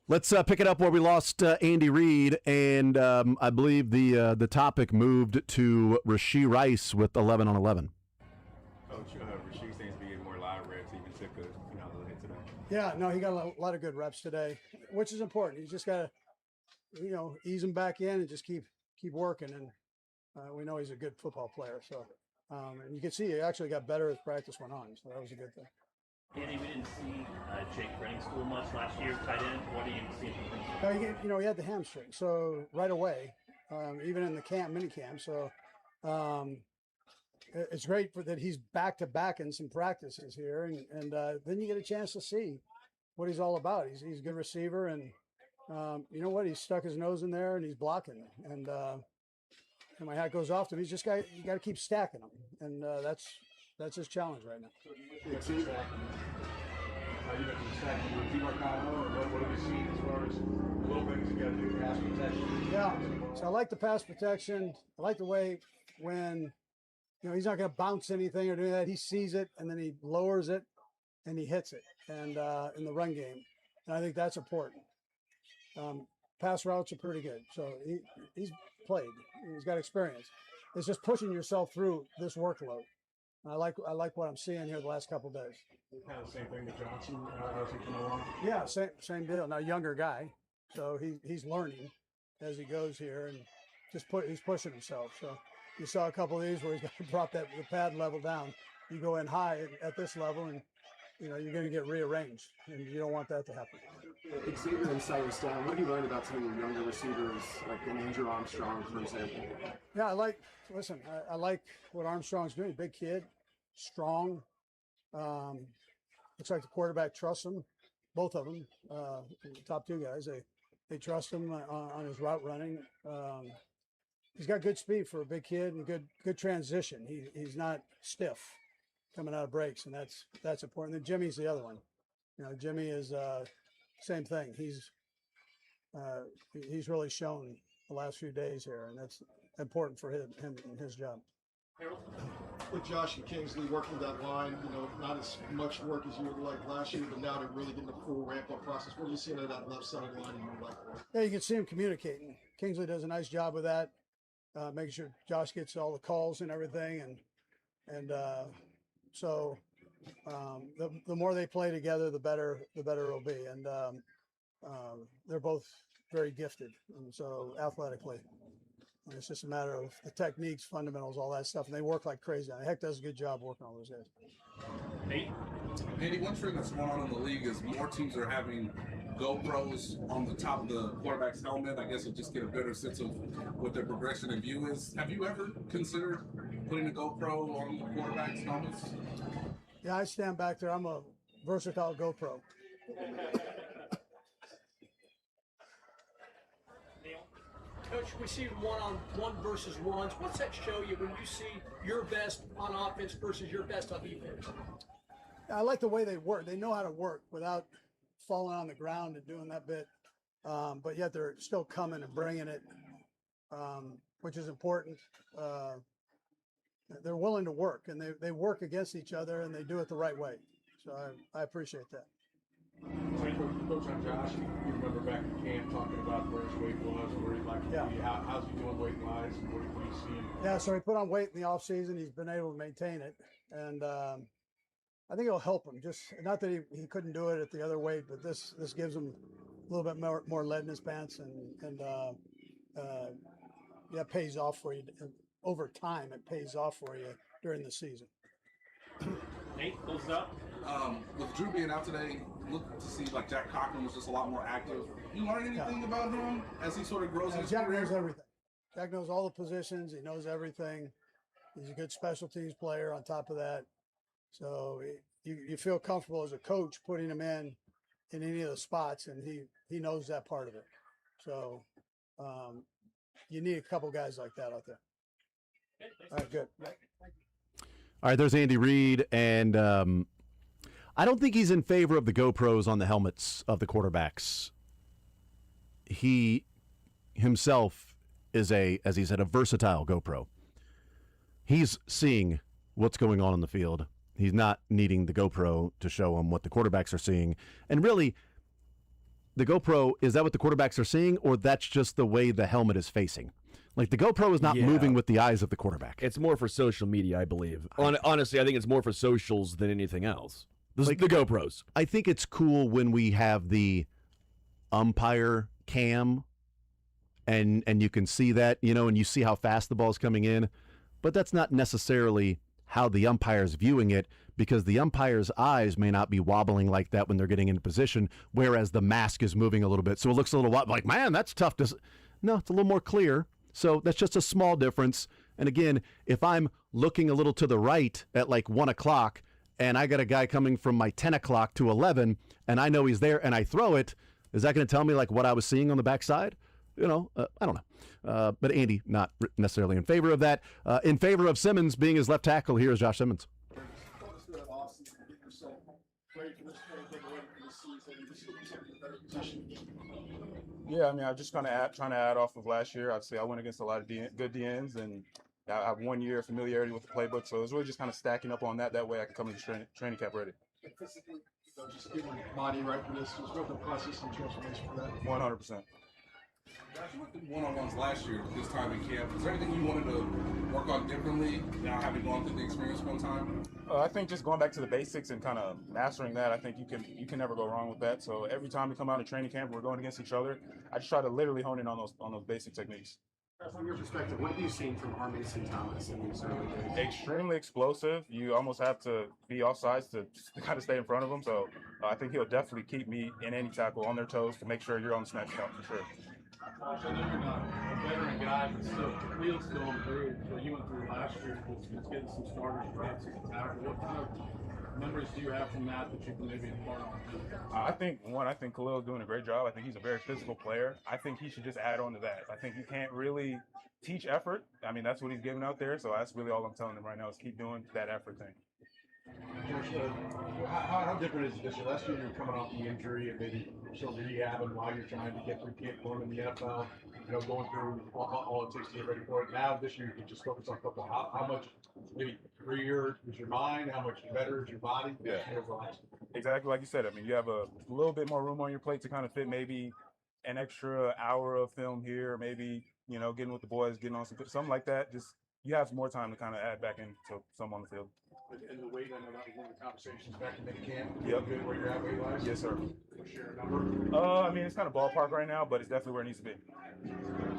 Let's pick it up where we lost Andy Reid, and I believe the topic moved to Rashee Rice with 11 on 11. Coach, Rasheed seems to be getting more live reps. He even took a little hit today. Yeah, no, he got a lot of good reps today, which is important. You just got to, ease him back in and just keep working. And we know he's a good football player. So, and you can see he actually got better as practice went on. So that was a good thing. Andy, we didn't see Jake running school much last year, tight end. What do you see from him? He had the hamstring, so right away, even in the mini camp. So it's great that he's back to back in some practices here, and then you get a chance to see what he's all about. He's a good receiver, and you know what? He's stuck his nose in there and he's blocking, and my hat goes off to him. He's just you got to keep stacking them, and that's his challenge right now. Yeah, so I like the pass protection. I like the way when he's not going to bounce anything or do that. He sees it and then he lowers it and he hits it, and in the run game, and I think that's important. Pass routes are pretty good, so he's played. He's got experience. It's just pushing yourself through this workload. I like what I'm seeing here the last couple of days. Kind of the same thing with Johnson as he come along. Yeah, same deal. Now younger guy, so he's learning as he goes here, and he's pushing himself. So you saw a couple of these where he's brought the pad level down. You go in high at this level, and you're going to get rearranged, and you don't want that to happen. Xavier and Cyrus down. What have you learned about some of your younger receivers, like Andrew Armstrong, for example? Yeah, I like what Armstrong's doing. Big kid, strong. Looks like the quarterback trusts him, both of them, the top two guys. They trust him on his route running. He's got good speed for a big kid and good transition. He's not stiff coming out of breaks, and that's important. Then Jimmy's the other one. Jimmy is same thing. He's really shown the last few days here, and that's important for him and his job. With Josh and Kingsley working that line, not as much work as you would like last year, but now they're really getting the full ramp-up process. What are you seeing out of that left side line in your life? Yeah, you can see him communicating. Kingsley does a nice job with that, making sure Josh gets all the calls and everything, and so the more they play together, the better it'll be. And they're both very gifted, and so athletically. And it's just a matter of the techniques, fundamentals, all that stuff, and they work like crazy. And Heck does a good job working on those guys. Andy, one trend that's going on in the league is more teams are having GoPros on the top of the quarterback's helmet. I guess you'll just get a better sense of what their progression and view is. Have you ever considered putting a GoPro on the quarterback's helmets? Yeah, I stand back there. I'm a versatile GoPro. Coach, we see one versus ones. What's that show you when you see your best on offense versus your best on defense? I like the way they work. They know how to work without falling on the ground and doing that bit, but yet they're still coming and bringing it, which is important. They're willing to work, and they work against each other, and they do it the right way. So I appreciate that. Coach, on Josh, you remember back in camp talking about where his weight was, where he'd like to be. How's he doing weight-wise? What do you see? Yeah, so he put on weight in the offseason. He's been able to maintain it, and I think it'll help him. Just not that he couldn't do it at the other weight, but this gives him a little bit more lead in his pants, and it pays off for you. Over time, it pays off for you during the season. Nate, close it up. With Drew being out today, look to see like Jack Cochran was just a lot more active. You learn anything about him as he sort of grows in his Jack career? knows everything. Jack knows all the positions. He knows everything. He's a good special teams player on top of that. So you feel comfortable as a coach putting him in any of the spots, and he knows that part of it. So you need a couple guys like that out there. All right, good. All right, there's Andy Reid, and I don't think he's in favor of the GoPros on the helmets of the quarterbacks. He himself is as he said, a versatile GoPro. He's seeing what's going on in the field. He's not needing the GoPro to show him what the quarterbacks are seeing. And really, the GoPro, is that what the quarterbacks are seeing, or that's just the way the helmet is facing? Like, the GoPro is not moving with the eyes of the quarterback. It's more for social media, I believe. Honestly, I think it's more for socials than anything else. The GoPros. I think it's cool when we have the umpire cam and you can see that, and you see how fast the ball's coming in. But that's not necessarily how the umpire's viewing it, because the umpire's eyes may not be wobbling like that when they're getting into position, whereas the mask is moving a little bit. So it looks a little like, man, that's tough to... No, it's a little more clear. So that's just a small difference. And again, if I'm looking a little to the right at like 1 o'clock and I got a guy coming from my 10 o'clock to 11 and I know he's there and I throw it, is that going to tell me like what I was seeing on the backside? I don't know. But Andy, not necessarily in favor of that. In favor of Simmons being his left tackle, here is Josh Simmons. Yeah, I mean, I'm just kind of trying to add off of last year. Obviously, I went against a lot of good DNs, and I have 1 year of familiarity with the playbook, so it was really just kind of stacking up on that. That way I can come into training camp ready. Physically, just getting body right for this, just what the process and transformation for that? 100%. Josh, you went through one-on-ones last year, this time in camp. Is there anything you wanted to work on differently now having gone through the experience one time? I think just going back to the basics and kind of mastering that, I think you can never go wrong with that. So every time we come out of training camp, we're going against each other. I just try to literally hone in on those basic techniques. From your perspective, what have you seen from Mason Thomas in these early days? Extremely explosive. You almost have to be offsides to kind of stay in front of him. So I think he'll definitely keep me in any tackle on their toes to make sure you're on the snap count for sure. Josh, I know you're not a veteran guy, but still, the wheel's still on through. What you went through last year was getting some starters reps as a tackle. What kind of memories do you have from that you can maybe impart on? I think Khalil's doing a great job. I think he's a very physical player. I think he should just add on to that. I think you can't really teach effort. I mean, that's what he's giving out there. So that's really all I'm telling him right now is keep doing that effort thing. Josh, how different is it this year? Last year you were coming off the injury and maybe still rehabbing while you're trying to get through camp form in the NFL, going through all it takes to get ready for it. Now this year you can just focus on football. How much maybe freer is your mind? How much better is your body? Yeah. Exactly like you said. I mean, you have a little bit more room on your plate to kind of fit maybe an extra hour of film here, maybe, getting with the boys, getting on something like that. Just you have more time to kind of add back into some on the field. And the weight, I know that was one of the conversations back in the camp. Yep. Good where you're at weight-wise? Yes, sir. Share a number? I mean, it's kind of ballpark right now, but it's definitely where it needs to be.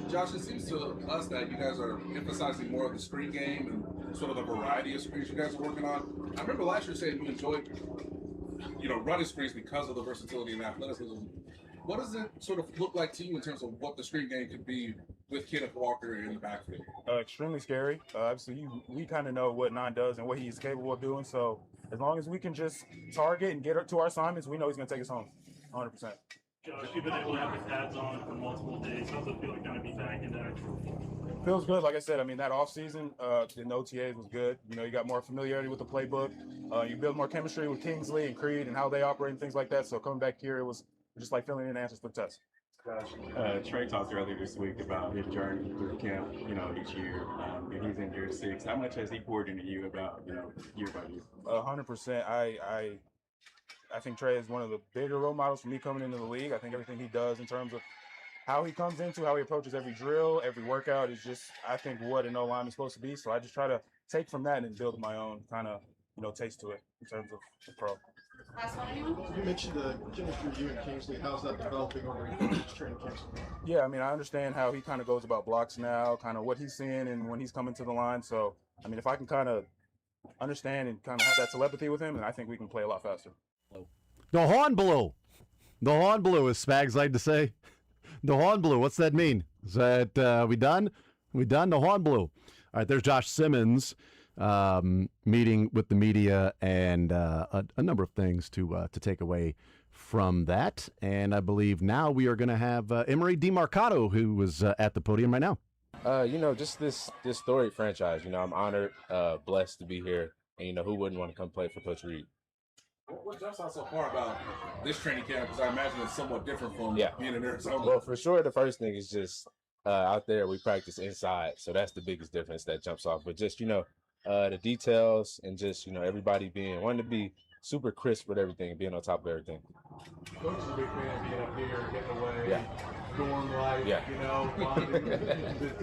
Josh, it seems to us that you guys are emphasizing more of the screen game and sort of the variety of screens you guys are working on. I remember last year saying you enjoyed, running screens because of the versatility and athleticism. What does it sort of look like to you in terms of what the screen game could be with Kenneth Walker in the backfield? Extremely scary. Obviously, we kind of know what 9 does and what he's capable of doing. So as long as we can just target and get to our assignments, we know he's going to take us home, 100%. Josh, you've been able to have the pads on for multiple days. How's it feel like going to be back into action? Feels good. Like I said, I mean, that offseason, in the OTAs was good. You got more familiarity with the playbook. You build more chemistry with Kingsley and Creed and how they operate and things like that. So coming back here, it was just like filling in answers for the test. Trey talked earlier this week about his journey through camp, each year. And he's in year 6. How much has he poured into you about, year by year? 100%. I think Trey is one of the bigger role models for me coming into the league. I think everything he does in terms of how he comes into, how he approaches every drill, every workout is just, I think, what an O-line is supposed to be. So I just try to take from that and build my own kind of, taste to it in terms of the pro. Last one, anyone? You mentioned the chemistry you and Kingsley. How's that developing over each training camp? Yeah, I mean, I understand how he kind of goes about blocks now, kind of what he's seeing and when he's coming to the line. So, I mean, if I can kind of understand and kind of have that telepathy with him, then I think we can play a lot faster. The horn blew. The horn blew, as Spags like to say. The horn blew. What's that mean? Is that we done? We done? The horn blew. All right, there's Josh Simmons meeting with the media and a number of things to take away from that. And I believe now we are going to have Emery DeMarcado, who was at the podium right now. Just this storied franchise. I'm honored, blessed to be here. And, who wouldn't want to come play for Coach Reed? What jumps out so far about this training camp? Because I imagine it's somewhat different from being in Arizona. Well, for sure, the first thing is just out there we practice inside. So that's the biggest difference that jumps off. But just, the details, and just, everybody wanting to be super crisp with everything and being on top of everything. Coach is a big fan of being up here, getting away, Yeah. dorm life, bonding. Does it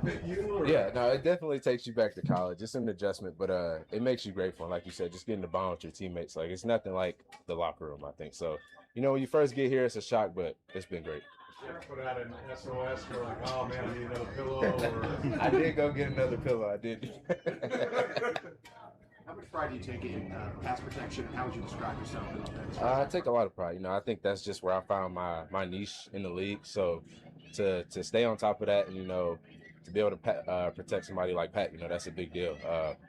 fit you? Or? Yeah, no, it definitely takes you back to college. It's an adjustment, but it makes you grateful. And like you said, just getting to bond with your teammates. Like, it's nothing like the locker room, I think. So, when you first get here, it's a shock, but it's been great. You ever put out an SOS for like, oh man, I need another pillow? Or... I did go get another pillow. I did. How much pride do you take in pass protection, and how would you describe yourself in offense? I take a lot of pride. I think that's just where I found my niche in the league. So to stay on top of that and, to be able to protect somebody like Pat, that's a big deal.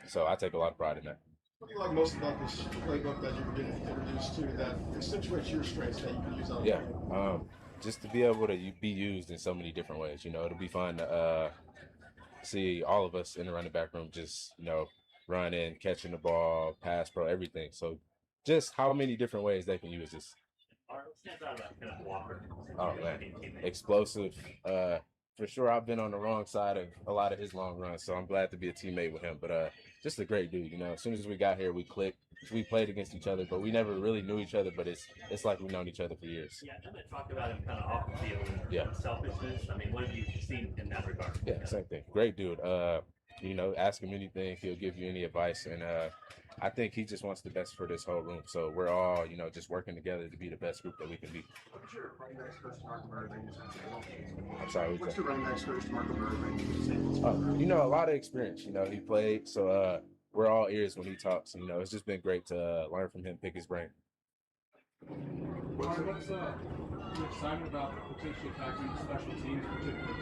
So I take a lot of pride in that. What do you like most about this playbook that you're getting introduced to that accentuates your strengths that you can use on the field? Just to be able to be used in so many different ways. It'll be fun to see all of us in the running back room just, running, catching the ball, pass pro, everything. So just how many different ways they can use this. What stands out about Kenneth Walker? Oh, man. Explosive. For sure, I've been on the wrong side of a lot of his long runs, so I'm glad to be a teammate with him. But just a great dude, As soon as we got here, we clicked. We played against each other, but we never really knew each other, but it's like we've known each other for years. Yeah, and they talked about him kind of off the field and selfishness. I mean, what have you seen in that regard? Yeah, same thing. Great dude. Ask him anything. He'll give you any advice. And I think he just wants the best for this whole room. So we're all, just working together to be the best group that we can be. What's your running backs coach, Marc Boerigter? I'm sorry. What's the running backs coach, Marc Boerigter? A lot of experience. He played. So we're all ears when he talks. It's just been great to learn from him, pick his brain. What's you excited about potentially attacking special teams, particularly?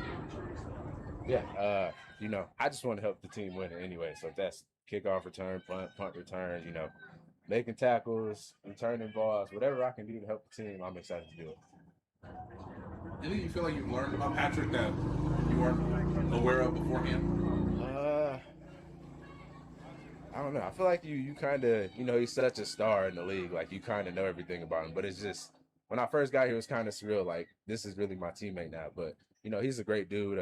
Yeah, I just want to help the team win it anyway. So if that's kickoff return, punt return, making tackles, returning balls, whatever I can do to help the team, I'm excited to do it. Anything you feel like you've learned about Patrick that you weren't aware of beforehand? I don't know. I feel like you kind of, he's such a star in the league. Like, you kind of know everything about him. But it's just, when I first got here, it was kind of surreal. Like, this is really my teammate now. But, he's a great dude.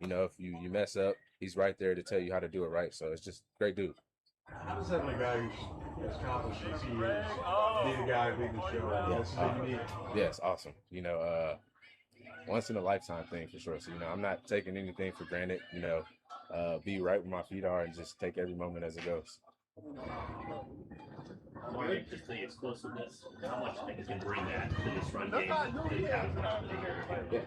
If you mess up, he's right there to tell you how to do it right. So it's just great dude. How does having a guy who's as accomplished as he is be the guy leading the show? Yeah, it's awesome. Once in a lifetime thing for sure. So, I'm not taking anything for granted, be right where my feet are and just take every moment as it goes. Just the explosiveness, how much think you can bring that to this run game that you have for the year?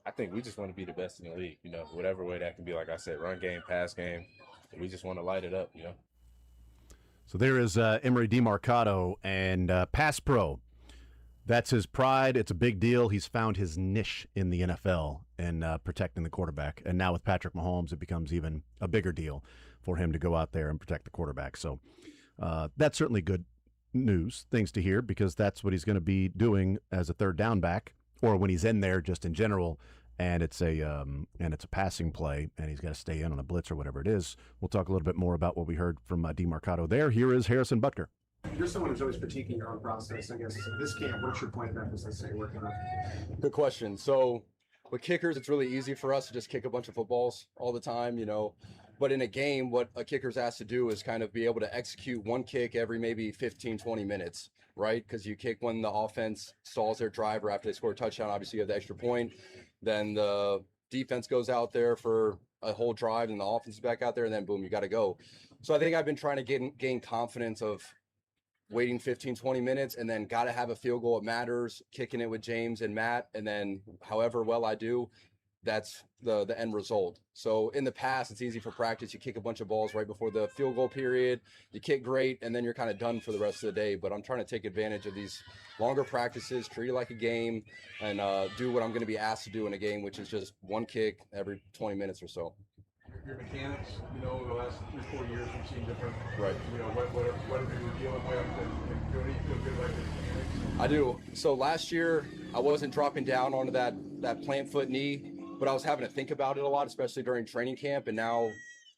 I think we just want to be the best in the league, whatever way that can be. Like I said, run game, pass game, we just want to light it up, So there is Emery DeMarcado and pass pro. That's his pride. It's a big deal. He's found his niche in the NFL and protecting the quarterback. And now with Patrick Mahomes, it becomes even a bigger deal for him to go out there and protect the quarterback. So that's certainly good news, things to hear, because that's what he's going to be doing as a third down back, or when he's in there just in general, and it's a passing play, and he's got to stay in on a blitz or whatever it is. We'll talk a little bit more about what we heard from DeMarcado there. Here is Harrison Butker. You're someone who's always critiquing your own process. I guess this camp, what's your point of emphasis that you're working on? Good question. So with kickers, it's really easy for us to just kick a bunch of footballs all the time, But in a game, what a kicker's asked to do is kind of be able to execute one kick every maybe 15, 20 minutes, right? Because you kick when the offense stalls their drive or after they score a touchdown, obviously you have the extra point. Then the defense goes out there for a whole drive and the offense is back out there, and then boom, you got to go. So I think I've been trying to gain confidence of waiting 15, 20 minutes, and then got to have a field goal. It matters, kicking it with James and Matt, and then however well I do, that's the end result. So in the past, it's easy for practice. You kick a bunch of balls right before the field goal period. You kick great, and then you're kind of done for the rest of the day. But I'm trying to take advantage of these longer practices, treat it like a game, and do what I'm going to be asked to do in a game, which is just one kick every 20 minutes or so. Your mechanics, over the last 3-4 years, we've seen different. Right. Whatever you're dealing with, and do you feel good about your mechanics? I do. So last year, I wasn't dropping down onto that plant foot knee, but I was having to think about it a lot, especially during training camp. And now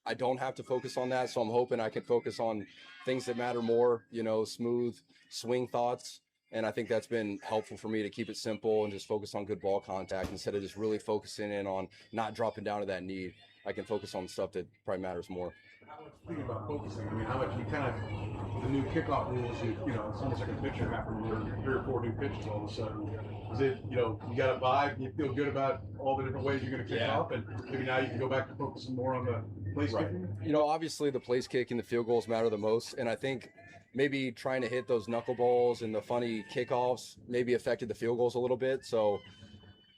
I don't have to focus on that. So I'm hoping I can focus on things that matter more, smooth swing thoughts. And I think that's been helpful for me to keep it simple and just focus on good ball contact instead of just really focusing in on not dropping down to that knee. I can focus on stuff that probably matters more. Thinking about focusing, I mean, how much you kind of, the new kickoff rules, it's almost like a pitcher having to learn 3 or 4 new pitches all of a sudden. Is it, you got a vibe, you feel good about all the different ways you're going to kick off, and maybe now you can go back to focusing more on the place kicking? Obviously the place kicking, the field goals matter the most, and I think maybe trying to hit those knuckleballs and the funny kickoffs maybe affected the field goals a little bit. So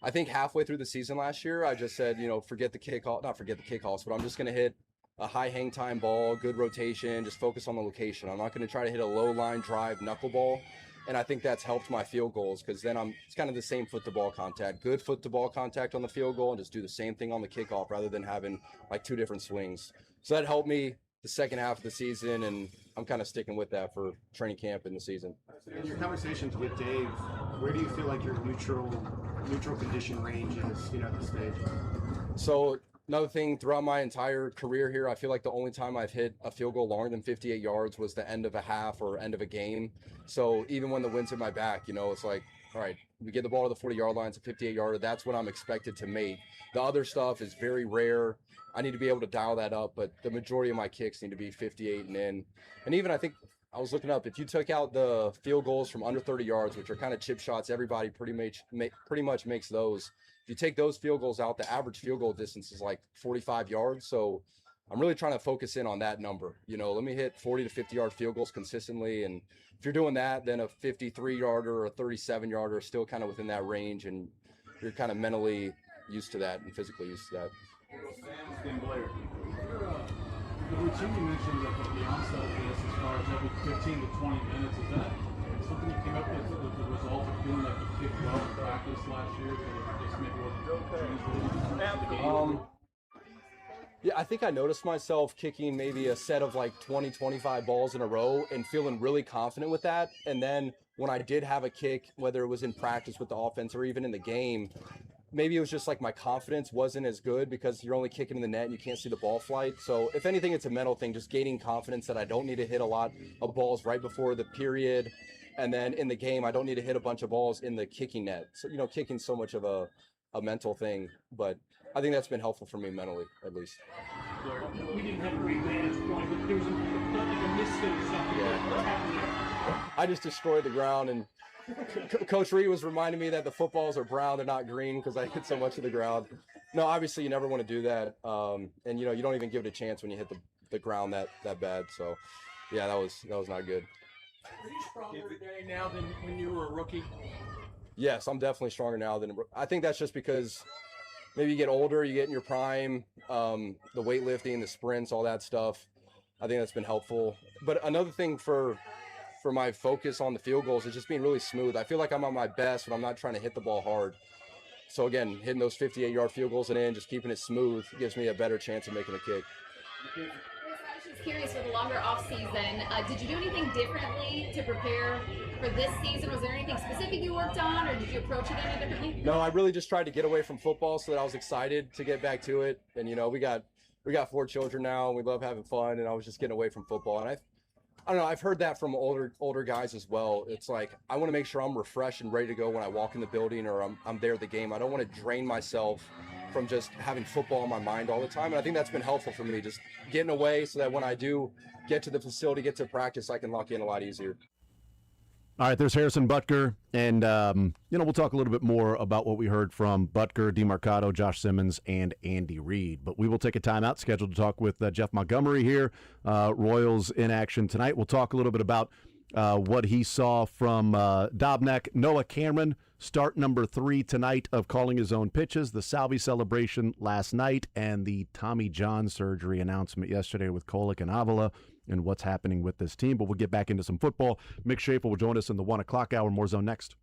I think halfway through the season last year, I just said, forget the kickoff, not forget the kickoffs, but I'm just going to hit a high hang time ball, good rotation, just focus on the location. I'm not going to try to hit a low line drive knuckleball. And I think that's helped my field goals because then it's kind of the same foot to ball contact, good foot to ball contact on the field goal, and just do the same thing on the kickoff rather than having like 2 different swings. So that helped me the second half of the season, and I'm kind of sticking with that for training camp in the season. In your conversations with Dave, where do you feel like your neutral condition range is, at this stage? So another thing, throughout my entire career here, I feel like the only time I've hit a field goal longer than 58 yards was the end of a half or end of a game. So even when the wind's at my back, it's like, all right, we get the ball to the 40-yard line, it's a 58-yarder. That's what I'm expected to make. The other stuff is very rare. I need to be able to dial that up, but the majority of my kicks need to be 58 and in. And even I think I was looking up, if you took out the field goals from under 30 yards, which are kind of chip shots, everybody pretty much makes those. If you take those field goals out, the average field goal distance is like 45 yards. So I'm really trying to focus in on that number. Let me hit 40 to 50-yard field goals consistently. And if you're doing that, then a 53-yarder or a 37-yarder is still kind of within that range. And you're kind of mentally used to that and physically used to that. Dan Blair, the routine you mentioned that the onset of this as far as every 15 to 20 minutes, is that something you came up with as a result of feeling like you kicked well in practice last year? Just maybe Yeah, I think I noticed myself kicking maybe a set of like 20, 25 balls in a row and feeling really confident with that. And then when I did have a kick, whether it was in practice with the offense or even in the game, maybe it was just like my confidence wasn't as good because you're only kicking in the net and you can't see the ball flight. So if anything, it's a mental thing, just gaining confidence that I don't need to hit a lot of balls right before the period. And then in the game, I don't need to hit a bunch of balls in the kicking net. So, kicking's so much of a mental thing, but I think that's been helpful for me mentally, at least. We didn't have a great vantage point, but there was a mistake or something. Yeah. I just destroyed the ground, and Coach Reed was reminding me that the footballs are brown, they're not green, because I hit so much of the ground. No, obviously you never want to do that, and you don't even give it a chance when you hit the ground that bad. So, yeah, that was not good. Are you stronger today now than when you were a rookie? Yes, I'm definitely stronger now than I think that's just because maybe you get older, you get in your prime, the weightlifting, the sprints, all that stuff. I think that's been helpful. But another thing for my focus on the field goals is just being really smooth. I feel like I'm on my best, but I'm not trying to hit the ball hard. So again, hitting those 58-yard field goals and in, just keeping it smooth gives me a better chance of making a kick. I was just curious, with a longer off season, did you do anything differently to prepare for this season? Was there anything specific you worked on, or did you approach it any differently? No, I really just tried to get away from football so that I was excited to get back to it. And we got 4 children now, and we love having fun. And I was just getting away from football. And I don't know, I've heard that from older guys as well. It's like I want to make sure I'm refreshed and ready to go when I walk in the building or I'm there at the game. I don't want to drain myself from just having football on my mind all the time. And I think that's been helpful for me, just getting away so that when I do get to the facility, get to practice, I can lock in a lot easier. All right, there's Harrison Butker, and we'll talk a little bit more about what we heard from Butker, DeMarcado, Josh Simmons, and Andy Reid. But we will take a timeout, scheduled to talk with Jeff Montgomery here, Royals in action tonight. We'll talk a little bit about what he saw from Dobnak. Noah Cameron, start number 3 tonight of calling his own pitches, the Salvi celebration last night, and the Tommy John surgery announcement yesterday with Kolek and Avila, and what's happening with this team. But we'll get back into some football. Mick Schaefer will join us in the 1 o'clock hour. More Zone next.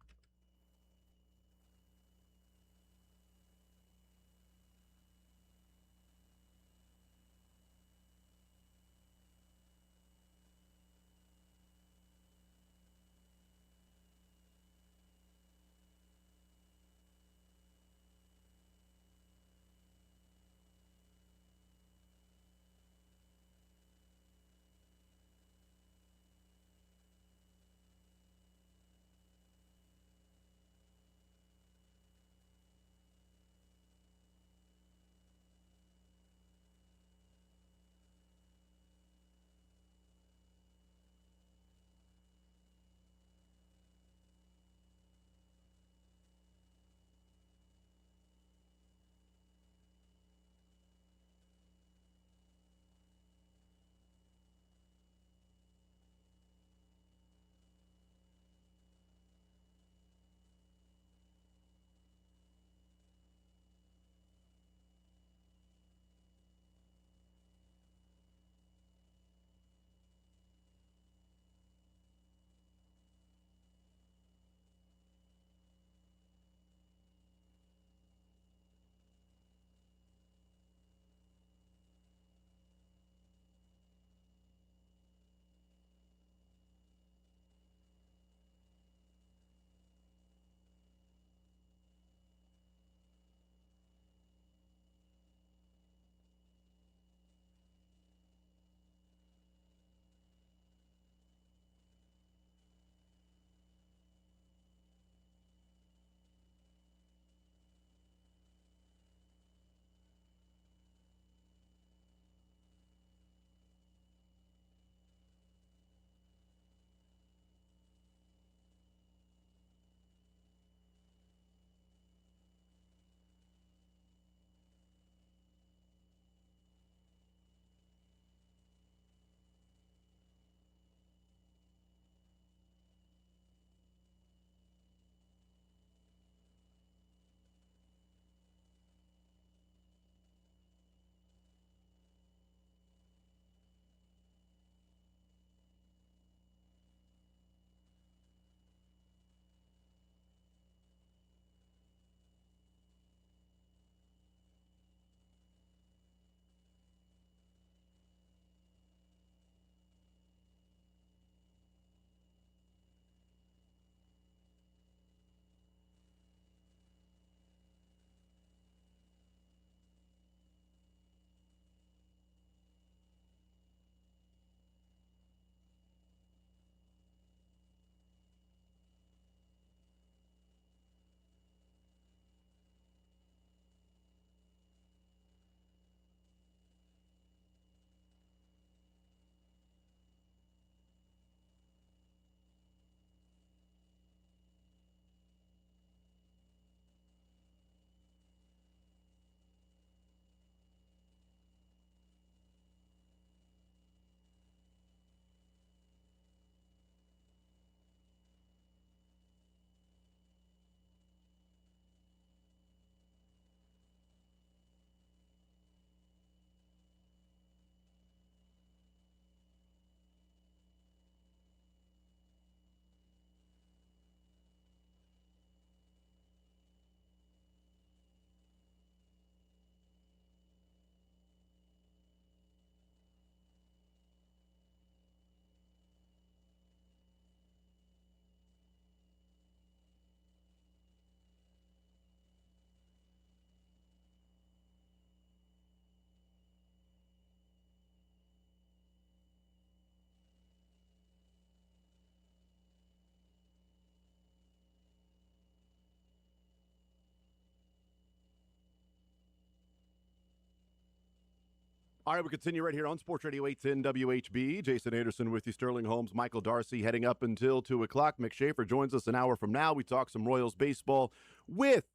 All right, we'll continue right here on Sports Radio 810 WHB. Jason Anderson with you, Sterling Holmes, Michael Darcy heading up until 2 o'clock. Mick Schaefer joins us an hour from now. We talk some Royals baseball with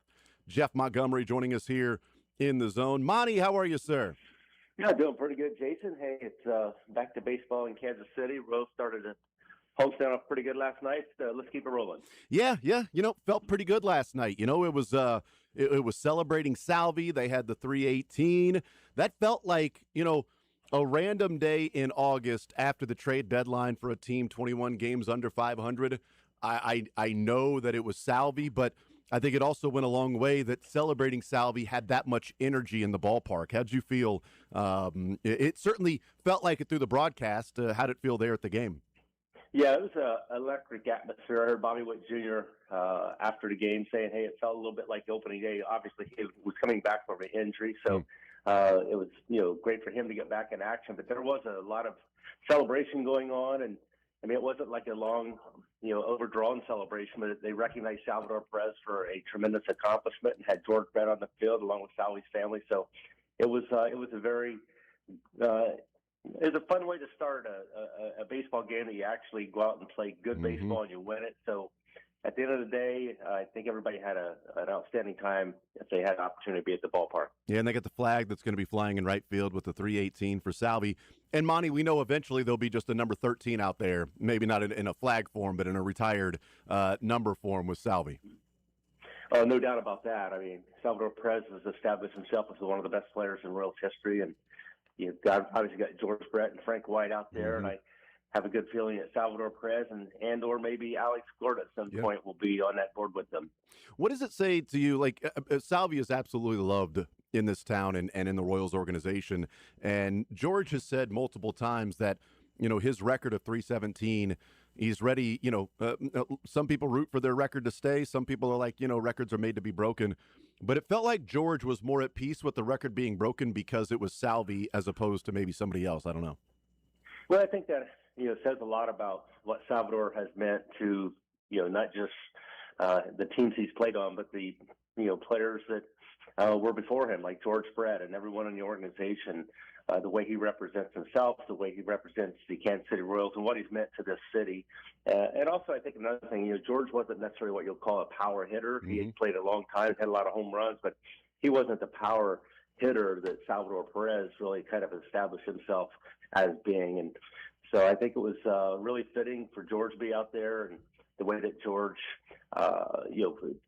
Jeff Montgomery joining us here in the zone. Monty, how are you, sir? Yeah, doing pretty good, Jason. Hey, it's back to baseball in Kansas City. Royals started a homestand off pretty good last night. Let's keep it rolling. Yeah. Felt pretty good last night. It was it was celebrating Salvi. They had the 318. That felt like, a random day in August after the trade deadline for a team 21 games under 500. I know that it was Salvi, but I think it also went a long way that celebrating Salvi had that much energy in the ballpark. How'd you feel? It certainly felt like it through the broadcast. How'd it feel there at the game? Yeah, it was an electric atmosphere. I heard Bobby Witt Jr. After the game saying, hey, it felt a little bit like opening day. Obviously, he was coming back from an injury, so it was great for him to get back in action. But there was a lot of celebration going on, and I mean, it wasn't like a long, overdrawn celebration, but they recognized Salvador Perez for a tremendous accomplishment and had George Brett on the field along with Salvi's family. So it was a very it was a fun way to start a baseball game that you actually go out and play good baseball and you win it. So at the end of the day, I think everybody had an outstanding time if they had an opportunity to be at the ballpark. Yeah, and they got the flag that's going to be flying in right field with the 318 for Salvi. And, Monty, we know eventually there'll be just a number 13 out there, maybe not in a flag form, but in a retired number form with Salvi. Oh, no doubt about that. I mean, Salvador Perez has established himself as one of the best players in Royals history, and you've obviously got George Brett and Frank White out there, and I have a good feeling that Salvador Perez and or maybe Alex Gordon at some point will be on that board with them. What does it say to you? Like, Salvi is absolutely loved in this town and in the Royals organization, and George has said multiple times that, his record of 317, he's ready. Some people root for their record to stay. Some people are like, records are made to be broken. But it felt like George was more at peace with the record being broken because it was Salvi as opposed to maybe somebody else. I don't know. Well, I think that, says a lot about what Salvador has meant to, not just the teams he's played on, but the, players that were before him, like George Brett and everyone in the organization, the way he represents himself, the way he represents the Kansas City Royals and what he's meant to this city. And also, I think another thing, George wasn't necessarily what you'll call a power hitter. He had played a long time, had a lot of home runs, but he wasn't the power hitter that Salvador Perez really kind of established himself as being. And so I think it was really fitting for George to be out there, and the way that George,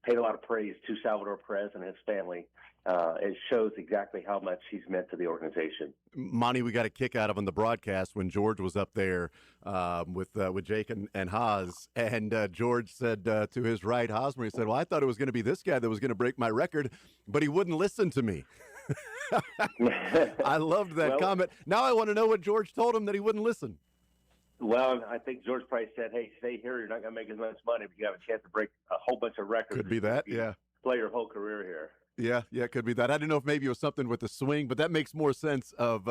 paid a lot of praise to Salvador Perez and his family. It shows exactly how much he's meant to the organization. Monty, we got a kick out of on the broadcast when George was up there with Jake and Haas, and George said to his right, Hosmer, he said, well, I thought it was going to be this guy that was going to break my record, but he wouldn't listen to me. I loved that comment. Now I want to know what George told him that he wouldn't listen. Well, I think George probably said, hey, stay here. You're not going to make as much money, but you have a chance to break a whole bunch of records. Could be that, yeah. Play your whole career here. Yeah, it could be that. I didn't know if maybe it was something with the swing, but that makes more sense of,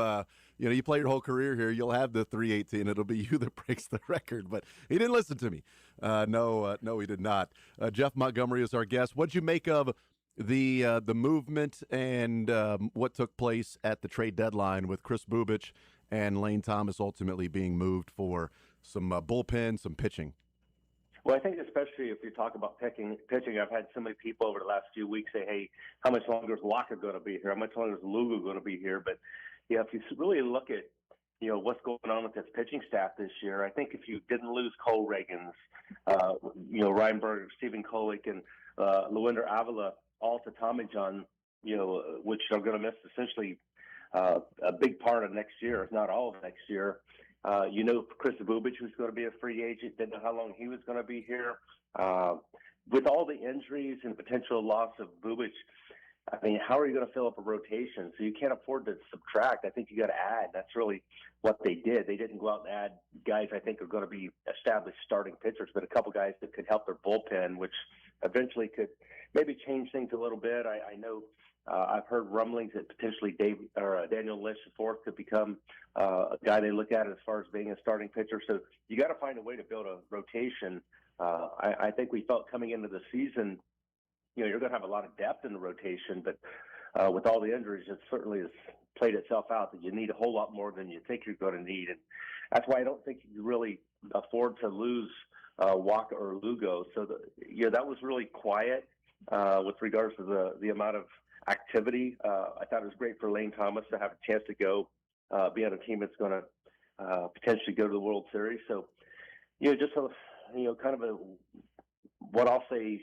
you play your whole career here, you'll have the 318. It'll be you that breaks the record. But he didn't listen to me. No, he did not. Jeff Montgomery is our guest. What'd you make of the movement and what took place at the trade deadline with Chris Bubich and Lane Thomas ultimately being moved for some bullpen, some pitching? Well, I think especially if you talk about pitching, I've had so many people over the last few weeks say, hey, how much longer is Locker going to be here? How much longer is Lugo going to be here? But, if you really look at, what's going on with this pitching staff this year, I think if you didn't lose Cole Reagans, Ryan Berger, Stephen Kolick, and Luinder Avila, all to Tommy John, which are going to miss essentially a big part of next year, if not all of next year. Chris Bubich was going to be a free agent, didn't know how long he was going to be here. With all the injuries and potential loss of Bubich, I mean, how are you going to fill up a rotation? So you can't afford to subtract. I think you got to add. That's really what they did. They didn't go out and add guys I think are going to be established starting pitchers, but a couple guys that could help their bullpen, which eventually could maybe change things a little bit. I know I've heard rumblings that potentially Daniel Lynch IV could become a guy they look at as far as being a starting pitcher. So you got to find a way to build a rotation. I think we felt coming into the season, you're going to have a lot of depth in the rotation, but with all the injuries, it certainly has played itself out that you need a whole lot more than you think you're going to need. And that's why I don't think you really afford to lose Walker or Lugo. So, that was really quiet with regards to the amount of activity. I thought it was great for Lane Thomas to have a chance to go be on a team that's going to potentially go to the World Series. So, just kind of what I'll say,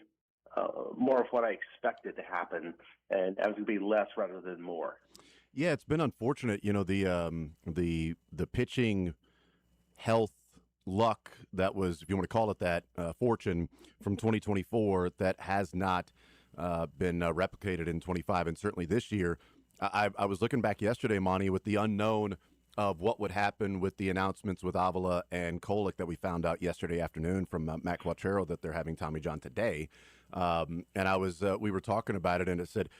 more of what I expected to happen, and it was going to be less rather than more. Yeah, it's been unfortunate. The pitching health luck that was, if you want to call it that, fortune from 2024 that has not been replicated in 25, and certainly this year. I was looking back yesterday, Monty, with the unknown of what would happen with the announcements with Avila and Kolek that we found out yesterday afternoon from Matt Quatrero that they're having Tommy John today. And we were talking about it, and it said,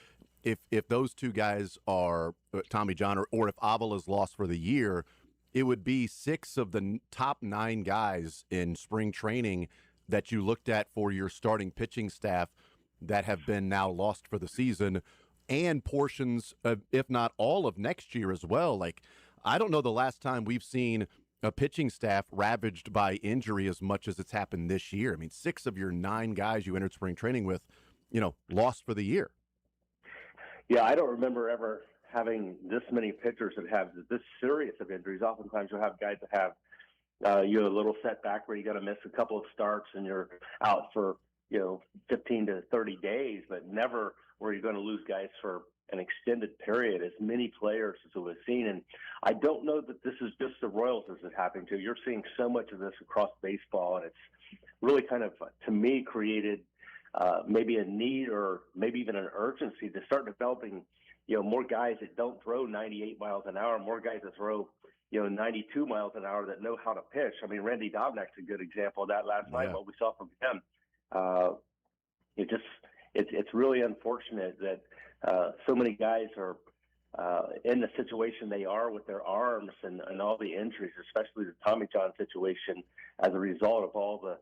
if those two guys are Tommy John, or if Avila's lost for the year, it would be 6 of the top 9 guys in spring training that you looked at for your starting pitching staff that have been now lost for the season, and portions of, if not all of next year as well. Like, I don't know the last time we've seen a pitching staff ravaged by injury as much as it's happened this year. I mean, 6 of your 9 guys you entered spring training with, lost for the year. Yeah, I don't remember ever having this many pitchers that have this serious of injuries. Oftentimes you'll have guys that have a little setback where you got to miss a couple of starts and you're out for 15 to 30 days, but never where you're going to lose guys for an extended period, as many players as we've seen. And I don't know that this is just the Royals this is happening to. You're seeing so much of this across baseball, and it's really kind of, to me, created maybe a need or maybe even an urgency to start developing, more guys that don't throw 98 miles an hour, more guys that throw, 92 miles an hour that know how to pitch. I mean, Randy Dobnak's a good example of that last night, what we saw from him. It's really unfortunate that so many guys are in the situation they are with their arms and all the injuries, especially the Tommy John situation, as a result of all the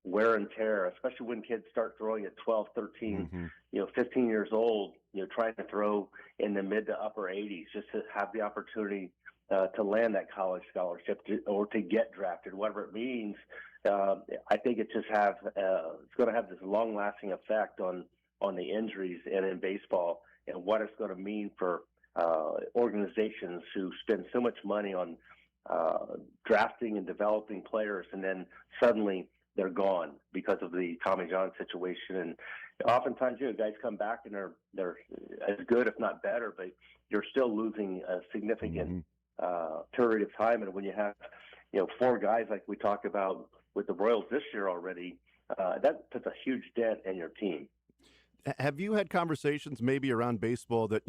wear and tear, especially when kids start throwing at 12, 13, 15 years old, trying to throw in the mid to upper 80s, just to have the opportunity to land that college scholarship or to get drafted, whatever it means. I think it's going to have this long-lasting effect on the injuries and in baseball, and what it's going to mean for organizations who spend so much money on drafting and developing players, and then suddenly they're gone because of the Tommy John situation. And oftentimes, guys come back and they're as good, if not better, but you're still losing a significant period of time. And when you have, 4 guys like we talked about with the Royals this year already, that puts a huge dent in your team. Have you had conversations maybe around baseball that,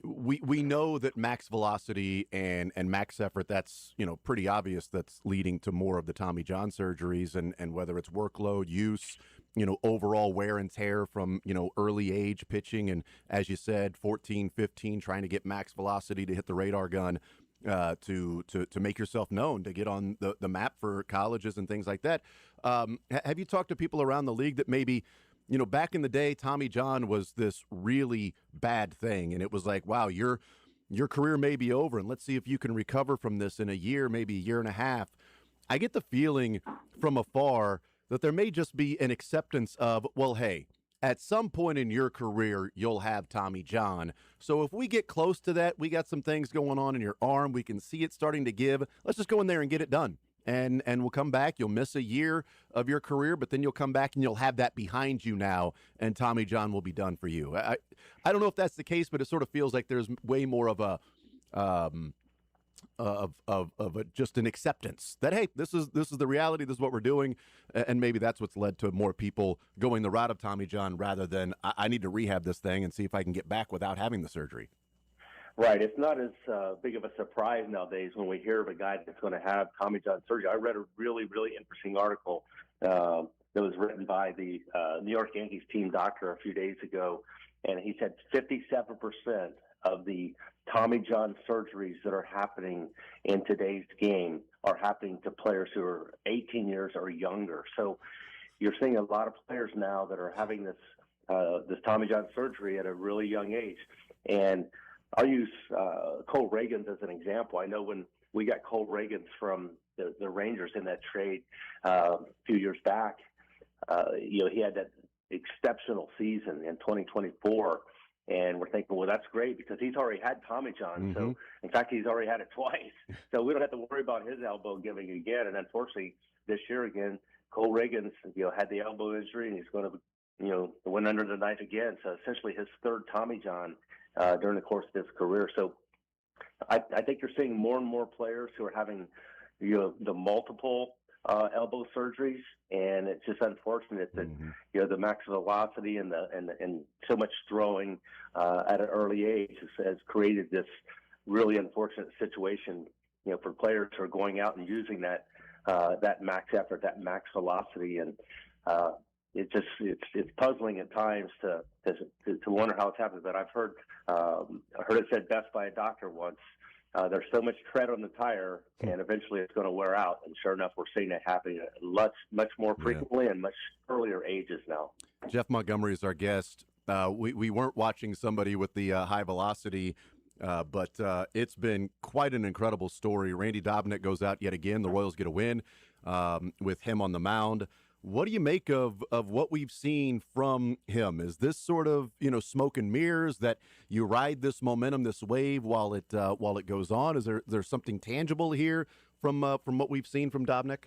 we know that max velocity and max effort, that's, pretty obvious, that's leading to more of the Tommy John surgeries, and whether it's workload, use, overall wear and tear from, early age pitching, and as you said, 14, 15, trying to get max velocity to hit the radar gun, to make yourself known, to get on the map for colleges and things like that. Have you talked to people around the league that maybe, back in the day, Tommy John was this really bad thing, and it was like, wow, your career may be over, and let's see if you can recover from this in a year, maybe a year and a half. I get the feeling from afar that there may just be an acceptance of, well, hey, at some point in your career, you'll have Tommy John. So if we get close to that, we got some things going on in your arm, we can see it starting to give, let's just go in there and get it done. And we'll come back. You'll miss a year of your career, but then you'll come back and you'll have that behind you now, and Tommy John will be done for you. I don't know if that's the case, but it sort of feels like there's way more of a just an acceptance that, hey, this is the reality. This is what we're doing, and maybe that's what's led to more people going the route of Tommy John rather than I need to rehab this thing and see if I can get back without having the surgery. Right. It's not as big of a surprise nowadays when we hear of a guy that's going to have Tommy John surgery. I read a really, really interesting article that was written by the New York Yankees team doctor a few days ago, and he said 57% of the Tommy John surgeries that are happening in today's game are happening to players who are 18 years or younger. So you're seeing a lot of players now that are having this Tommy John surgery at a really young age. And I'll use Cole Reagans as an example. I know when we got Cole Reagans from the Rangers in that trade a few years back, he had that exceptional season in 2024. And we're thinking, well, that's great because he's already had Tommy John. So, in fact, he's already had it twice. So we don't have to worry about his elbow giving again. And unfortunately, this year again, Cole Reagans, had the elbow injury, and he's going to, went under the knife again. So essentially his third Tommy John during the course of his career. So I think you're seeing more and more players who are having, the multiple elbow surgeries, and it's just unfortunate that the max velocity and so much throwing at an early age has created this really unfortunate situation, for players who are going out and using that max effort, that max velocity, and it's puzzling at times to wonder how it's happening. But I heard it said best by a doctor once. There's so much tread on the tire, and eventually it's going to wear out. And sure enough, we're seeing that happening much more frequently and much earlier ages now. Jeff Montgomery is our guest. We weren't watching somebody with the high velocity, but it's been quite an incredible story. Randy Dobnak goes out yet again. The Royals get a win with him on the mound. What do you make of what we've seen from him? Is this sort of, smoke and mirrors that you ride this momentum, this wave while it goes on? Is there something tangible here from what we've seen from Dobnak?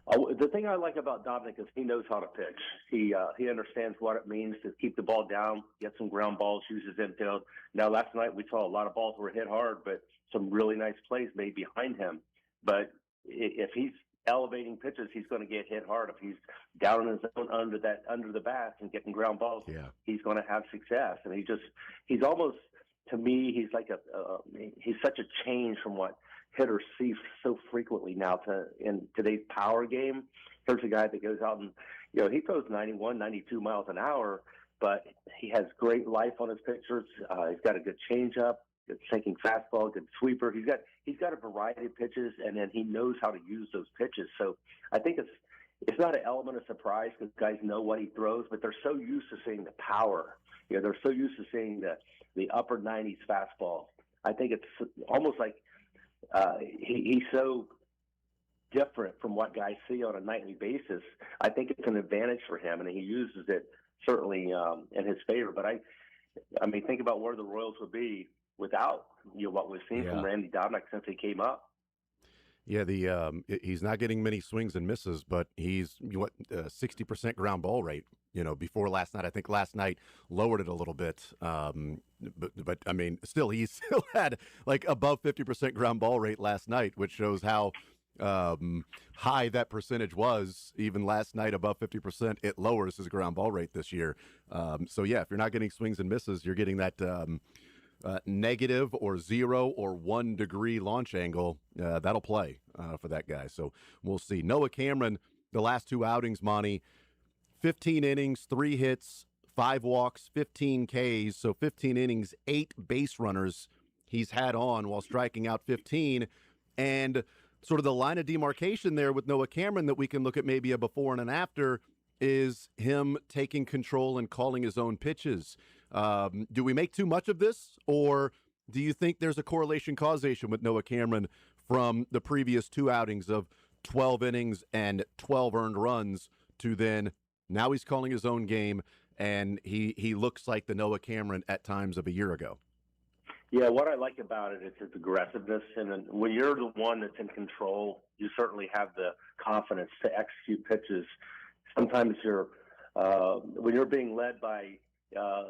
The thing I like about Dobnak is he knows how to pitch. He understands what it means to keep the ball down, get some ground balls, use his infield. Now, last night we saw a lot of balls were hit hard, but some really nice plays made behind him. But if he's elevating pitches, he's going to get hit hard. If he's down in his zone under the bat and getting ground balls, he's going to have success. And he's almost, to me, he's like he's such a change from what hitters see so frequently now in today's power game. Here's a guy that goes out and, he throws 91, 92 miles an hour, but he has great life on his pitches. He's got a good changeup, good sinking fastball, good sweeper. He's got a variety of pitches, and then he knows how to use those pitches. So I think it's not an element of surprise because guys know what he throws, but they're so used to seeing the power. They're so used to seeing the upper 90s fastball. I think it's almost like he's so different from what guys see on a nightly basis. I think it's an advantage for him, and he uses it certainly in his favor. But I mean, think about where the Royals would be without what we've seen from Randy Dobnak since he came up. Yeah, he's not getting many swings and misses, but he's 60% ground ball rate. Before last night, I think last night lowered it a little bit. But I mean, he still had like above 50% ground ball rate last night, which shows how high that percentage was. Even last night, above 50%, it lowers his ground ball rate this year. So yeah, if you're not getting swings and misses, you're getting that negative or 0 or 1 degree launch angle. That'll play for that guy. So we'll see. Noah Cameron, the last 2 outings, Monty, 15 innings, 3 hits, 5 walks, 15 Ks. So 15 innings, 8 base runners he's had on while striking out 15. And sort of the line of demarcation there with Noah Cameron that we can look at maybe a before and an after is him taking control and calling his own pitches. Do we make too much of this, or do you think there's a correlation causation with Noah Cameron from the previous 2 outings of 12 innings and 12 earned runs to then now he's calling his own game and he looks like the Noah Cameron at times of a year ago? Yeah, what I like about it is its aggressiveness. And then when you're the one that's in control, you certainly have the confidence to execute pitches. Sometimes when you're being led by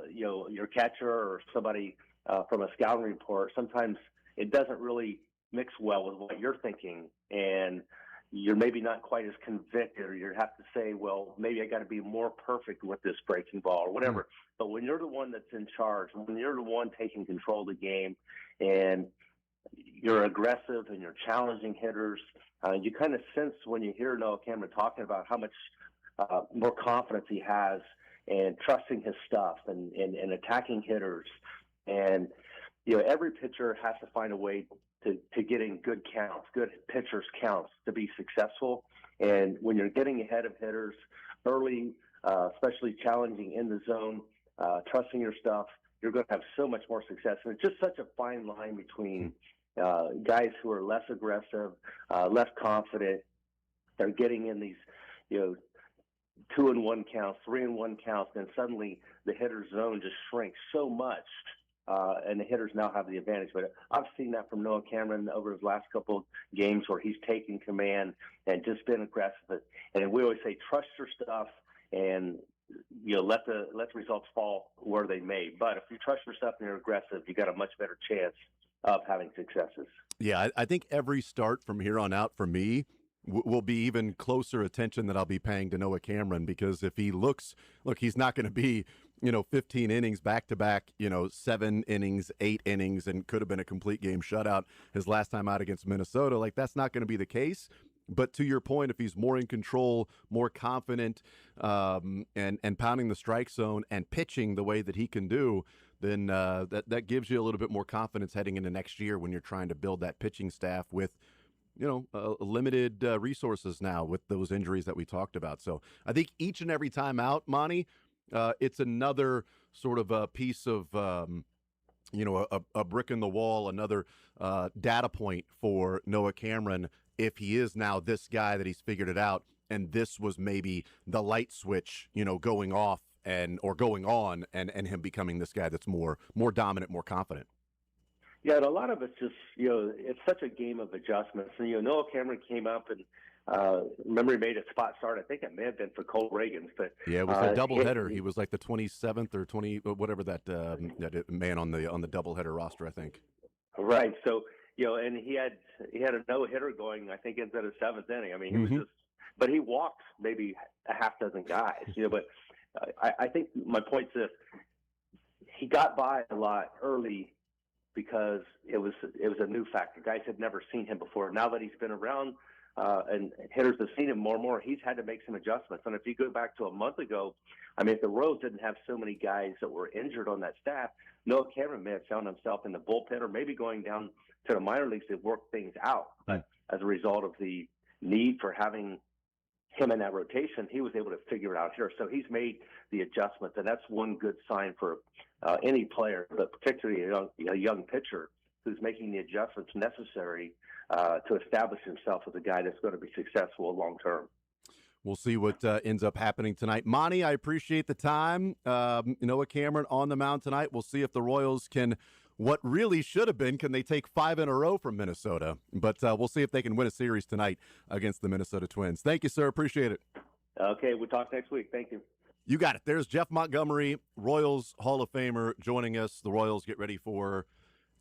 your catcher or somebody from a scouting report, sometimes it doesn't really mix well with what you're thinking, and you're maybe not quite as convicted, or you have to say, well, maybe I got to be more perfect with this breaking ball or whatever. But when you're the one that's in charge, when you're the one taking control of the game, and you're aggressive and you're challenging hitters, you kind of sense when you hear Noah Cameron talking about how much more confidence he has and trusting his stuff and attacking hitters. And, every pitcher has to find a way to getting good counts, good pitchers counts to be successful. And when you're getting ahead of hitters early, especially challenging in the zone, trusting your stuff, you're going to have so much more success. And it's just such a fine line between guys who are less aggressive, less confident. They're getting in these, 2-1 counts, 3-1 counts, and suddenly the hitter's zone just shrinks so much, and the hitters now have the advantage. But I've seen that from Noah Cameron over his last couple of games where he's taken command and just been aggressive. And we always say, trust your stuff and let the results fall where they may. But if you trust yourself and you're aggressive, you got a much better chance of having successes. Yeah, I think every start from here on out for me will be even closer attention that I'll be paying to Noah Cameron, because if he look, he's not going to be, 15 innings back-to-back, 7 innings, 8 innings, and could have been a complete game shutout his last time out against Minnesota. Like, that's not going to be the case. But to your point, if he's more in control, more confident, and pounding the strike zone and pitching the way that he can do, then that gives you a little bit more confidence heading into next year when you're trying to build that pitching staff with limited resources now with those injuries that we talked about. So I think each and every time out, Monty, it's another sort of a piece of, a brick in the wall, another data point for Noah Cameron if he is now this guy that he's figured it out, and this was maybe the light switch, going off or going on, and him becoming this guy that's more dominant, more confident. Yeah, and a lot of it's just, it's such a game of adjustments. And, Noah Cameron came up and, remember he made a spot start. I think it may have been for Cole Reagans. But yeah, it was a doubleheader. He was like the 27th or 20, whatever that man on the doubleheader roster, I think. Right. So, and he had a no-hitter going, I think, into the 7th inning. I mean, he was just, but he walked maybe a half dozen guys, but I think my point is he got by a lot early because it was a new factor. Guys had never seen him before. Now that he's been around and hitters have seen him more and more, he's had to make some adjustments. And if you go back to a month ago, I mean, if the Royals didn't have so many guys that were injured on that staff, Noah Cameron may have found himself in the bullpen or maybe going down to the minor leagues to work things out. But as a result of the need for having him in that rotation, he was able to figure it out here. So he's made the adjustments, and that's one good sign for any player, but particularly a young pitcher who's making the adjustments necessary to establish himself as a guy that's going to be successful long term. We'll see what ends up happening tonight. Monty, I appreciate the time. Noah Cameron on the mound tonight. We'll see if the Royals can, what really should have been, can they take 5 in a row from Minnesota? But we'll see if they can win a series tonight against the Minnesota Twins. Thank you, sir. Appreciate it. Okay, we'll talk next week. Thank you. You got it. There's Jeff Montgomery, Royals Hall of Famer, joining us. The Royals get ready for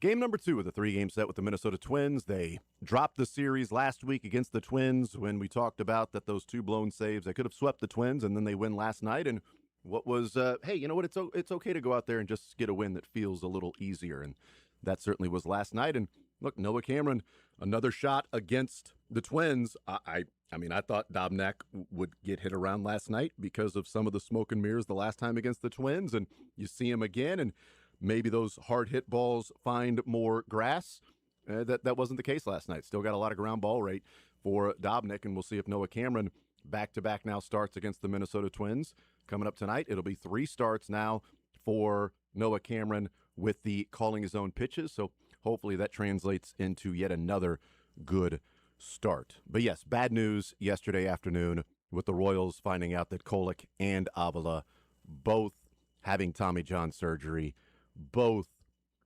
game number 2 of the 3-game set with the Minnesota Twins. They dropped the series last week against the Twins when we talked about that those 2 blown saves. They could have swept the Twins, and then they win last night. And what was, hey, you know what? It's okay to go out there and just get a win that feels a little easier. And that certainly was last night. And look, Noah Cameron, another shot against the Twins. I mean, I thought Dobnak would get hit around last night because of some of the smoke and mirrors the last time against the Twins. And you see him again, and maybe those hard hit balls find more grass. That wasn't the case last night. Still got a lot of ground ball rate for Dobnak, and we'll see if Noah Cameron back-to-back now starts against the Minnesota Twins. Coming up tonight, it'll be 3 starts now for Noah Cameron with the calling his own pitches. So hopefully that translates into yet another good start. But yes, bad news yesterday afternoon with the Royals finding out that Kolek and Avila, both having Tommy John surgery, both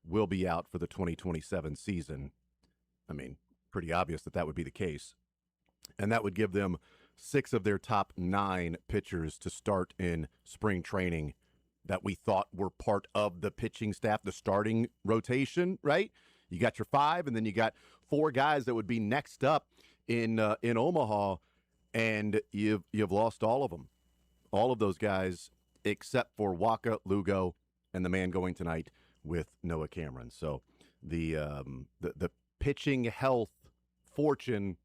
will be out for the 2027 season. I mean, pretty obvious that would be the case. And that would give them 6 of their top 9 pitchers to start in spring training that we thought were part of the pitching staff, the starting rotation, right? You got your 5, and then you got 4 guys that would be next up in Omaha, and you've lost all of them, all of those guys except for Waka, Lugo, and the man going tonight with Noah Cameron. So the pitching health fortune,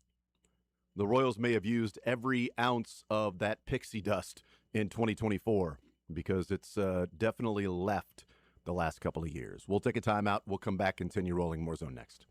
the Royals may have used every ounce of that pixie dust in 2024 because it's definitely left the last couple of years. We'll take a timeout. We'll come back, continue rolling more zone next.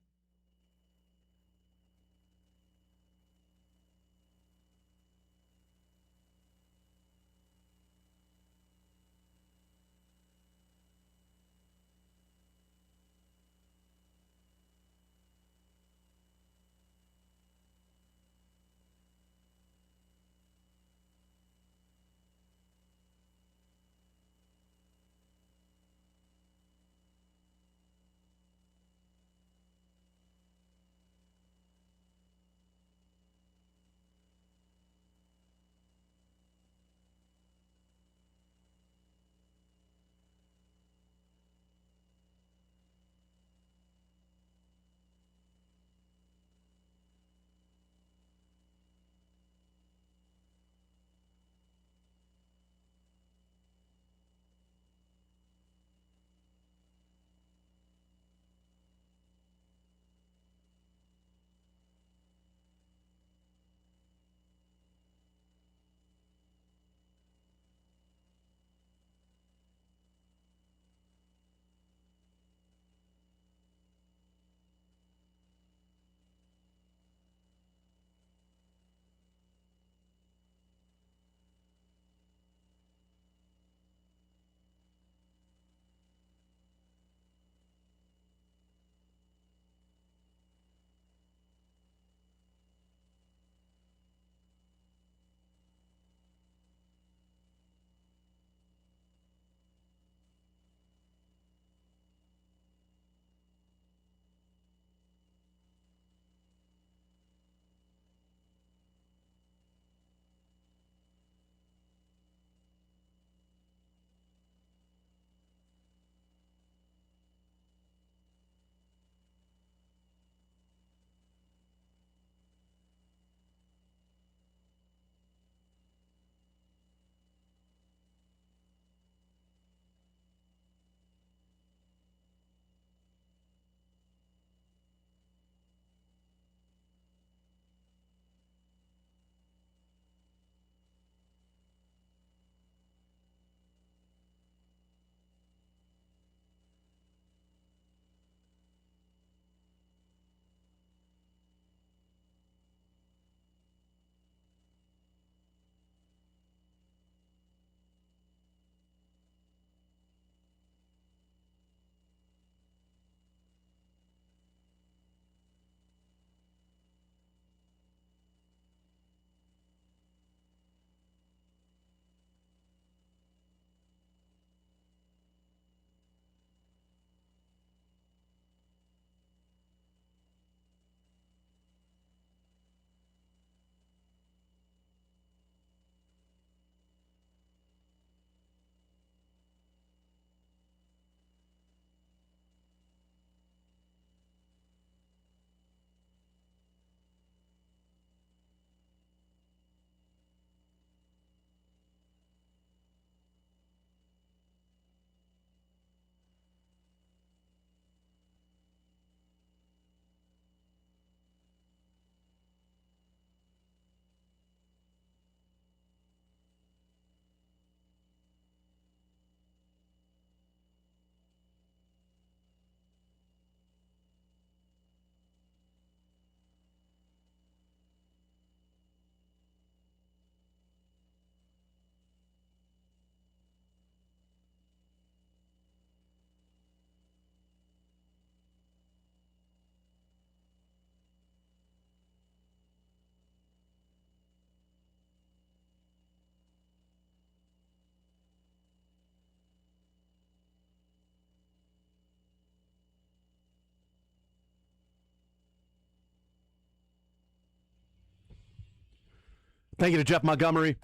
Thank you to Jeff Montgomery.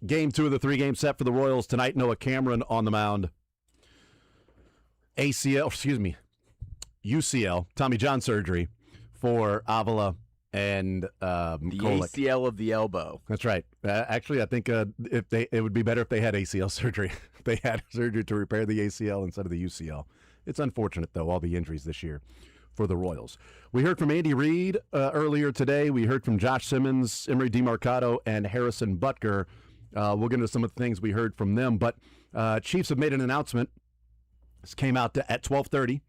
Game 2 of the 3-game set for the Royals tonight. Noah Cameron on the mound. UCL, Tommy John surgery for Avila and The Kolek. ACL of the elbow. That's right. Actually, I think it would be better if they had ACL surgery. They had surgery to repair the ACL instead of the UCL. It's unfortunate, though, all the injuries this year for the Royals. We heard from Andy Reid earlier today. We heard from Josh Simmons, Emery DeMarcado, and Harrison Butker. We'll get into some of the things we heard from them. But Chiefs have made an announcement. This came out at 12:30.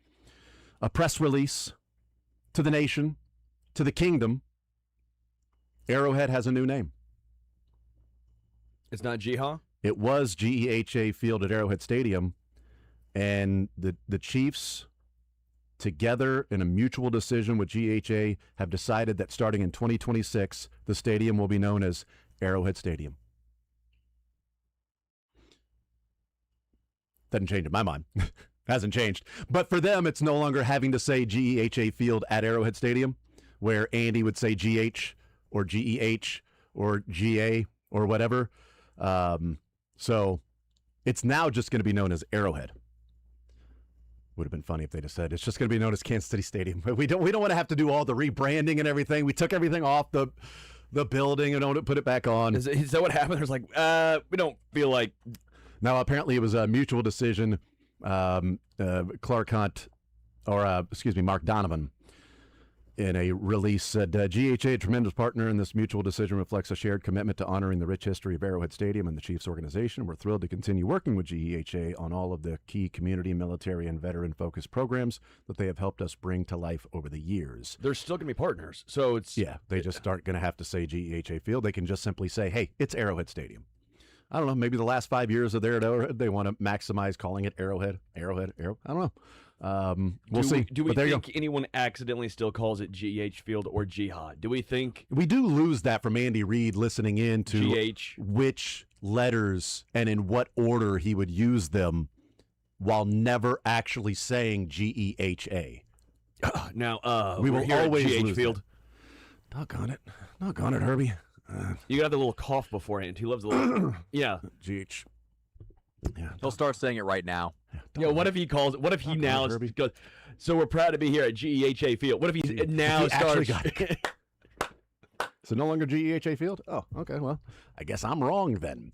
A press release to the nation, to the kingdom. Arrowhead has a new name. It's not Jiha? It was GEHA Field at Arrowhead Stadium, and the Chiefs, together in a mutual decision with GEHA, have decided that starting in 2026, the stadium will be known as Arrowhead Stadium. Doesn't change in my mind. Hasn't changed. But for them, it's no longer having to say GEHA Field at Arrowhead Stadium, where Andy would say GH or GEH or GA or whatever. So it's now just going to be known as Arrowhead. Would have been funny if they just said it's just going to be known as Kansas City Stadium. We don't want to have to do all the rebranding and everything. We took everything off the building and don't put it back on. Is that what happened? There's like, we don't feel like. No, apparently it was a mutual decision. Clark Hunt, Mark Donovan, in a release said, GHA, a tremendous partner in this mutual decision, reflects a shared commitment to honoring the rich history of Arrowhead Stadium and the Chiefs organization. We're thrilled to continue working with GEHA on all of the key community, military, and veteran-focused programs that they have helped us bring to life over the years. They're still going to be partners. So it's... Yeah, they just aren't going to have to say GEHA Field. They can just simply say, hey, it's Arrowhead Stadium. I don't know, maybe the last 5 years of there at Arrowhead, they want to maximize calling it Arrowhead. I don't know. We'll see. Do we think anyone accidentally still calls it GH Field or Jihad? Do we think... We do lose that from Andy Reid listening in to GH. Which letters and in what order he would use them while never actually saying GEHA. Now, we will always GH lose Field. Doggone it, Herbie. You got the little cough beforehand. He loves the little... Yeah. GH. Yeah, he'll start saying it right now. Yeah, what if he calls it? What if he now goes, so we're proud to be here at GEHA Field. What if he now starts... So no longer GEHA Field? Oh, okay, well, I guess I'm wrong then.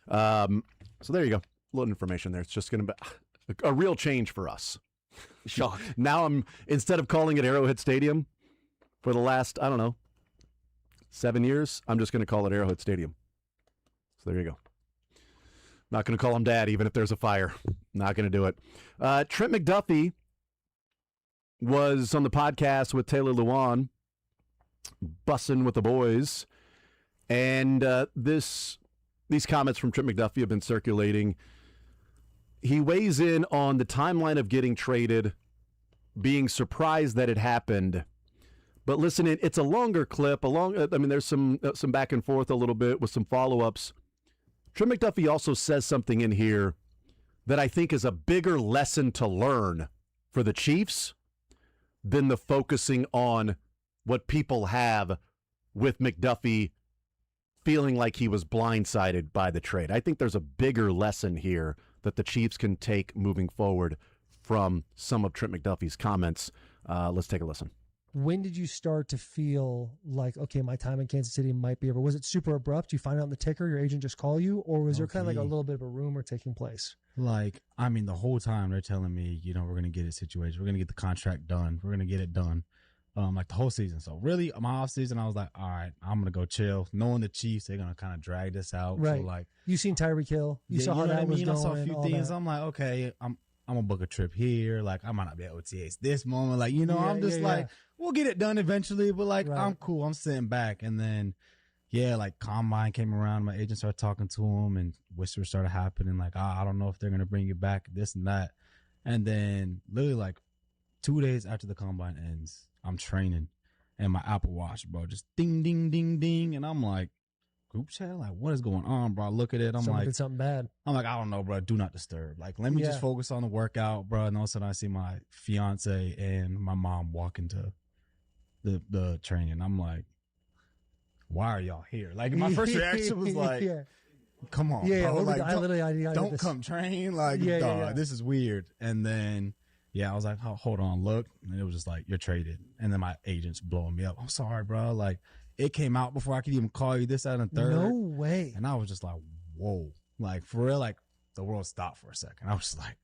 So there you go. A little information there. It's just going to be a real change for us. Shock. Now instead of calling it Arrowhead Stadium for the last, 7 years, I'm just going to call it Arrowhead Stadium. So there you go. Not going to call him Dad, even if there's a fire. Not going to do it. Trent McDuffie was on the podcast with Taylor Lewan, bussing with the boys, and these comments from Trent McDuffie have been circulating. He weighs in on the timeline of getting traded, being surprised that it happened. But listen, it's a longer clip. There's some back and forth a little bit with some follow-ups. Trent McDuffie also says something in here that I think is a bigger lesson to learn for the Chiefs than the focusing on what people have with McDuffie feeling like he was blindsided by the trade. I think there's a bigger lesson here that the Chiefs can take moving forward from some of Trent McDuffie's comments. Let's take a listen. When did you start to feel like, okay, my time in Kansas City might be over? Was it super abrupt? You find out on the ticker, your agent just call you? Or was there kind of like a little bit of a rumor taking place? The whole time they're telling me, we're going to get it situated. We're going to get the contract done. We're going to get it done. The whole season. So really, my off season, I was like, all right, I'm going to go chill. Knowing the Chiefs, they're going to kind of drag this out. Right. So you seen Tyreek Hill. You saw how that was going. I saw a few things. I'm like, okay, I'm going to book a trip here. I might not be at OTAs this moment. I'm just we'll get it done eventually, but right. I'm cool. I'm sitting back. And then, Combine came around. My agent started talking to him and whispers started happening. I don't know if they're going to bring you back, this and that. And then literally 2 days after the Combine ends, I'm training and my Apple Watch, bro, just ding, ding, ding, ding. And I'm like, group chat? What is going on, bro? I look at it. Someone did something bad. I'm like, I don't know, bro. Do not disturb. Let me just focus on the workout, bro. And all of a sudden I see my fiance and my mom walk into the training. I'm like, why are y'all here? Like, my first reaction was like, come on, yeah, bro. Like, I don't this. come train. Like, this is weird. And then, I was like, oh, hold on, look. And it was just like, you're traded. And then my agent's blowing me up. I'm sorry, bro. Like, it came out before I could even call you this, that, and third. No way. And I was just like, whoa. Like, for real, like, the world stopped for a second. I was just like,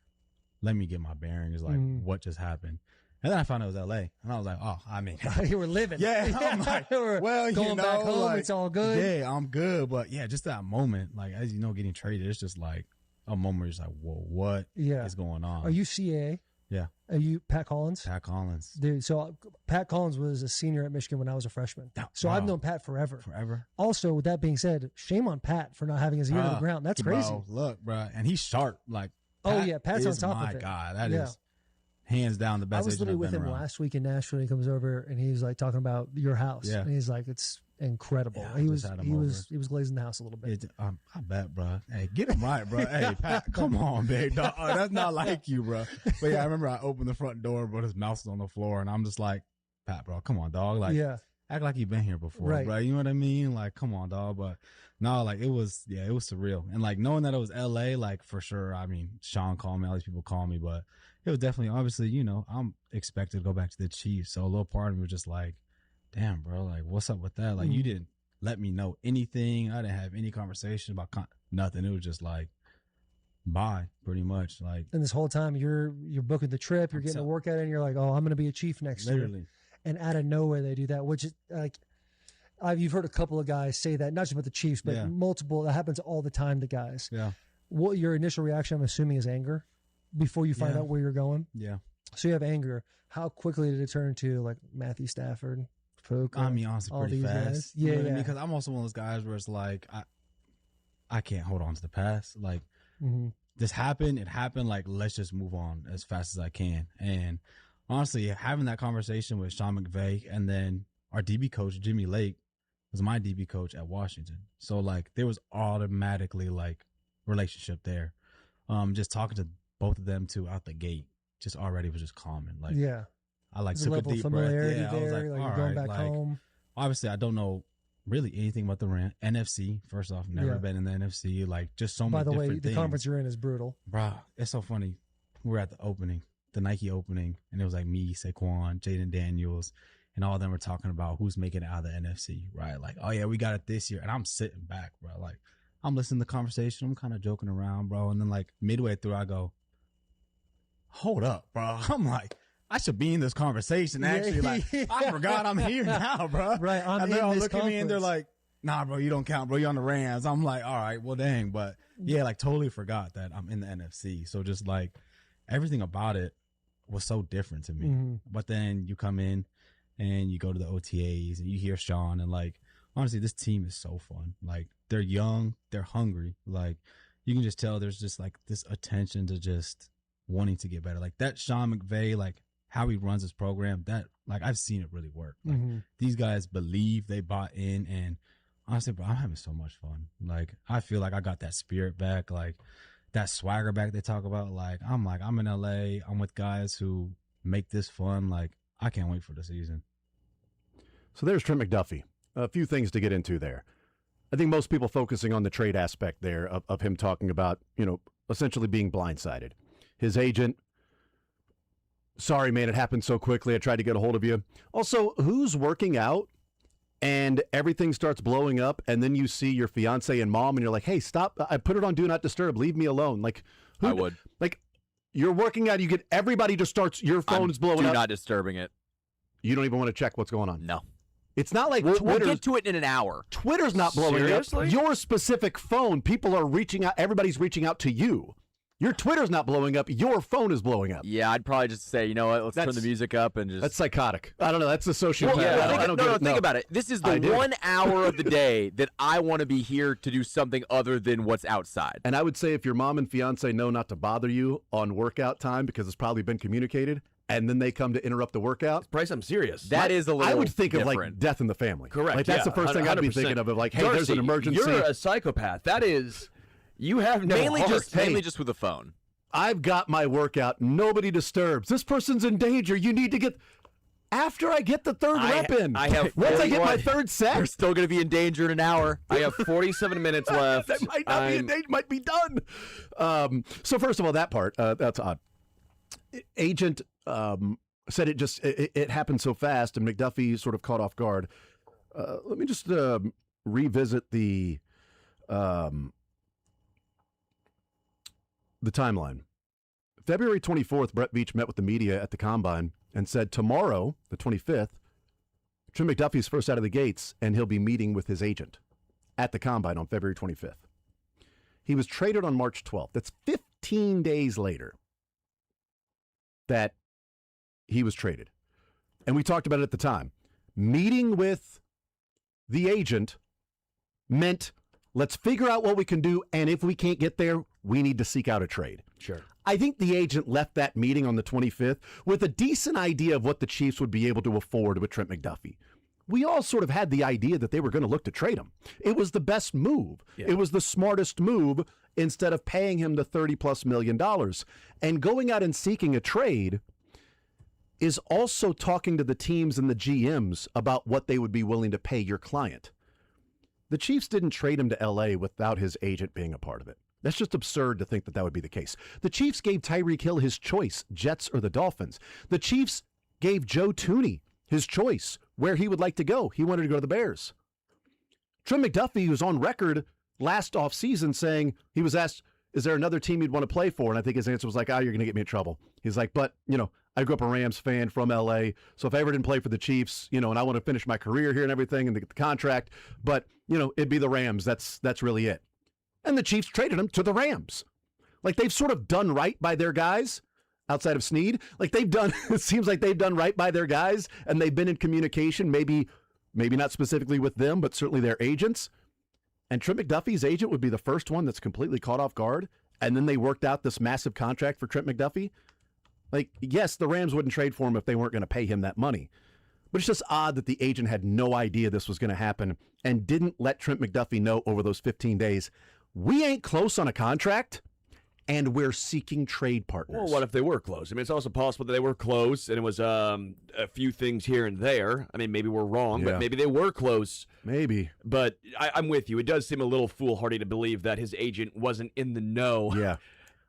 let me get my bearings. Like, what just happened? And then I found out it was LA. And I was like, oh, I mean. You were living. Yeah. I'm like, well, going back home, like, it's all good. Yeah, I'm good. But yeah, just that moment, like, as you know, getting traded, it's just like a moment where you're just like, whoa, what is going on? Are you CAA? Yeah. Are you Pat Collins? Pat Collins. Dude, so Pat Collins was a senior at Michigan when I was a freshman. So I've known Pat forever. Also, with that being said, shame on Pat for not having his ear to the ground. That's crazy. Bro, look, bro. And he's sharp. Like, Pat's on top of it. My God, that is hands down the best. I was literally with him last week in Nashville. He comes over and he's like talking about your house. Yeah. And he's like, it's incredible. Yeah, he was glazing the house a little bit. I bet, bro. Hey, get him right, bro. Hey, Pat, come on, big dog. That's not like you, bro. But yeah, I remember I opened the front door, but his mouse was on the floor, and I'm just like, Pat, bro, come on, dog. Like, act like you've been here before, right? Bro. You know what I mean? Like, come on, dog. But no, like, it was surreal. And like knowing that it was LA, like, for sure. I mean, Sean called me, all these people called me, but it was definitely, obviously, you know, I'm expected to go back to the Chiefs. So a little part of me was just like, damn, bro, like, what's up with that? Like, you didn't let me know anything. I didn't have any conversation about nothing. It was just like, bye, pretty much. Like, and this whole time you're booking the trip, you're getting a workout in, you're like, oh, I'm going to be a Chief next year. And out of nowhere they do that, which is like, you've heard a couple of guys say that, not just about the Chiefs, but multiple. That happens all the time to guys. Yeah. What your initial reaction, I'm assuming, is anger before you find out where you're going. Yeah. So you have anger. How quickly did it turn to like Matthew Stafford? Puka, I mean, honestly, pretty fast. Guys? You know what I mean? Because I'm also one of those guys where it's like, I can't hold on to the past. Like, this happened. It happened. Like, let's just move on as fast as I can. And honestly, having that conversation with Sean McVay, and then our DB coach, Jimmy Lake, was my DB coach at Washington. So, like, there was automatically, like, relationship there. Just talking to both of them, too, out the gate, just already was just common. Like, I, like, took a deep breath. Yeah, I was like, all right, going back home. Obviously, I don't know really anything about the NFC. First off, never been in the NFC. Like, just so many different things. By the way, the conference you're in is brutal. Bro, it's so funny. We're at the opening, the Nike opening, and it was like me, Saquon, Jaden Daniels, and all of them were talking about who's making it out of the NFC, right? Like, oh, yeah, we got it this year. And I'm sitting back, bro. Like, I'm listening to the conversation. I'm kind of joking around, bro. And then, like, midway through, I go, hold up, bro. I'm like, I should be in this conversation, actually. Like, I forgot I'm here now, bro. Right, and they're all looking at me, and they're like, nah, bro, you don't count, bro. You're on the Rams. I'm like, all right, well, dang. But, yeah, like, totally forgot that I'm in the NFC. So just, like, everything about it was so different to me. But then you come in and you go to the OTAs and you hear Sean, and like, honestly, this team is so fun. Like, they're young, they're hungry. Like, you can just tell there's just like this attention to just wanting to get better. Like that Sean McVay, like how he runs his program, that, like, I've seen it really work. Like, these guys believe, they bought in, and honestly, bro, I'm having so much fun. Like, I feel like I got that spirit back, like that swagger back they talk about. Like, I'm in LA, I'm with guys who make this fun. Like, I can't wait for the season. So there's Trent McDuffie. A few things to get into there. I think most people focusing on the trade aspect there of him talking about, you know, essentially being blindsided. His agent, sorry, man, it happened so quickly. I tried to get a hold of you. Also, who's working out and everything starts blowing up, and then you see your fiance and mom, and you're like, hey, stop. I put it on Do Not Disturb. Leave me alone. Like, who, I would. Like, you're working out. You get everybody just starts, your phone is blowing up. Do not disturbing it. You don't even want to check what's going on. No. It's not like we'll get to it in an hour. Twitter's not blowing up. Your specific phone, people are reaching out. Everybody's reaching out to you. Your Twitter's not blowing up. Your phone is blowing up. Yeah, I'd probably just say, you know what, let's turn the music up and just... That's psychotic. I don't know. That's a sociopath. Well, think about it. This is the 1 hour of the day that I want to be here to do something other than what's outside. And I would say if your mom and fiance know not to bother you on workout time because it's probably been communicated, and then they come to interrupt the workout, it's probably something serious. That is a little I would think different. of like death in the family. Correct. Like that's the first thing 100%. I'd be thinking of like, hey, Darcy, there's an emergency. You're a psychopath. That is, you have no mainly heart. mainly just with the phone. I've got my workout. Nobody disturbs. This person's in danger. You need to get... After I get the third rep in. I have Once I get my third set. They're still going to be in danger in an hour. I have 47 minutes left. That might not be a date, might be done. So first of all, that part, that's odd. Agent said it happened so fast, and McDuffie sort of caught off guard. Let me just revisit the timeline. February 24th, Brett Veach met with the media at the Combine and said tomorrow, the 25th, Trent McDuffie's first out of the gates, and he'll be meeting with his agent at the Combine on February 25th. He was traded on March 12th. That's 15 days later that he was traded. And we talked about it at the time. Meeting with the agent meant let's figure out what we can do, and if we can't get there, we need to seek out a trade. Sure. I think the agent left that meeting on the 25th with a decent idea of what the Chiefs would be able to afford with Trent McDuffie. We all sort of had the idea that they were going to look to trade him. It was the best move. Yeah. It was the smartest move instead of paying him the $30+ million. And going out and seeking a trade is also talking to the teams and the GMs about what they would be willing to pay your client. The Chiefs didn't trade him to L.A. without his agent being a part of it. That's just absurd to think that that would be the case. The Chiefs gave Tyreek Hill his choice, Jets or the Dolphins. The Chiefs gave Joe Thuney his choice, where he would like to go. He wanted to go to the Bears. Trent McDuffie was on record last offseason saying, he was asked, is there another team you'd want to play for? And I think his answer was like, you're going to get me in trouble. He's like, but, I grew up a Rams fan from L.A., so if I ever didn't play for the Chiefs, and I want to finish my career here and everything and get the contract, but, it'd be the Rams. That's really it. And the Chiefs traded him to the Rams. Like, they've sort of done right by their guys outside of Snead. Like, it seems like they've done right by their guys, and they've been in communication, maybe not specifically with them, but certainly their agents. And Trent McDuffie's agent would be the first one that's completely caught off guard, and then they worked out this massive contract for Trent McDuffie. Like, yes, the Rams wouldn't trade for him if they weren't going to pay him that money. But it's just odd that the agent had no idea this was going to happen and didn't let Trent McDuffie know over those 15 days, we ain't close on a contract, and we're seeking trade partners. Well, what if they were close? I mean, it's also possible that they were close, and it was a few things here and there. I mean, maybe we're wrong, but maybe they were close. Maybe. But I'm with you. It does seem a little foolhardy to believe that his agent wasn't in the know. Yeah.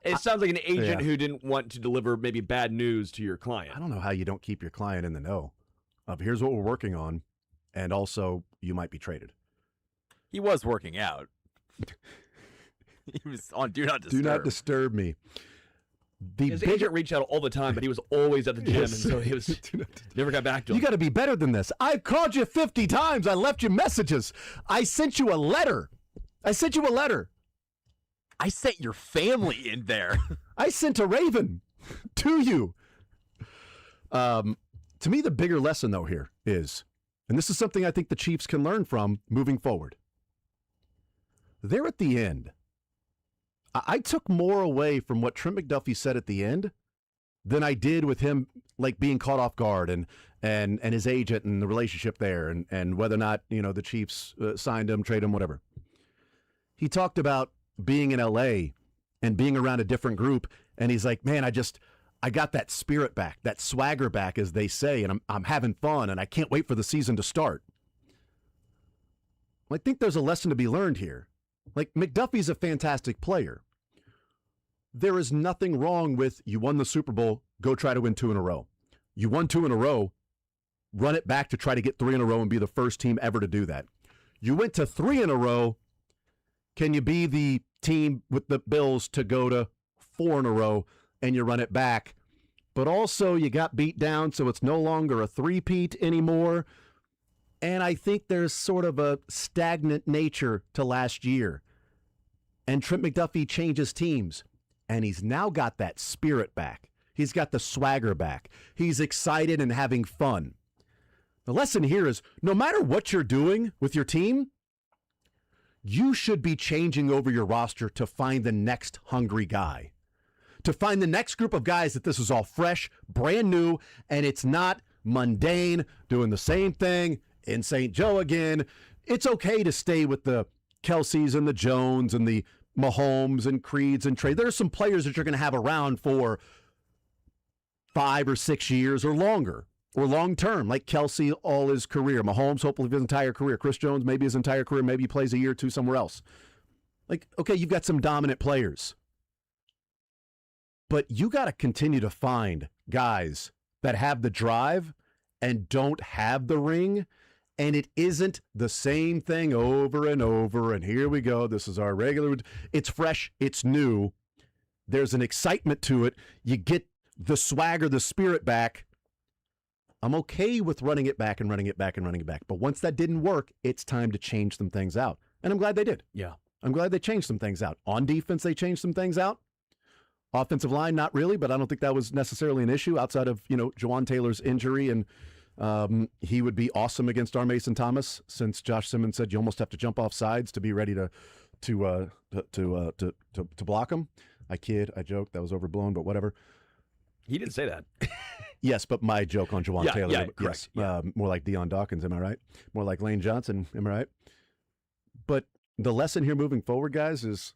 It sounds like an agent who didn't want to deliver maybe bad news to your client. I don't know how you don't keep your client in the know of here's what we're working on, and also you might be traded. He was working out. He was on Do Not Disturb. Do Not Disturb me. His agent reached out all the time, but he was always at the gym, and so he was never got back to him. You got to be better than this. I've called you 50 times. I left you messages. I sent you a letter. I sent your family in there. I sent a raven to you. To me, the bigger lesson, though, here is, and this is something I think the Chiefs can learn from moving forward. They're at the end. I took more away from what Trent McDuffie said at the end than I did with him like being caught off guard and his agent and the relationship there and whether or not, the Chiefs signed him, traded him, whatever. He talked about being in L.A. and being around a different group, and he's like, man, I got that spirit back, that swagger back, as they say, and I'm having fun, and I can't wait for the season to start. Well, I think there's a lesson to be learned here. Like, McDuffie's a fantastic player. There is nothing wrong with you won the Super Bowl, go try to win 2 in a row. You won 2 in a row, run it back to try to get 3 in a row and be the first team ever to do that. You went to 3 in a row. Can you be the team with the Bills to go to 4 in a row and you run it back? But also you got beat down, so it's no longer a three-peat anymore. And I think there's sort of a stagnant nature to last year. And Trent McDuffie changes teams, and he's now got that spirit back. He's got the swagger back. He's excited and having fun. The lesson here is no matter what you're doing with your team, you should be changing over your roster to find the next hungry guy, to find the next group of guys that this is all fresh, brand new, and it's not mundane, doing the same thing in St. Joe again. It's okay to stay with the Kelce's and the Jones and the Mahomes and Creeds and Trey. There's some players that you're going to have around for 5 or 6 years or longer. or long term, like Kelsey all his career, Mahomes hopefully his entire career, Chris Jones maybe his entire career, maybe he plays a year or two somewhere else. Like, okay, you've got some dominant players, but you got to continue to find guys that have the drive and don't have the ring, and it isn't the same thing over and over, and here we go, this is our regular, it's fresh, it's new, there's an excitement to it, you get the swagger, the spirit back. I'm okay with running it back and running it back and running it back, but once that didn't work, it's time to change some things out, and I'm glad they did. Yeah. I'm glad they changed some things out. On defense, they changed some things out. Offensive line, not really, but I don't think that was necessarily an issue outside of, Jawan Taylor's injury, and he would be awesome against our Mason Thomas, since Josh Simmons said you almost have to jump off sides to be ready to block him. I kid, I joke, that was overblown, but whatever. He didn't say that. Yes, but my joke on Jawan Taylor, yeah, yes, correct, more like Deion Dawkins, am I right? More like Lane Johnson, am I right? But the lesson here moving forward, guys, is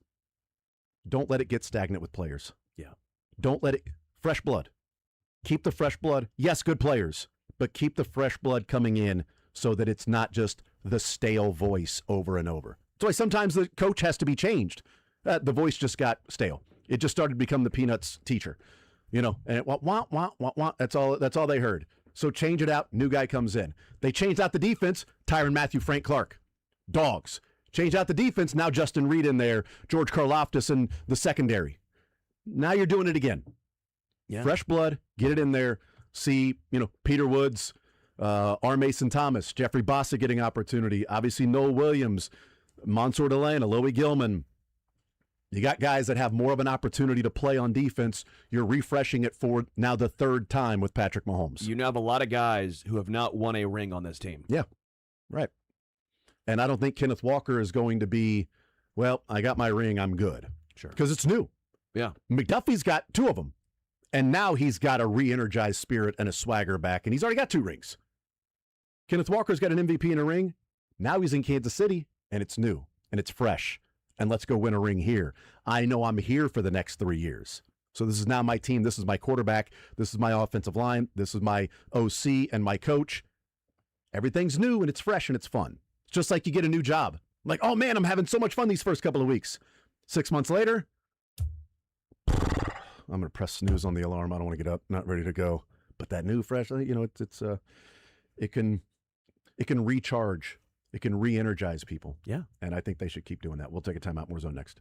don't let it get stagnant with players. Yeah. Don't let it, fresh blood. Keep the fresh blood. Yes, good players, but keep the fresh blood coming in so that it's not just the stale voice over and over. That's why sometimes the coach has to be changed. The voice just got stale. It just started to become the Peanuts teacher, and it wah. That's all they heard. So change it out. New guy comes in. They changed out the defense. Tyrann Mathieu, Frank Clark, dogs. Change out the defense. Now Justin Reed in there, George Karlaftis in the secondary. Now you're doing it again. Yeah. Fresh blood. Get it in there. See, Peter Woods, R. Mason Thomas, Jeffrey Bossa getting opportunity. Obviously, Noel Williams, Mansour Delane, Alohi Gilman. You got guys that have more of an opportunity to play on defense. You're refreshing it for now the third time with Patrick Mahomes. You now have a lot of guys who have not won a ring on this team. Yeah, right. And I don't think Kenneth Walker is going to be, well, I got my ring, I'm good. Sure. Because it's new. Yeah. McDuffie's got 2 of them. And now he's got a re-energized spirit and a swagger back, and he's already got 2 rings. Kenneth Walker's got an MVP and a ring. Now he's in Kansas City, and it's new, and it's fresh. And let's go win a ring here. I know I'm here for the next 3 years. So this is now my team. This is my quarterback. This is my offensive line. This is my OC and my coach. Everything's new, and it's fresh, and it's fun. It's just like you get a new job. Like, oh, man, I'm having so much fun these first couple of weeks. 6 months later, I'm going to press snooze on the alarm. I don't want to get up, not ready to go. But that new, fresh, it can recharge. It can re-energize people. Yeah. And I think they should keep doing that. We'll take a timeout. More Zone next.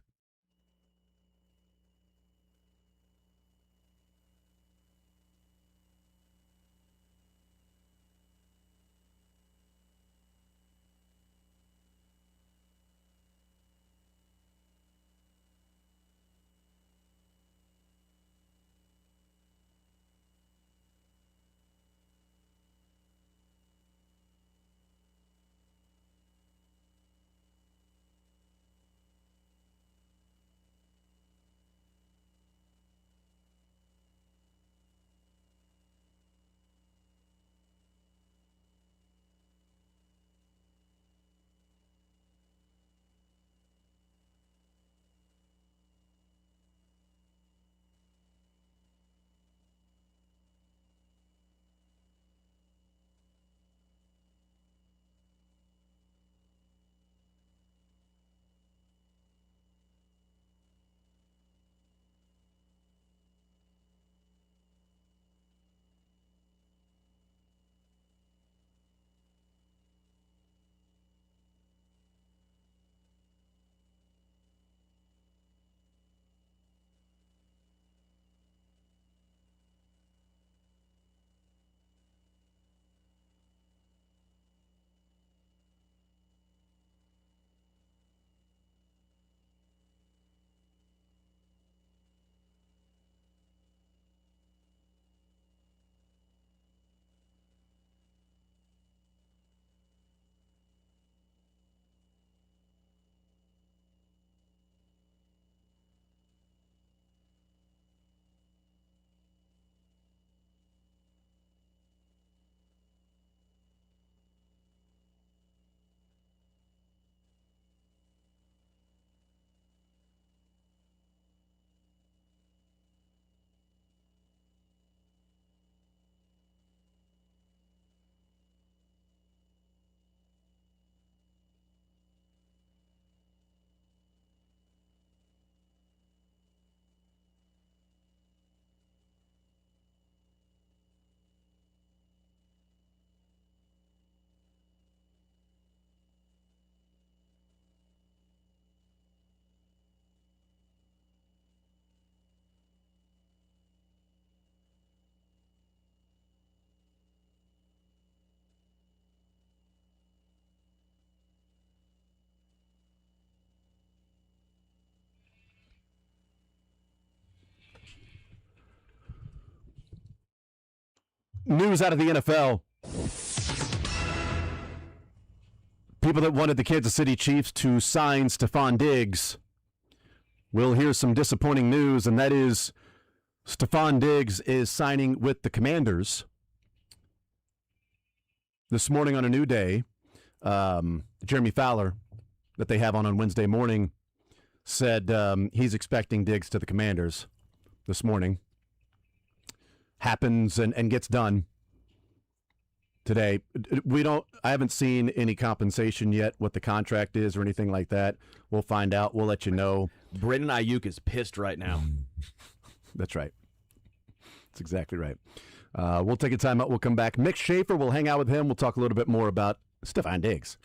News out of the NFL. People that wanted the Kansas City Chiefs to sign Stephon Diggs will hear some disappointing news, and that is Stephon Diggs is signing with the Commanders. This morning on A New Day, Jeremy Fowler, that they have on Wednesday morning, said he's expecting Diggs to the Commanders this morning. Happens and gets done today. I haven't seen any compensation yet, what the contract is or anything like that. We'll find out. We'll let you know. Brandon Ayuk is pissed right now. That's right. That's exactly right. We'll take a time out. We'll come back. Mick Schaefer, we'll hang out with him. We'll talk a little bit more about Stephon Diggs.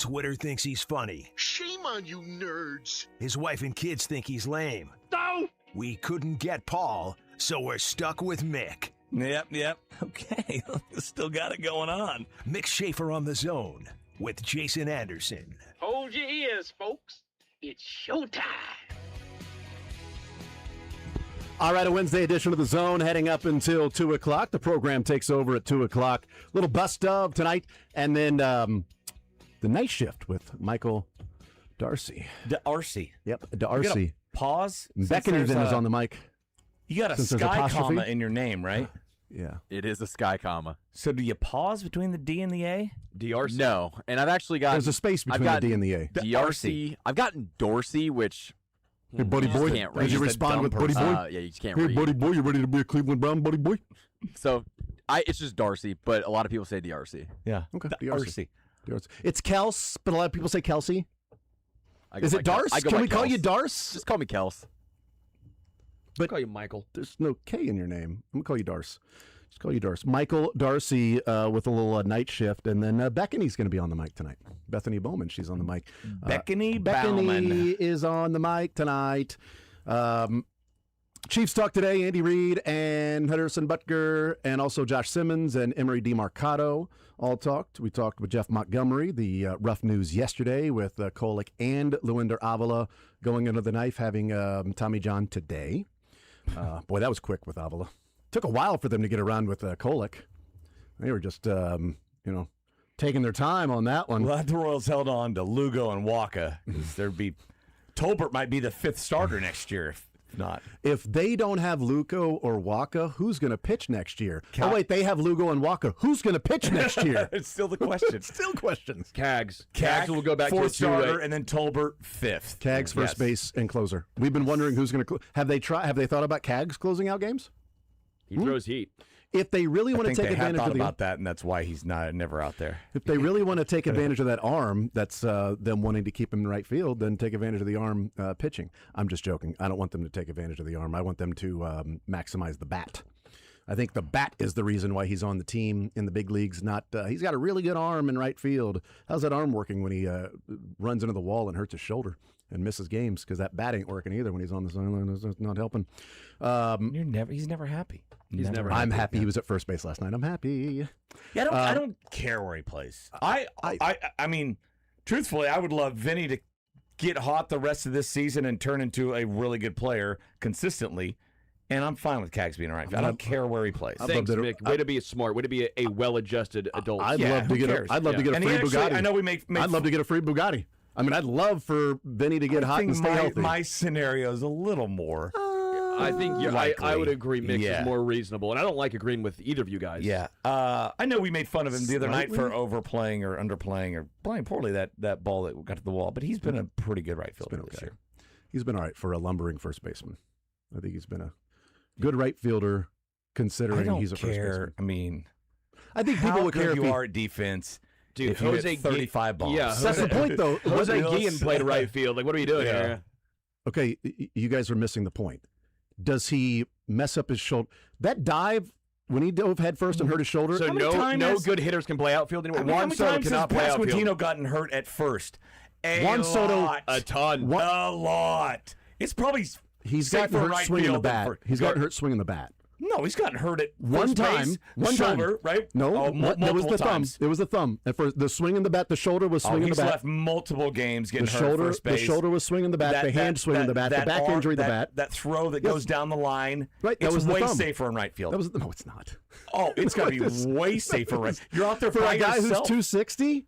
Twitter thinks he's funny. Shame on you nerds. His wife and kids think he's lame. No! We couldn't get Paul, so we're stuck with Mick. Yep. Okay, still got it going on. Mick Schaefer on The Zone with Jason Anderson. Hold your ears, folks. It's showtime. All right, a Wednesday edition of The Zone heading up until 2 o'clock. The program takes over at 2 o'clock. Little bust of tonight, and then the night shift with Michael Darcy. Darcy. Yep, Darcy. Pause. Beckenington is on the mic. You got a sky comma in your name, right? Yeah. It is a sky comma. So do you pause between the D and the A? DRC. No, and I've actually got. There's a space between the D and the A. DRC. I've gotten Dorsey, which. Hey, buddy boy. Can't Did you respond with buddy boy? Yeah, you just can't Hey, read. buddy boy, you ready to be a Cleveland Brown, buddy boy? So, it's just Darcy, but a lot of people say DRC. Yeah. Okay. Darcy. It's Kels, but a lot of people say Kelsey. Is it Kels. Darce? Can we call you Darce? Just call me Kels. But call you Michael. There's no K in your name. I'm gonna call you Darce. Just call you Darce. Michael Darcy with a little night shift, and then Bethany's going to be on the mic tonight. Bethany Bowman, she's on the mic. Bethany Bowman is on the mic tonight. Chiefs talk today. Andy Reid and Henderson Butker, and also Josh Simmons and Emery DeMarcado all talked. We talked with Jeff Montgomery, the rough news yesterday with Kolick and Luinder Avila going under the knife, having Tommy John today. Boy, that was quick with Avila. Took a while for them to get around with Kolick. They were just, taking their time on that one. Glad the Royals held on to Lugo and Waka. Tolbert might be the fifth starter next year, if not. If they don't have Lugo or Waka, who's going to pitch next year? Oh, wait, they have Lugo and Waka. Who's going to pitch next year? It's still the question. Still questions. Cags will go back to fourth a starter, and then Tolbert fifth. Cags first base and closer. We've been wondering who's going to have they thought about Cags closing out games? He throws heat. If they really want to take advantage of about that, and that's why he's never out there. If they really want to take advantage of that arm, that's them wanting to keep him in right field, then take advantage of the arm pitching. I'm just joking. I don't want them to take advantage of the arm. I want them to maximize the bat. I think the bat is the reason why he's on the team in the big leagues. Not he's got a really good arm in right field. How's that arm working when he runs into the wall and hurts his shoulder and misses games? Because that bat ain't working either when he's on the sideline. It's not helping. He's never happy. I'm happy he was at first base last night. I'm happy. Yeah, I don't care where he plays. I mean, truthfully, I would love Vinny to get hot the rest of this season and turn into a really good player consistently. And I'm fine with Cags being all right. I don't care where he plays. Thanks, Mick. Way to be smart. Way to be a well-adjusted adult. I'd love to get a free Bugatti. I know I'd love to get a free Bugatti. I mean, I'd love for Vinny to get hot and stay healthy. My scenario is a little more. I think I would agree Mick is more reasonable. And I don't like agreeing with either of you guys. Yeah. I know we made fun of him the other night for overplaying or underplaying or playing poorly that ball that got to the wall. But he's been a pretty good right fielder this year. He's been all right for a lumbering first baseman. I think he's been a good right fielder considering he's a first baseman. I mean, I think people would care if you are at defense. Dude, if Jose hit 35 balls. Yeah, that's the point, though. Jose Guillen played right field. Like, what are we doing here? Okay, you guys are missing the point. Does he mess up his shoulder? That dive, when he dove head first and hurt his shoulder. So no good hitters can play outfield anymore. Juan Soto cannot play outfield. Pasquantino gotten hurt at first. Juan Soto, a ton. A lot. It's probably he's gotten hurt swinging the bat. He's gotten hurt swinging the bat. No, he's gotten hurt at one time. One shoulder, time, right? No, it was the thumb. It was the thumb. And for the swing in the bat, the shoulder was swinging the bat. He's left multiple games getting hurt at first base. The shoulder was swinging the bat. The hand swinging the bat. The back injury, the bat. That throw that goes down the line. Right, that was way safer in right field. No, it's not. Oh, it's got to be way safer. Right. You're out there for by a guy yourself. who's 260.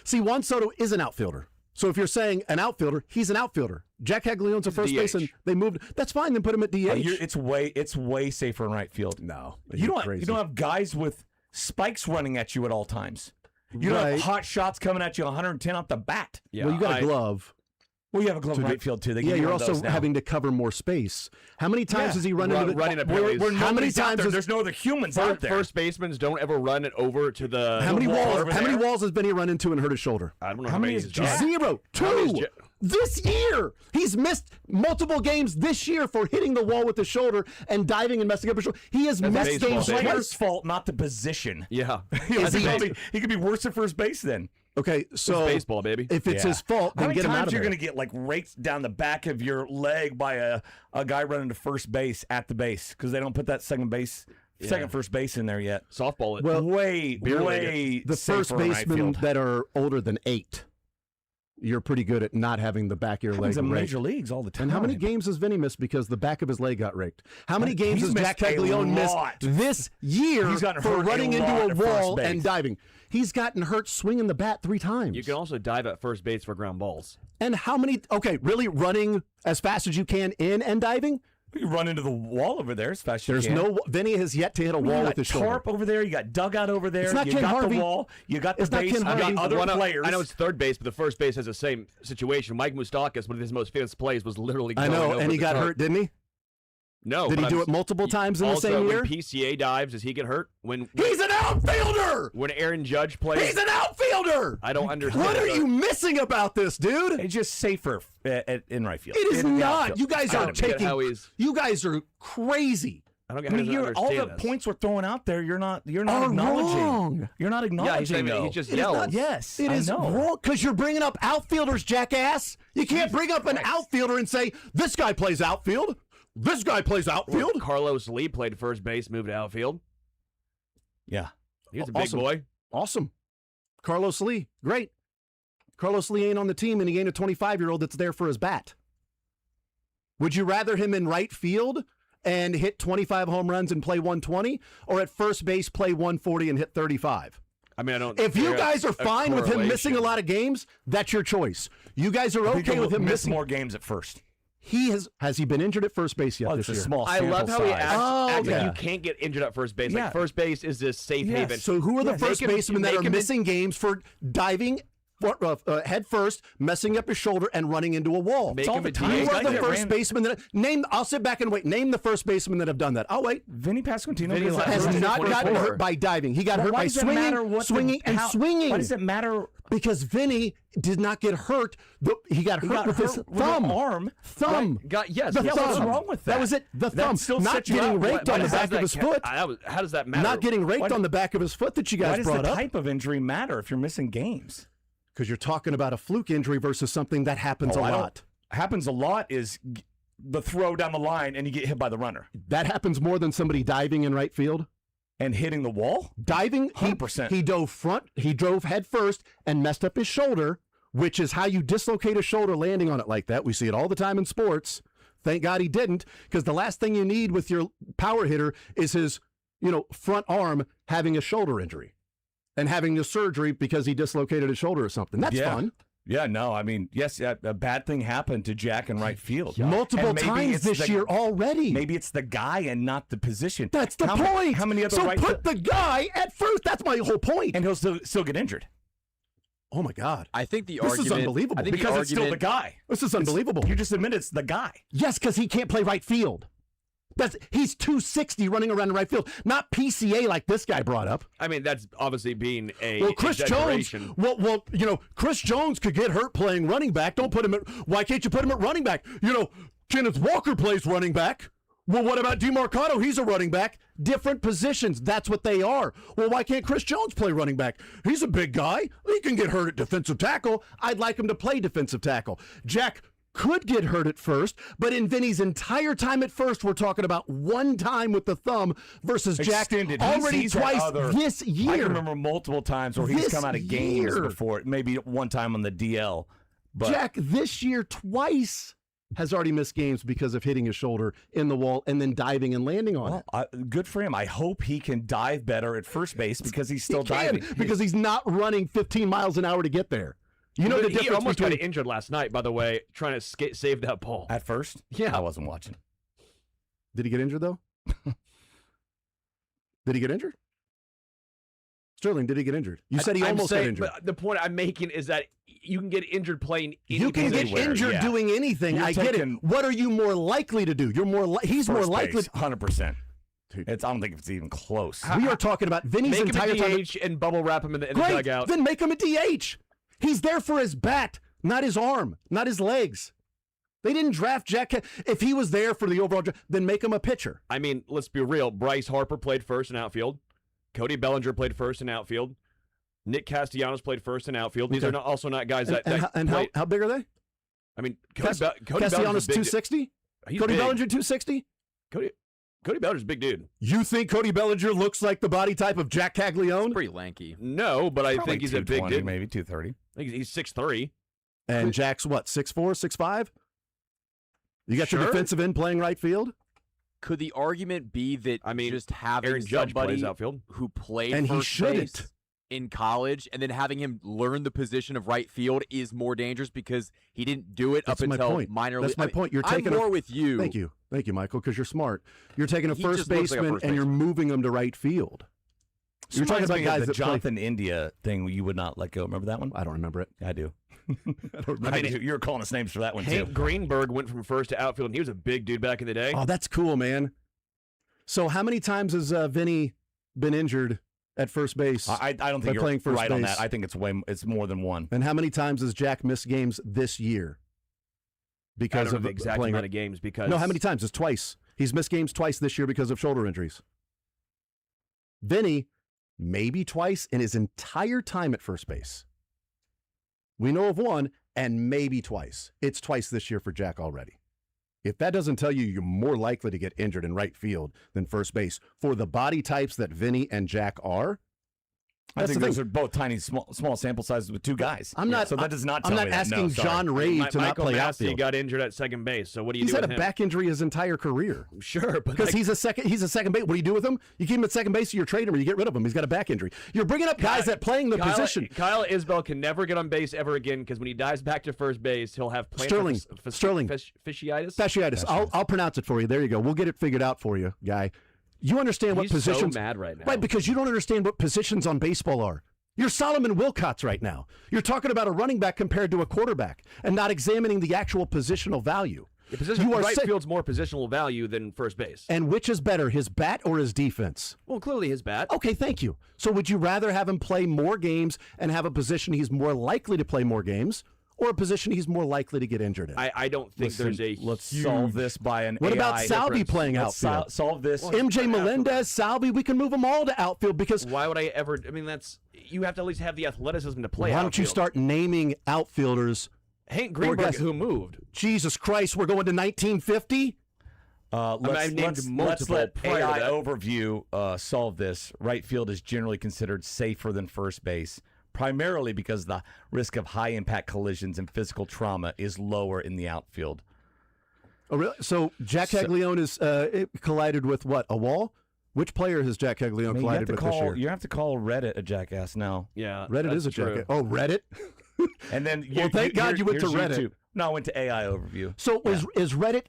See, Juan Soto is an outfielder. So if you're saying an outfielder, he's an outfielder. Jack Caglianone's a first baseman. They moved. That's fine. Then put him at DH. It's way safer in right field. No, you don't have guys with spikes running at you at all times. You don't have hot shots coming at you 110 off the bat. Yeah, well, you got a glove. Well, you have a glove in right field too. You're also having to cover more space. How many times does he run into the? How many times? There's no other humans out there. First basemen don't ever run it over to the. How many walls has Benny run into and hurt his shoulder? I don't know how many. 0, 2. This year, he's missed multiple games this year for hitting the wall with his shoulder and diving and messing up his shoulder. He has missed games. The player's fault, not the position. Yeah. He could be worse at first base then. Okay, so it's baseball, baby. If it's his fault, then get him out of you're there. going to get like raked down the back of your leg by a guy running to first base at the base because they don't put that second first base in there yet. Softball it. Well, way the first safer in right basemen field. that are older than 8. You're pretty good at not having the back of your leg in raked. major leagues all the time. And how many games has Vinny missed because the back of his leg got raked? How many games He's has Jack missed a Caglione missed lot. this year He's gotten for hurt running a into lot a at first wall base. and diving? He's gotten hurt swinging the bat 3 times. You can also dive at first base for ground balls. And how many? Okay, really running as fast as you can in and diving? You run into the wall over there as fast as There's you can. no. Vinny has yet to hit a You wall got with his shoulder. tarp over there. You got dugout over there. It's not you Ken got Harvey. the wall. You got the It's not base. Ken You got Harvey. other players. I know it's third base, but the first base has the same situation. Mike Moustakas, one of his most famous plays, was literally I going know, over and he the got tarp. hurt, didn't he? No. Did he but do I'm- it multiple times in the also, same year? when PCA dives, does he get hurt? He's an outfielder! When Aaron Judge plays? He's an outfielder! I don't understand. What are you missing about this, dude? It's just safer in right field. It is In the not. outfield. You guys I are don't get taking. how he's- You guys are crazy. I don't I get mean, how he doesn't all the understand this. points we're throwing out there, you're not Are acknowledging. wrong. You're not Yeah, acknowledging. he though. just It is yells. not- Yes, It I is know. wrong because you're bringing up outfielders, jackass. You can't bring up an outfielder and say this guy plays outfield. This guy plays outfield. Carlos Lee played first base, moved to outfield. Yeah. He was a big Awesome. boy. Awesome. Carlos Lee, great. Carlos Lee ain't on the team, and he ain't a 25-year-old that's there for his bat. Would you rather him in right field and hit 25 home runs and play 120, or at first base play 140 and hit 35? I mean, I don't. If you figure guys out are a fine with him missing a correlation. lot of games, that's your choice. You guys are I think okay he'll with him miss missing more games at first. He has he been injured at first base yet Well, this it's a year? small I sample love how he size. acts okay. like you can't get injured at first base. Yeah. Like first base is this safe haven. So who are the Yes. first Make him- basemen that make are him- missing games for diving head first, messing up his shoulder, and running into a wall? Make all him the a time. Who DH. He's are gotta the get first ran- basemen that name? I'll sit back and wait. Name the first basemen that have done that. I'll wait. Vinny Pasquantino Vinny's like- Has First not and gotten 24. hurt by diving. He got Well, hurt why by does it matter swinging, what swinging, and swinging. Why does it matter? Because Vinny did not get hurt. He got hurt with his with an thumb. arm. Thumb. Yes. The Yeah, what's thumb. wrong with That that? was it. The That thumb. still Not sets you getting up. raked Why on the does back of his foot. How does that matter? Not getting raked Why on the back of his foot that you Why guys does brought the up. type of injury matter if you're missing games? Because you're talking about a fluke injury versus something that happens a I don't- lot. Happens a lot is the throw down the line and you get hit by the runner. That happens more than somebody diving in right field. And hitting the wall? Diving, 100%. he drove head first and messed up his shoulder, which is how you dislocate a shoulder landing on it like that. We see it all the time in sports. Thank God he didn't, because the last thing you need with your power hitter is his, front arm having a shoulder injury and having the surgery because he dislocated his shoulder or something. That's fun. Yeah, no, I mean, yes, a bad thing happened to Jack in right field. Multiple And maybe times it's this year already. Maybe it's the guy and not the position. That's the point. How many other so right put the guy at first. That's my whole point. And he'll still get injured. Oh my God. I think the This argument is unbelievable. I think Because the it's still the argument, guy. This is unbelievable. You just admit it's the guy. Yes, because he can't play right field. He's 260 running around in right field, not PCA like this guy brought up. I mean, that's obviously being a Well, Chris Jones. exaggeration. Well, Chris Jones could get hurt playing running back. Don't put him at. Why can't you put him at running back? Kenneth Walker plays running back. Well, what about DeMarcado? He's a running back. Different positions. That's what they are. Well, why can't Chris Jones play running back? He's a big guy. He can get hurt at defensive tackle. I'd like him to play defensive tackle. Jack could get hurt at first, but in Vinny's entire time at first, we're talking about one time with the thumb versus Jack Extended. already He's had twice other- this year. I can remember multiple times where he's This come out of games year. before. Maybe one time on the DL. But Jack this year twice has already missed games because of hitting his shoulder in the wall and then diving and landing on it. Good for him. I hope he can dive better at first base because he's still diving. Because he's not running 15 miles an hour to get there. You know the He difference almost between got injured last night, by the way, trying to save that ball. At first? Yeah. I wasn't watching. Did he get injured, though? Did he get injured? Sterling, did he get injured? You said he almost got injured. But the point I'm making is that you can get injured playing any You can get position. injured doing anything. You're I get it. taking- What are you more likely to do? You're more. He's more First likely. base, 100%. I don't think it's even close. We are talking about Vinny's Make him entire a time. DH and bubble wrap him in the Great. dugout. Then make him a DH. He's there for his bat. not his arm, not his legs. They didn't draft Jack. If he was there for the overall draft, then make him a pitcher. I mean, let's be real. Bryce Harper played first in outfield. Cody Bellinger played first in outfield. Nick Castellanos played first in outfield. These are also not guys that. How big are they? I mean, Castellanos 260. Cody Bellinger 260. Cody Bellinger's a big dude. You think Cody Bellinger looks like the body type of Jack Caglione? Pretty lanky. No, but I think he's a big dude. Maybe 230. I think he's 6'3". And Jack's what, 6'4", 6'5"? You got your defensive end playing right field? Could the argument be that just having Aaron Judge somebody plays outfield. who played And he first shouldn't. base in college and then having him learn the position of right field is more dangerous because he didn't do it That's up my until point. minor league? That's my point. You're taking I'm more with you. Thank you, Michael, because you're smart. You're taking a He first just looks like a baseman first and you're baseman. moving him to right field. You're talking about guys the that play. Jonathan India thing. You would not let go. Remember that one? I don't remember it. I do. I do. You were calling us names for that one Hank too. Greenberg went from first to outfield, and he was a big dude back in the day. Oh, that's cool, man. So how many times has Vinny been injured at first base? I don't think by playing you're first right base? on that. I think it's more than one. And how many times has Jack missed games this year? Because I don't know of the exact playing amount of games because No, how many times? It's twice. He's missed games twice this year because of shoulder injuries. Vinny, maybe twice in his entire time at first base. We know of one, and maybe twice. It's twice this year for Jack already. If that doesn't tell you you're more likely to get injured in right field than first base for the body types that Vinny and Jack are, I think those are both tiny, small sample sizes with two guys. I'm not. So that does not. I'm Tell not me that. asking No, sorry. John Ray to not Michael play Massey outfield. got injured at second base. So what do you He's do had with a him? back injury his entire career. Sure, but Because he's a second base. What do you do with him? You keep him at second base, or you trade him, or you get rid of him. He's got a back injury. You're bringing up guys that playing the position. Kyle Isbell can never get on base ever again because when he dives back to first base, he'll have Sterling. fasciitis. Fasciitis. I'll pronounce it for you. There you go. We'll get it figured out for you, guy. You understand what He's positions? so mad right now. Right, because you don't understand what positions on baseball are. You're Solomon Wilcots right now. You're talking about a running back compared to a quarterback and not examining the actual positional value. Right field's more positional value than first base. And which is better, his bat or his defense? Well, clearly his bat. Okay, thank you. So would you rather have him play more games and have a position he's more likely to play more games, or a position he's more likely to get injured in? I don't think there's a Let's huge... solve this by an What AI about Salvi difference. playing Let's outfield? solve this. MJ Melendez, Salvi, we can move them all to outfield because Why would I ever... I mean, you have to at least have the athleticism to play why don't you outfield. start naming outfielders? Hank Greenberg, who moved. Jesus Christ, we're going to 1950? I've named Let's multiple let prior to AI that. overview solve this. Right field is generally considered safer than first base, primarily because the risk of high-impact collisions and physical trauma is lower in the outfield. Oh, really? So Jack Caglione is collided with what? A wall? Which player has Jack Caglione collided with this year? You have to call Reddit a jackass now. Yeah, Reddit is a jackass. Oh, Reddit? And then thank God you went to here's Reddit. YouTube. No, I went to AI overview. So is Reddit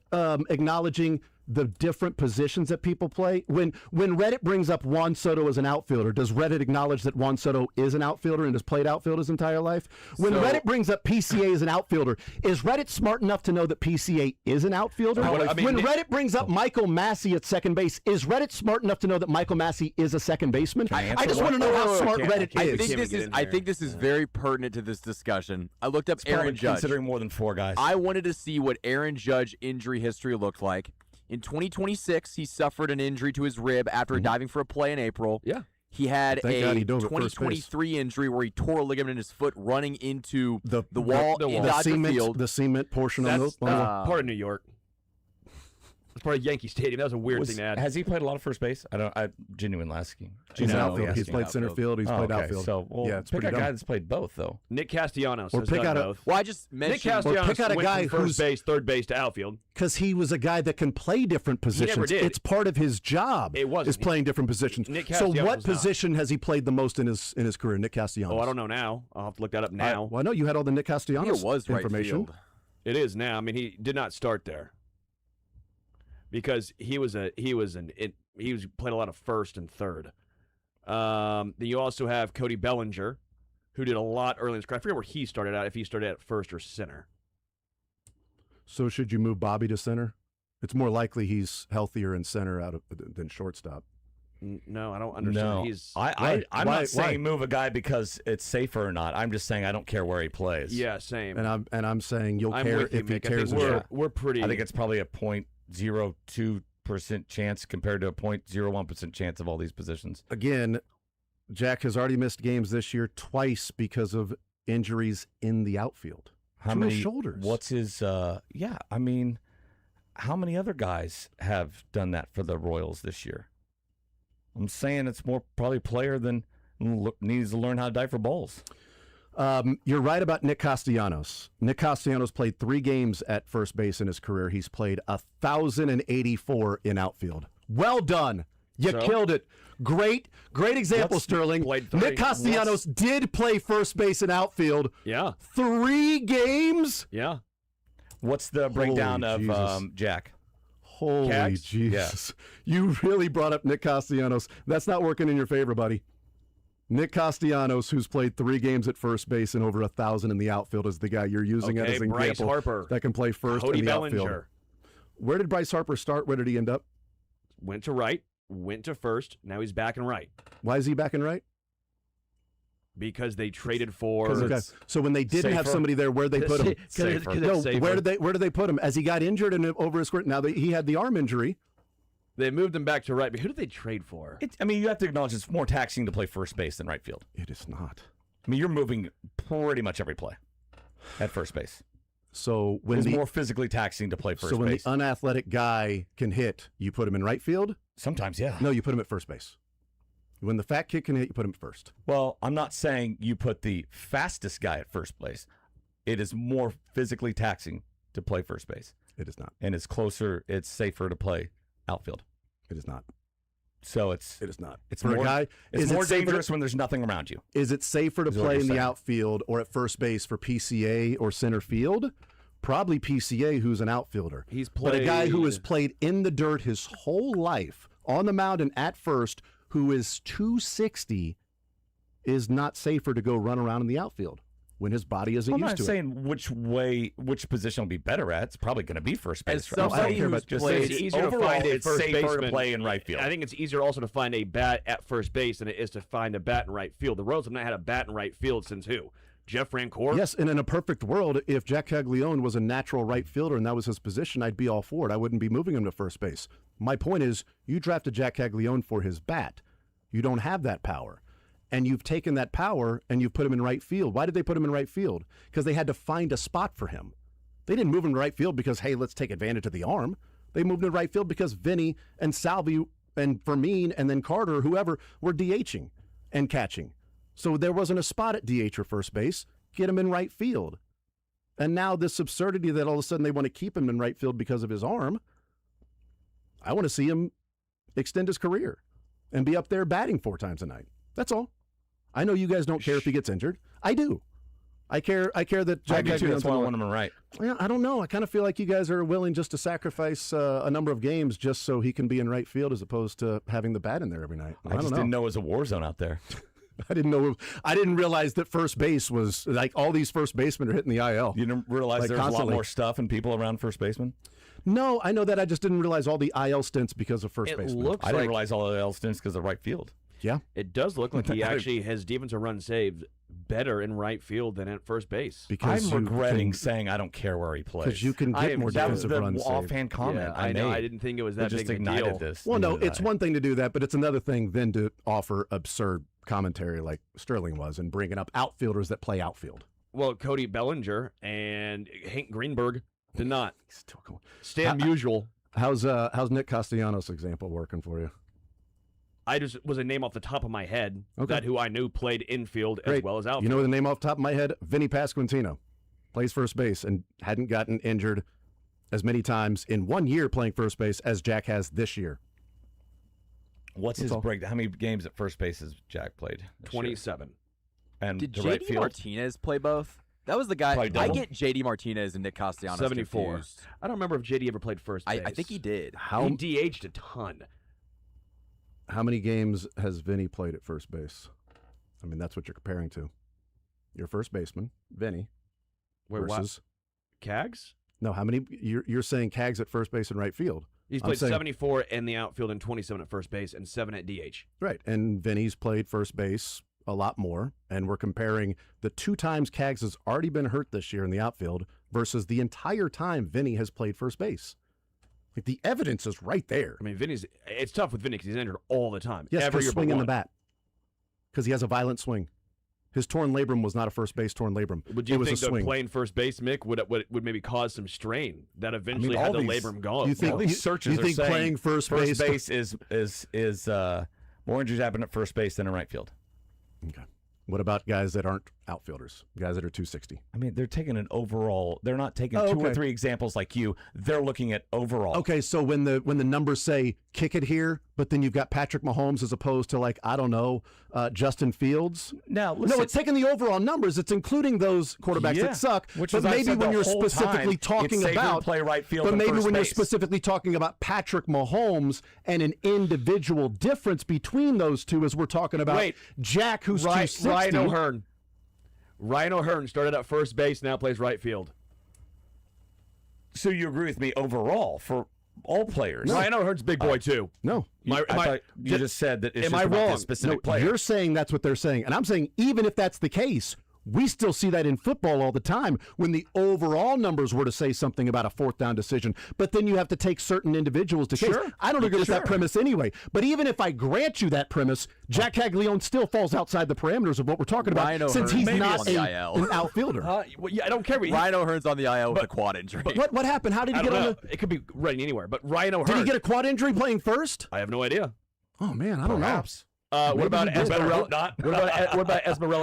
acknowledging the different positions that people play? When Reddit brings up Juan Soto as an outfielder, does Reddit acknowledge that Juan Soto is an outfielder and has played outfield his entire life? When Reddit brings up PCA as an outfielder, is Reddit smart enough to know that PCA is an outfielder? When Reddit brings up Michael Massey at second base, is Reddit smart enough to know that Michael Massey is a second baseman? I just want to know how smart Reddit is. I think this is very pertinent to this discussion. I looked up Probably Aaron Judge. considering more than 4 guys. I wanted to see what Aaron Judge injury history looked like. In 2026, he suffered an injury to his rib after diving for a play in April. Yeah. He had Thank God a he dove at first 2023 injury where he tore a ligament in his foot running into the wall in the Dodger cement, Field. the cement portion That's of the part of New York. It's part of Yankee Stadium. That was a weird thing to add. Has he played a lot of first base? I genuinely asking. He's outfield. He's played center field. He's played outfield. So yeah, it's pick pretty a guy dumb. that's played both though. Nick Castellanos Or has pick done out a- both. Well, I just Nick mentioned Castellanos pick out a went guy from first who's- base, third base to outfield. Because he was a guy that can play different positions. did. It's part of his job. It wasn't. Is playing different positions. Nick So Castellanos what was not. position has he played the most in his career, Nick Castellanos? Oh, I don't know now. I'll have to look that up now. Well, I know you had all the Nick I Castellanos think it was right information. field. It is now. I mean, he did not start there because he played a lot of first and third. Then you also have Cody Bellinger, who did a lot early in his career. I forget where he started out. If he started at first or center. So should you move Bobby to center? It's more likely he's healthier in center than shortstop. No, I don't understand. No, I'm not saying move a guy because it's safer or not. I'm just saying I don't care where he plays. Yeah, same. And I'm saying you'll care if he tears we're pretty. I think it's probably a 0.02% chance compared to a 0.01% chance of all these positions. Again, Jack has already missed games this year twice because of injuries in the outfield. How many shoulders? What's his? Yeah, I mean, how many other guys have done that for the Royals this year? I'm saying it's more probably player than needs to learn how to dive for balls. You're right about Nick Castellanos. Nick Castellanos played 3 games at first base in his career. He's played 1,084 in outfield. Well done. You killed it. Great example, Sterling. Nick Castellanos did play first base and outfield. Yeah. 3 games? Yeah. What's the breakdown of Jack? Holy Jesus. Yeah. You really brought up Nick Castellanos. That's not working in your favor, buddy. Nick Castellanos, who's played 3 games at first base and over 1,000 in the outfield, is the guy you're using as an Bryce example Harper. that can play first Cody in the Bellinger. outfield. Where did Bryce Harper start? Where did he end up? Went to right, went to first. Now he's back in right. Why is he back in right? Because they traded for. So when they didn't have somebody there, where'd they put him? Where did they put him? As he got injured and over his career, now he had the arm injury. They moved him back to right, but who did they trade for? I mean, you have to acknowledge it's more taxing to play first base than right field. It is not. I mean, you're moving pretty much every play at first base. So when it's more physically taxing to play first base. So when the unathletic guy can hit, you put him in right field? Sometimes, yeah. No, you put him at first base. When the fat kid can hit, you put him at first. Well, I'm not saying you put the fastest guy at first base. It is more physically taxing to play first base. It is not. And it's safer to play outfield. It is not. So it is not. It's for more, a guy. It's more dangerous when there's nothing around you. Is it safer to play in the outfield or at first base for PCA or center field? Probably PCA, who's an outfielder. But a guy who has played in the dirt his whole life, on the mound and at first, who is 260, is not safer to go run around in the outfield when his body isn't used to it. I'm not saying which position will be better at. It's probably going to be first base. As somebody who's played, it's easier to find a first baseman to play in right field. I think it's easier also to find a bat at first base than it is to find a bat in right field. The Royals have not had a bat in right field since who? Jeff Rancourt? Yes, and in a perfect world, if Jack Caglione was a natural right fielder and that was his position, I'd be all for it. I wouldn't be moving him to first base. My point is, you drafted Jack Caglione for his bat. You don't have that power. And you've taken that power and you've put him in right field. Why did they put him in right field? Because they had to find a spot for him. They didn't move him to right field because, hey, let's take advantage of the arm. They moved him to right field because Vinny and Salvi and Fermin and then Carter, whoever, were DHing and catching. So there wasn't a spot at DH or first base. Get him in right field. And now this absurdity that all of a sudden they want to keep him in right field because of his arm, I want to see him extend his career and be up there batting 4 times a night. That's all. I know you guys don't care if he gets injured. I do. I care that Jack Caglione. That's why I want him right. Yeah, I don't know. I kind of feel like you guys are willing just to sacrifice a number of games just so he can be in right field as opposed to having the bat in there every night. I just didn't know it was a war zone out there. I didn't realize that first base was like all these first basemen are hitting the IL. You didn't realize there's constantly a lot more stuff and people around first baseman? No, I know that. I just didn't realize all the IL stints because of first baseman. I didn't realize all the IL stints because of right field. Yeah. It does look like he actually has defensive run saved better in right field than at first base. Because I'm regretting saying I don't care where he plays. Because you can get more defensive runs saved. That was the offhand comment I made. I didn't think it was that big of a deal. This. Well, no, it's one thing to do that, but it's another thing then to offer absurd commentary like Sterling was and bringing up outfielders that play outfield. Well, Cody Bellinger and Hank Greenberg did not. Still going. Stan Musial. How's Nick Castellanos' example working for you? I just was a name off the top of my head that who I knew played infield as well as outfield. You know the name off the top of my head? Vinny Pasquantino. Plays first base and hadn't gotten injured as many times in 1 year playing first base as Jack has this year. What's his break? How many games at first base has Jack played? 27. And did to right JD field? Martinez play both? That was the guy. I get JD Martinez and Nick Castellanos 74. confused. I don't remember if JD ever played first base. I think he did. He DH'd a ton. How many games has Vinny played at first base? I mean, that's what you're comparing to. Your first baseman, Vinny, versus Cags? No, how many? You're saying Cags at first base and right field. He's played 74 in the outfield and 27 at first base and 7 at DH. Right, and Vinny's played first base a lot more, and we're comparing the 2 times Kaggs has already been hurt this year in the outfield versus the entire time Vinny has played first base. Like, the evidence is right there. I mean, it's tough with Vinny because he's injured all the time. Yes, every for year swinging the bat. Because he has a violent swing. His torn labrum was not a first base torn labrum. Would you it was think a that swing. playing first base, Mick, would maybe cause some strain that eventually had the labrum gone? You think, all these searches are saying playing first base is more injuries happen at first base than in right field? Okay. What about guys that aren't outfielders? Guys that are 260? I mean, they're taking an overall. They're not taking 2 or 3 examples like you. They're looking at overall. Okay, so when the numbers say kick it here, but then you've got Patrick Mahomes as opposed to, like, I don't know, Justin Fields. Now, no, it's taking the overall numbers. It's including those quarterbacks that suck. But maybe when you're specifically talking about play right field, but maybe when you're base. specifically talking about Patrick Mahomes and an individual difference between those two, as we're talking about Jack, who's 260. Ryan O'Hearn. Ryan O'Hearn started at first base, now plays right field. So you agree with me overall for all players? No. Ryan O'Hearn's big boy too. No, I thought you just said that it's am just I about wrong? this specific No, player. you're saying that's what they're saying, and I'm saying even if that's the case, we still see that in football all the time when the overall numbers were to say something about a 4th down decision, but then you have to take certain individuals to case. I don't agree with that premise anyway, but even if I grant you that premise, Jack Caglione still falls outside the parameters of what we're talking about since he's not an outfielder. I don't care. Ryan O'Hearn's on the IL with a quad injury. But what happened? How did he get on the... It could be running anywhere, but Ryan O'Hearn... Did he get a quad injury playing first? I have no idea. Oh, man, I don't know. What about Esmeralda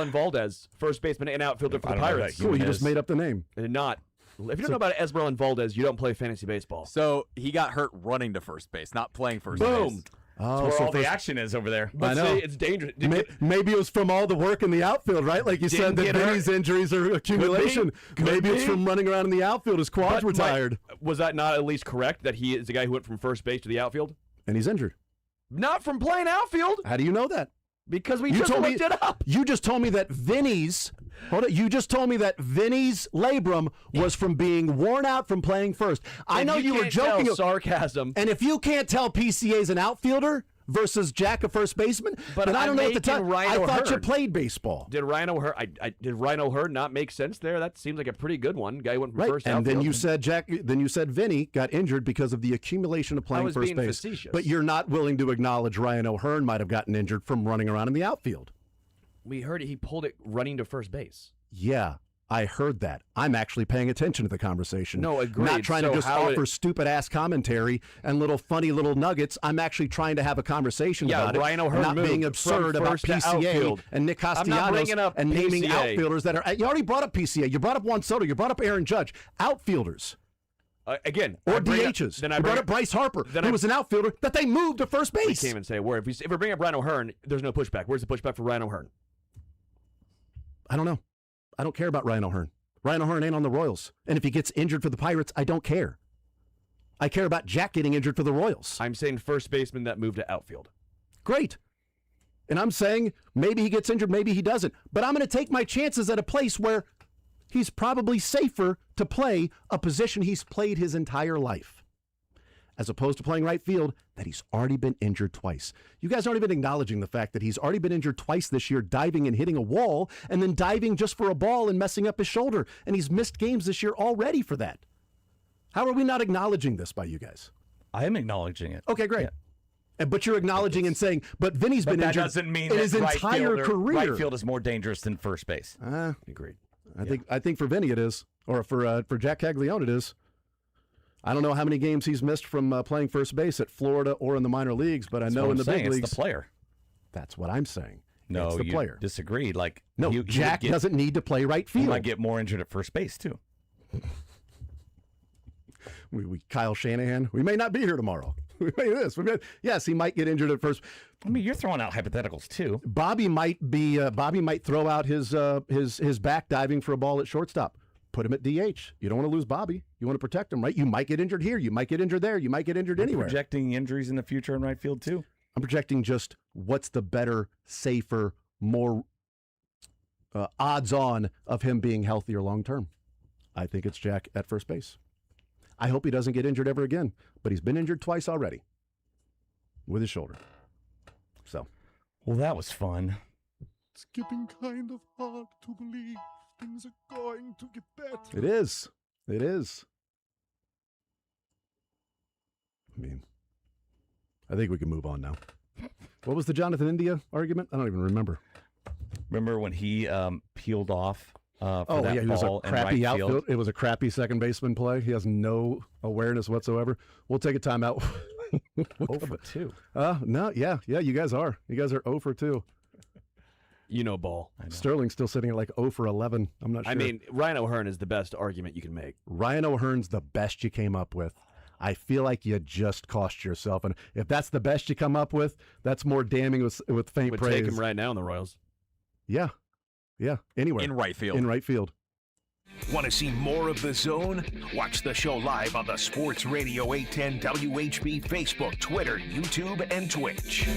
Valdez, first baseman and outfielder for the Pirates? Cool, you just made up the name. I did not. If you don't know about Esmeralda Valdez, you don't play fantasy baseball. So he got hurt running to first base, not playing first base. Boom. That's where all the action is over there. But I know. See, it's dangerous. Maybe it was from all the work in the outfield, right? Like you said, that Vinny's injuries are accumulation. Maybe it's from running around in the outfield. His quads were tired. Was that not at least correct that he is the guy who went from first base to the outfield? And he's injured. Not from playing outfield. How do you know that? Because we just looked it up. You just told me that Vinny's labrum was from being worn out from playing first. I know you were joking. Sarcasm. And if you can't tell PCA's an outfielder versus Jack a first baseman, but I don't know at the time. I thought you played baseball. Did Ryan O'Hearn not make sense there? That seems like a pretty good one. Guy went from first and outfield. then you said Then you said Vinny got injured because of the accumulation of playing first base. Facetious. But you're not willing to acknowledge Ryan O'Hearn might have gotten injured from running around in the outfield. We heard he pulled it running to first base. Yeah, I heard that. I'm actually paying attention to the conversation. No, agreed. Not trying to just offer stupid-ass commentary and funny little nuggets. I'm actually trying to have a conversation about Ryan it, O'Hearn not being absurd about PCA and Nick Castellanos and naming outfielders that are... You already brought up PCA. You brought up Juan Soto. You brought up Aaron Judge. Outfielders. Again. Or DHs. You brought up Bryce Harper, who was an outfielder that they moved to first base. We can't even say a word. If we bring up Ryan O'Hearn, there's no pushback. Where's the pushback for Ryan O'Hearn? I don't know. I don't care about Ryan O'Hearn. Ryan O'Hearn ain't on the Royals. And if he gets injured for the Pirates, I don't care. I care about Jack getting injured for the Royals. I'm saying first baseman that moved to outfield. Great. And I'm saying maybe he gets injured, maybe he doesn't. But I'm going to take my chances at a place where he's probably safer to play a position he's played his entire life, as opposed to playing right field that he's already been injured twice. You guys aren't even acknowledging the fact that he's already been injured twice this year, diving and hitting a wall, and then diving just for a ball and messing up his shoulder. And he's missed games this year already for that. How are we not acknowledging this by you guys? I am acknowledging it. Okay, great. Yeah. But you're acknowing and saying, but Vinny's been injured that doesn't mean in that his entire career. Right field is more dangerous than first base. Agreed. I think for Vinny it is, or for Jack Caglione it is. I don't know how many games he's missed from playing first base at Florida or in the minor leagues, but I know in the big leagues. It's the player. That's what I'm saying. No, it's the you player. Disagreed. Jack doesn't need to play right field. He might get more injured at first base too. Kyle Shanahan. We may not be here tomorrow. We may this. Yes, he might get injured at first. I mean, you're throwing out hypotheticals too. Bobby might throw out his back diving for a ball at shortstop. Put him at DH. You don't want to lose Bobby. You want to protect him, right? You might get injured here. You might get injured there. You might get injured anywhere. Projecting injuries in the future in right field too. I'm projecting just what's the better, safer, more odds on of him being healthier long term. I think it's Jack at first base. I hope he doesn't get injured ever again, but he's been injured twice already with his shoulder. So, well, that was fun. It's getting kind of hard to believe things are going to get better. It is. It is. I mean, I think we can move on now. What was the Jonathan India argument? I don't even remember. Remember when he peeled off for that he was a ball in crappy right outfield. field? It was a crappy second baseman play. He has no awareness whatsoever. We'll take a timeout. 0 for 2. No, yeah, you guys are. You guys are 0 for 2. You know ball. Sterling's still sitting at like 0 for 11. I'm not sure. I mean, Ryan O'Hearn is the best argument you can make. Ryan O'Hearn's the best you came up with. I feel like you just cost yourself. And if that's the best you come up with, that's more damning with faint Would praise. take him right now in the Royals. Yeah. Anywhere. In right field. In right field. Want to see more of The Zone? Watch the show live on the Sports Radio 810 WHB Facebook, Twitter, YouTube, and Twitch.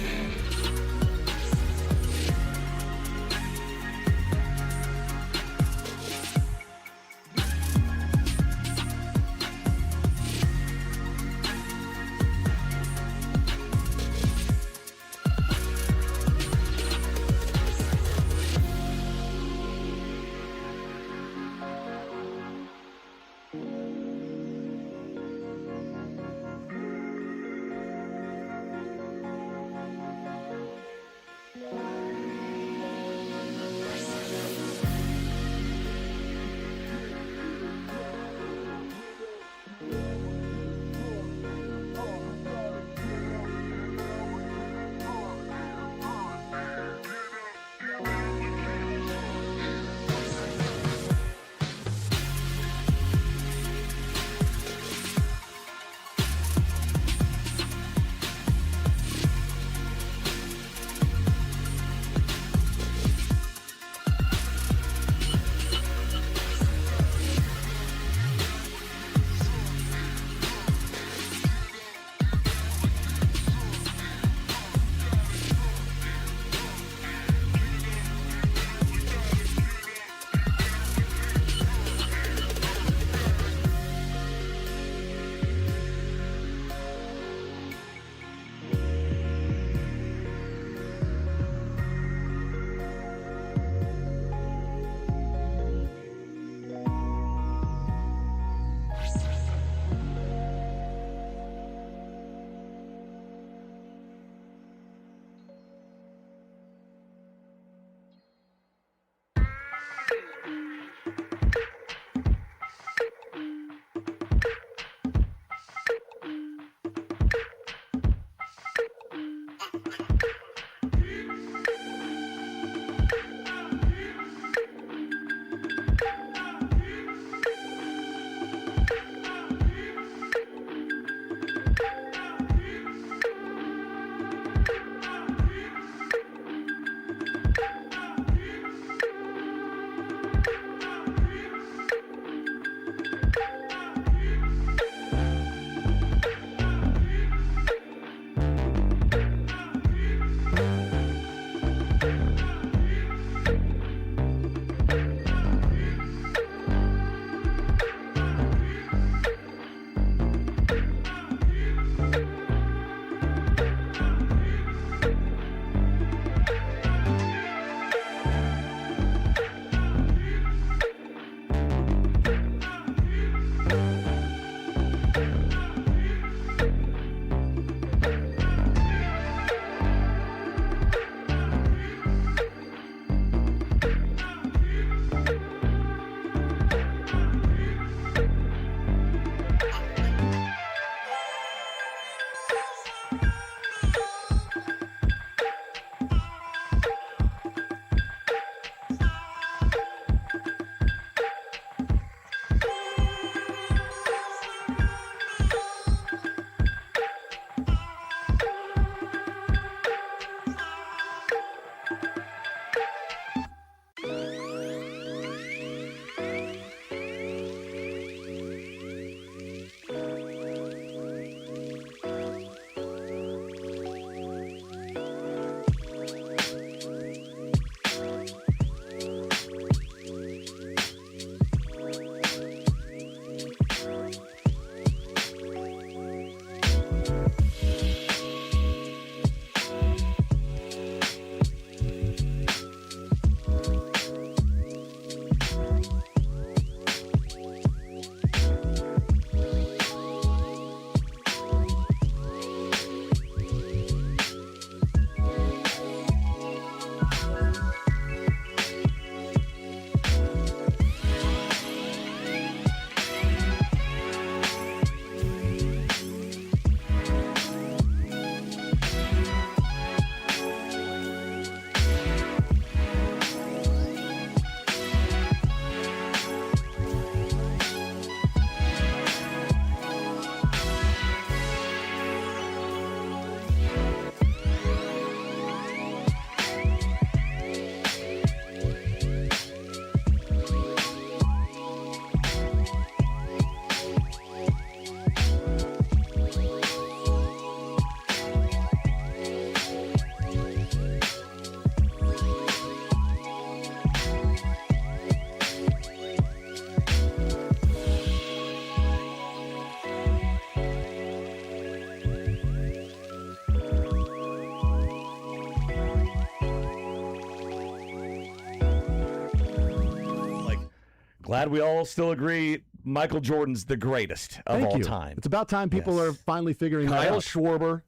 Glad we all still agree Michael Jordan's the greatest of Thank all you. time. It's about time people are finally figuring that out. Kyle Schwarber.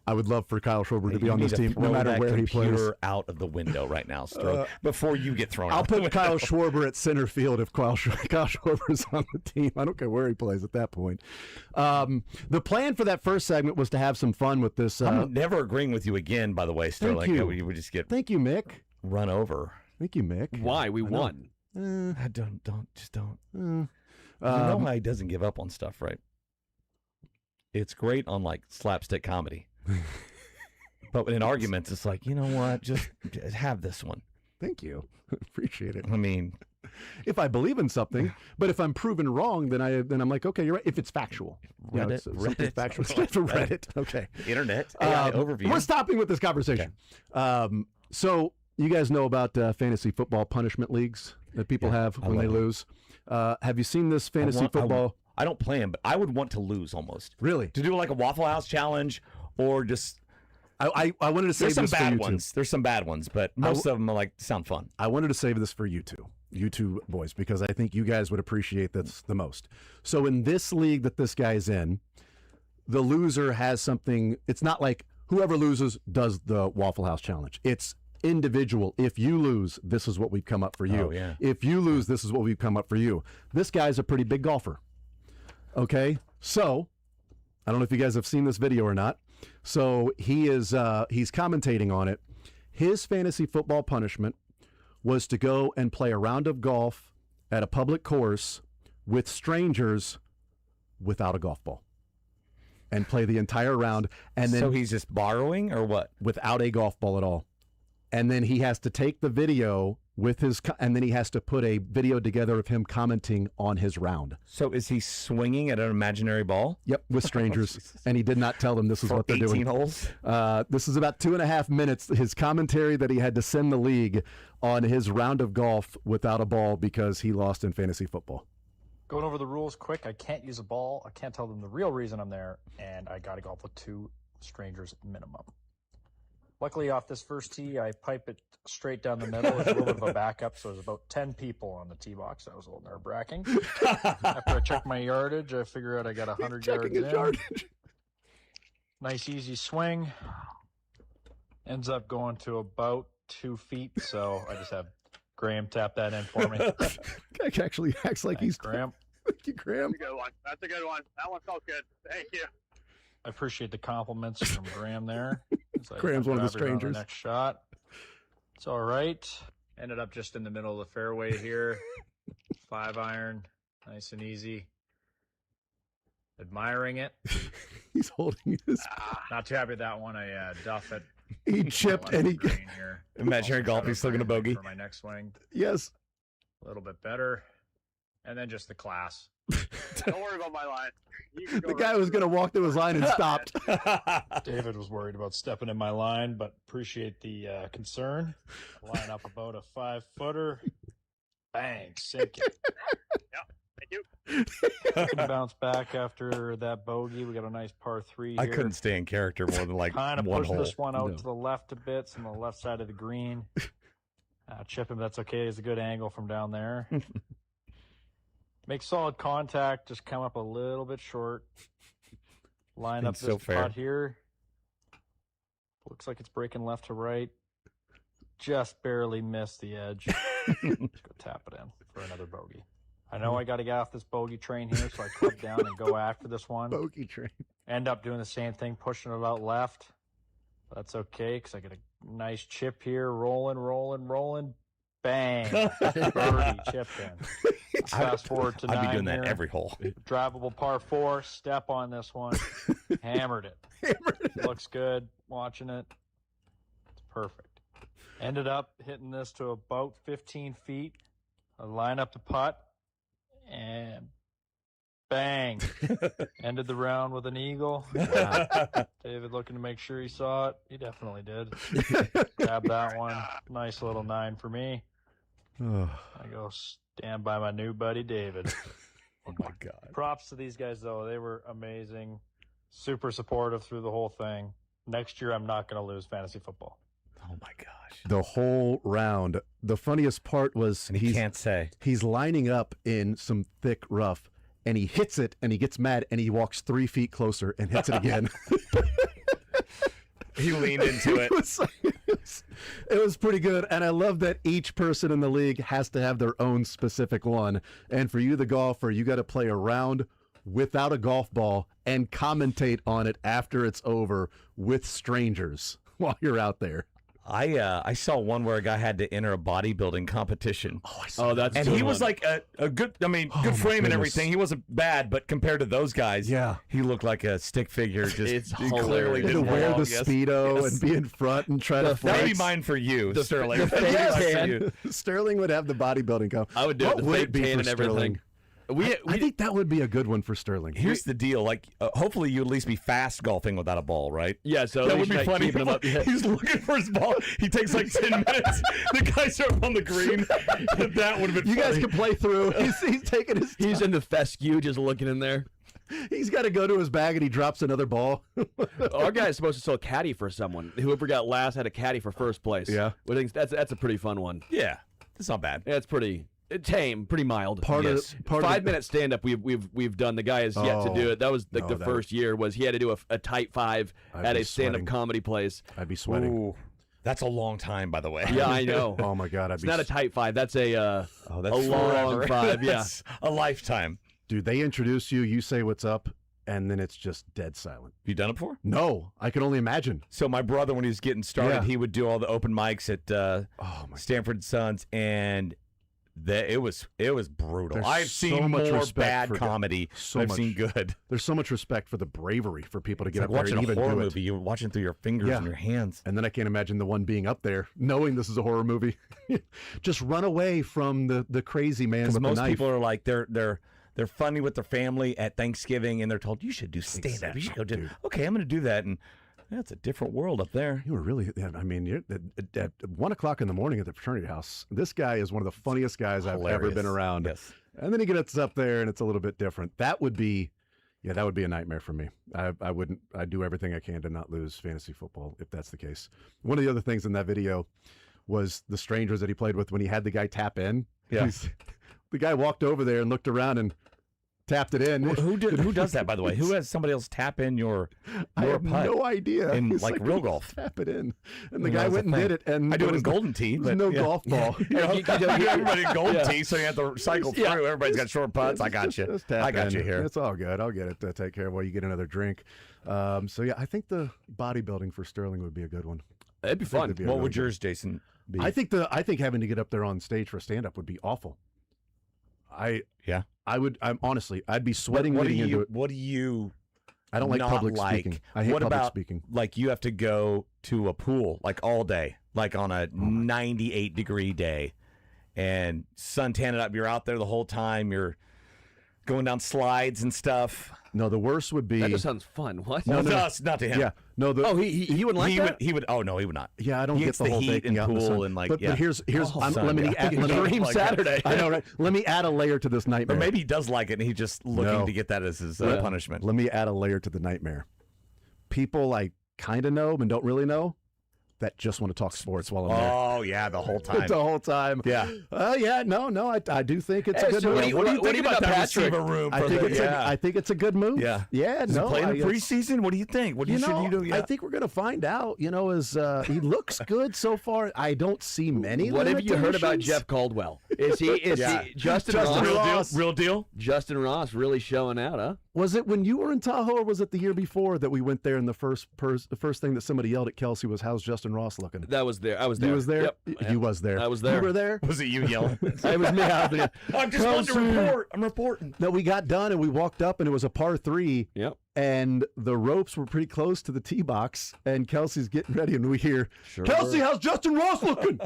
I would love for Kyle Schwarber to be on You this need to team, no throw matter that where he plays. computer out of the window right now, Stroke, before you get thrown I'll out. put Kyle Schwarber at center field if Kyle Schwarber's on the team. I don't care where he plays at that point. The plan for that first segment was to have some fun with this. I'm never agreeing with you again, by the way, Sterling. you. We would just get Thank you, Mick. run over. Thank you, Mick. Why? We I know. won. Don't. Mm. You know how he doesn't give up on stuff, right? It's great on like slapstick comedy. But in arguments, it's like, you know what? Just have this one. Thank you. Appreciate it. I mean, if I believe in something, but if I'm proven wrong, then I'm like, okay, you're right. If it's factual, Reddit, something Reddit. factual. Reddit. Okay. Internet AI Um, overview. We're stopping with this conversation. So you guys know about fantasy football punishment leagues that people have when they lose. Have you seen this fantasy football? I don't play them, but I would want to lose almost. Really? To do like a Waffle House challenge or just. I wanted to save There's some this for bad you ones. two. There's some bad ones, but most of them are like sound fun. I wanted to save this for you two boys, because I think you guys would appreciate this the most. So in this league that this guy's in, the loser has something. It's not like whoever loses does the Waffle House challenge. It's individual. If you lose, this is what we've come up for you. Oh, yeah. If you lose, this is what we've come up for you. This guy's a pretty big golfer. Okay, so I don't know if you guys have seen this video or not. So he's commentating on it. His fantasy football punishment was to go and play a round of golf at a public course with strangers without a golf ball, and play the entire round. And then So he's just borrowing or what? Without a golf ball at all. And then he has to take the video with his, and then he has to put a video together of him commenting on his round. So is he swinging at an imaginary ball? Yep, with strangers. And he did not tell them this is For what they're 18 doing. holes? This is about 2.5 minutes. His commentary that he had to send the league on his round of golf without a ball because he lost in fantasy football. Going over the rules quick, I can't use a ball. I can't tell them the real reason I'm there, and I got to golf with 2 strangers minimum. Luckily, off this first tee, I pipe it straight down the middle. It's a little bit of a backup, so there's about 10 people on the tee box. That was a little nerve-wracking. After I check my yardage, I figure out I got 100 yards in. Yardage. Nice, easy swing. Ends up going to about 2 feet, so I just have Graham tap that in for me. Guy actually acts like he's Graham. Thank you, Graham. That's a good one. That's a good one. That one felt good. Thank you. I appreciate the compliments from Graham there. Graham's one of the strangers. The next shot. It's all right. Ended up just in the middle of the fairway here. 5-iron. Nice and easy. Admiring it. He's holding his. Not too happy with that one. I duff it. He chipped and he. Imaginary golf, he's still going to bogey. For my next swing. Yes. A little bit better. And then just the class. Don't worry about my line. The guy was going to walk through his line and stopped. David was worried about stepping in my line, but appreciate the concern. Line up about a 5-footer. Bang, sink it. Thank you. Can bounce back after that bogey. We got a nice par 3 here. I couldn't stay in character more than like kind of one push hole. this one out to the left a bit, on the left side of the green. Chip him, that's okay. It's a good angle from down there. Make solid contact, just come up a little bit short. Line up It's this so fair. putt here. Looks like it's breaking left to right. Just barely missed the edge. Let's go tap it in for another bogey. I know I got to get off this bogey train here, so I club down and go after this one. Bogey train. End up doing the same thing, pushing it out left. That's okay, because I get a nice chip here. Rolling. Bang. Birdie chipped in. Fast forward to 9 I'd be doing that here. every hole. Drivable par 4. Step on this one. Hammered it. Looks good. Watching it. It's perfect. Ended up hitting this to about 15 feet. I line up the putt. And bang. Ended the round with an eagle. Wow. David looking to make sure he saw it. He definitely did. Grab that one. Nice little 9 for me. I go stand by my new buddy David. Oh my God. Props to these guys though. They were amazing. Super supportive through the whole thing. Next year I'm not going to lose fantasy football. Oh Oh my gosh. The whole round. The funniest part was and he can't say. He's lining up in some thick rough, and he hits it, and he gets mad, and he walks 3 feet closer and hits it again. He leaned into it. It was pretty good, and I love that each person in the league has to have their own specific one. And for you, the golfer, you got to play a round without a golf ball and commentate on it after it's over with strangers while you're out there. I saw one where a guy had to enter a bodybuilding competition. Oh, I saw that's and a good he was one. like a good. I mean, good frame and everything. He wasn't bad, but compared to those guys, he looked like a stick figure. Just It's he clearly hilarious. To didn't wear belong. the Speedo and be in front and try to That would be flex. mine for you, Sterling. the fake tan. Sterling would have the bodybuilding come. I would do it. The would fake it be tan for and everything. Sterling? I think that would be a good one for Sterling. Here's the deal: like, hopefully, you at least be fast golfing without a ball, right? Yeah, so that at would least be like funny. keeping him up. Yeah. He's looking for his ball. He takes like 10 minutes. The guys are up on the green. That would have been. You guys funny. can play through. He's taking his time. He's in the fescue, just looking in there. He's got to go to his bag and he drops another ball. Our guy is supposed to sell a caddy for someone. Whoever got last had a caddy for first place. Yeah. I think that's a pretty fun one. Yeah, it's not bad. Yeah, it's pretty tame, pretty mild. Part of 5-minute stand up we've done. The guy has yet to do it. That was like no, the first year was he had to do a tight 5 I'd at be a stand up sweating. comedy place. I'd be sweating. Ooh, that's a long time, by the way. Yeah, I know. Oh my God, It's not a tight 5. That's that's a long forever. 5. Yeah. That's a lifetime. Dude, they introduce you, you say what's up, and then it's just dead silent. You done it before? No, I can only imagine. So my brother, when he was getting started, Yeah. he would do all the open mics at Stanford Sons, and it was brutal. There's I've so seen much more respect bad for comedy. so I've much. seen good. There's so much respect for the bravery for people to It's get like up there watching and a even horror do movie. it. You're watching through your fingers Yeah. and your hands. And then I can't imagine the one being up there knowing this is a horror movie. Just run away from the crazy man Because with most the knife. people are like they're funny with their family at Thanksgiving, and they're told you should do stand up. You should go do. Dude. Okay, I'm going to do that, and that's a different world up there. You were really, I mean, you're at 1 o'clock in the morning at the fraternity house. This guy is one of the funniest guys I've ever Hilarious. been around. Yes. And then he gets up there and it's a little bit different. That would be a nightmare for me. I'd do everything I can to not lose fantasy football if that's the case. One of the other things in that video was the strangers that he played with when he had the guy tap in. Yeah. The guy walked over there and looked around and tapped it in. Who does that, by the way? Who has somebody else tap in your I have putt? no idea. In He's like real "Will you golf. tap it in, and the Yeah, guy that's went a and thing. did it. And I do there it in was Golden Tee. There's but no yeah. golf ball. Everybody in Golden Yeah. Tee, so you have to cycle through. Yeah. Everybody's got short putts. I got you. Just tap I got in. you here. It's all good. I'll get it to take care of while you get another drink. So yeah, I think the bodybuilding for Sterling would be a good one. It'd be I think fun. that'd be a What really would good yours, Jason, be? I think having to get up there on stage for stand up would be awful. I'm honestly, I'd be sweating What do leading into you? it. What do you? I don't like not public like? speaking. I hate what public about speaking. like you have to go to a pool like all day, like on a 98-degree day, and suntan it up. You're out there the whole time. You're going down slides and stuff. No, the worst would be That just sounds fun. What? Well, to us, not to him. Yeah, no. He wouldn't like he that. would. He would. Oh no, he would not. Yeah, I don't He get gets the the whole heat baking and out in the pool sun. and, like, but yeah. here's Oh, son, let me yeah. add, let me- Dream like Saturday. I know, right? Let me add a layer to this nightmare. Or maybe he does like it, and he's just looking No. to get that as his punishment. Let me add a layer to the nightmare. People I kind of know and don't really know that just want to talk sports while I'm there. Oh yeah, the whole time. The whole time. Yeah. Yeah, no, I do think it's a good so move. what do you What do you think think about that Patrick? receiver room? I for think the- it's I think it's a good move. Yeah. Yeah, Does no. he play in the I- preseason? What do you think? What You should know, you do? Yeah. I think we're going to find out. You know, as he looks good so far. I don't see many. What have you heard about limitations. Jeff Caldwell? Is he Justin Ross? Real deal? Justin Ross really showing out, huh? Was it when you were in Tahoe, or was it the year before that we went there and the first thing that somebody yelled at Kelsey was, "How's Justin Ross looking?" That was there. I was there. You was there. Yep. You was there. I was there. You were there. Was it you yelling? It was me out there. I'm just wanting to Kelsey. report. I'm reporting. No, we got done and we walked up and it was a par 3. Yep. And the ropes were pretty close to the tee box. And Kelsey's getting ready and we hear, "Kelsey, how's Justin Ross looking?"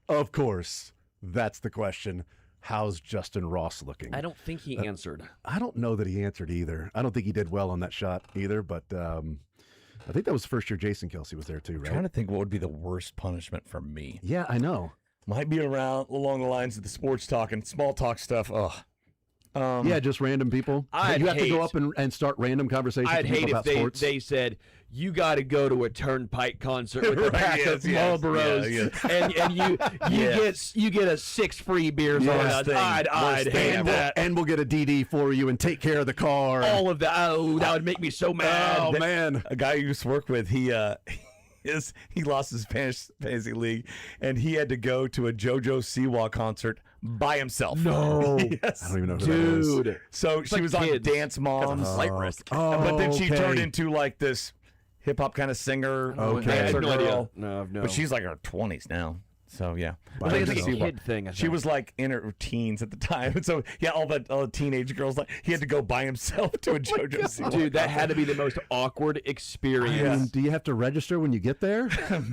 Of course, that's the question. How's Justin Ross looking? I don't think he answered. I don't know that he answered either. I don't think he did well on that shot either. But I think that was the first year Jason Kelsey was there too, I'm right? trying to think what would be the worst punishment for me. Yeah, I know. Might be around along the lines of the sports talk and small talk stuff. Ugh. Yeah, just random people. I'd You have to hate- go up and start random conversations I'd with people hate if about sports. they said, you got to go to a Turnpike concert with a pack of Marlboros, and you get a 6 free beers on us. I'd hate that. And we'll get a DD for you and take care of the car. All of that. Oh, that would make me so mad. Oh, man. A guy I used to work with, he lost his fantasy league, and he had to go to a JoJo Siwa concert by himself. No. Yes. I don't even know who that is. So It's she like was kids. on Dance Moms. That's a slight risk. But then she okay. turned into like this hip hop kind of singer, Okay. I dancer had no idea. girl. No, I've no. But she's like in her 20s now. So yeah, I think it's like a Siwa. kid thing. I She think. was like in her teens at the time, and so yeah, all the teenage girls like he had to go by himself to a JoJo Siwa. Dude, that had to be the most awkward experience. I mean, do you have to register when you get there?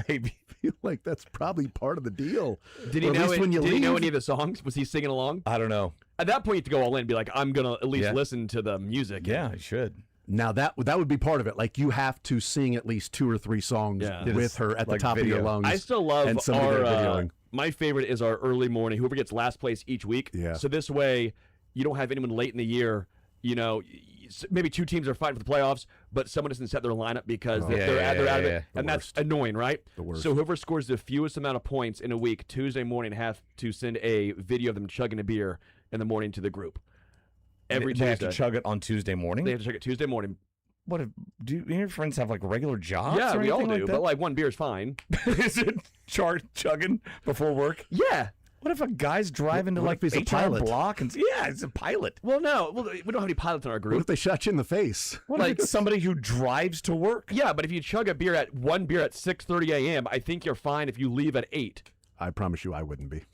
Maybe. I feel like that's probably part of the deal. Did he Or at know? least when you Did he know leave? any of the songs? Was he singing along? I don't know. At that point, you have to go all in and be like, I'm gonna at least Yeah. listen to the music. Yeah, I should. Now that would be part of it. Like you have to sing at least 2 or 3 songs Yeah. with her at Like the top video. of your lungs. I still love and somebody our. there videoing. My favorite is our early morning. Whoever gets last place each week. Yeah. So this way, you don't have anyone late in the year. You know, maybe 2 teams are fighting for the playoffs, but someone doesn't set their lineup because they're out of it, and that's annoying, right? The worst. So whoever scores the fewest amount of points in a week, Tuesday morning, have to send a video of them chugging a beer in the morning to the group. Every They have Tuesday. to chug it on Tuesday morning. They have to chug it Tuesday morning. What if, do your friends have like regular jobs? Yeah, or we all anything do, like but like one beer is fine. that? Is it chugging before work? Yeah. What if a guy's driving to What like if he's a 800 pilot? block and yeah, it's a pilot. Well, no, we don't have any pilots in our What group. if they shot you in the face? What if it's somebody who drives to work? Yeah, but if you chug one beer at 6:30 a.m., I think you're fine if you leave at 8. I promise you I wouldn't be.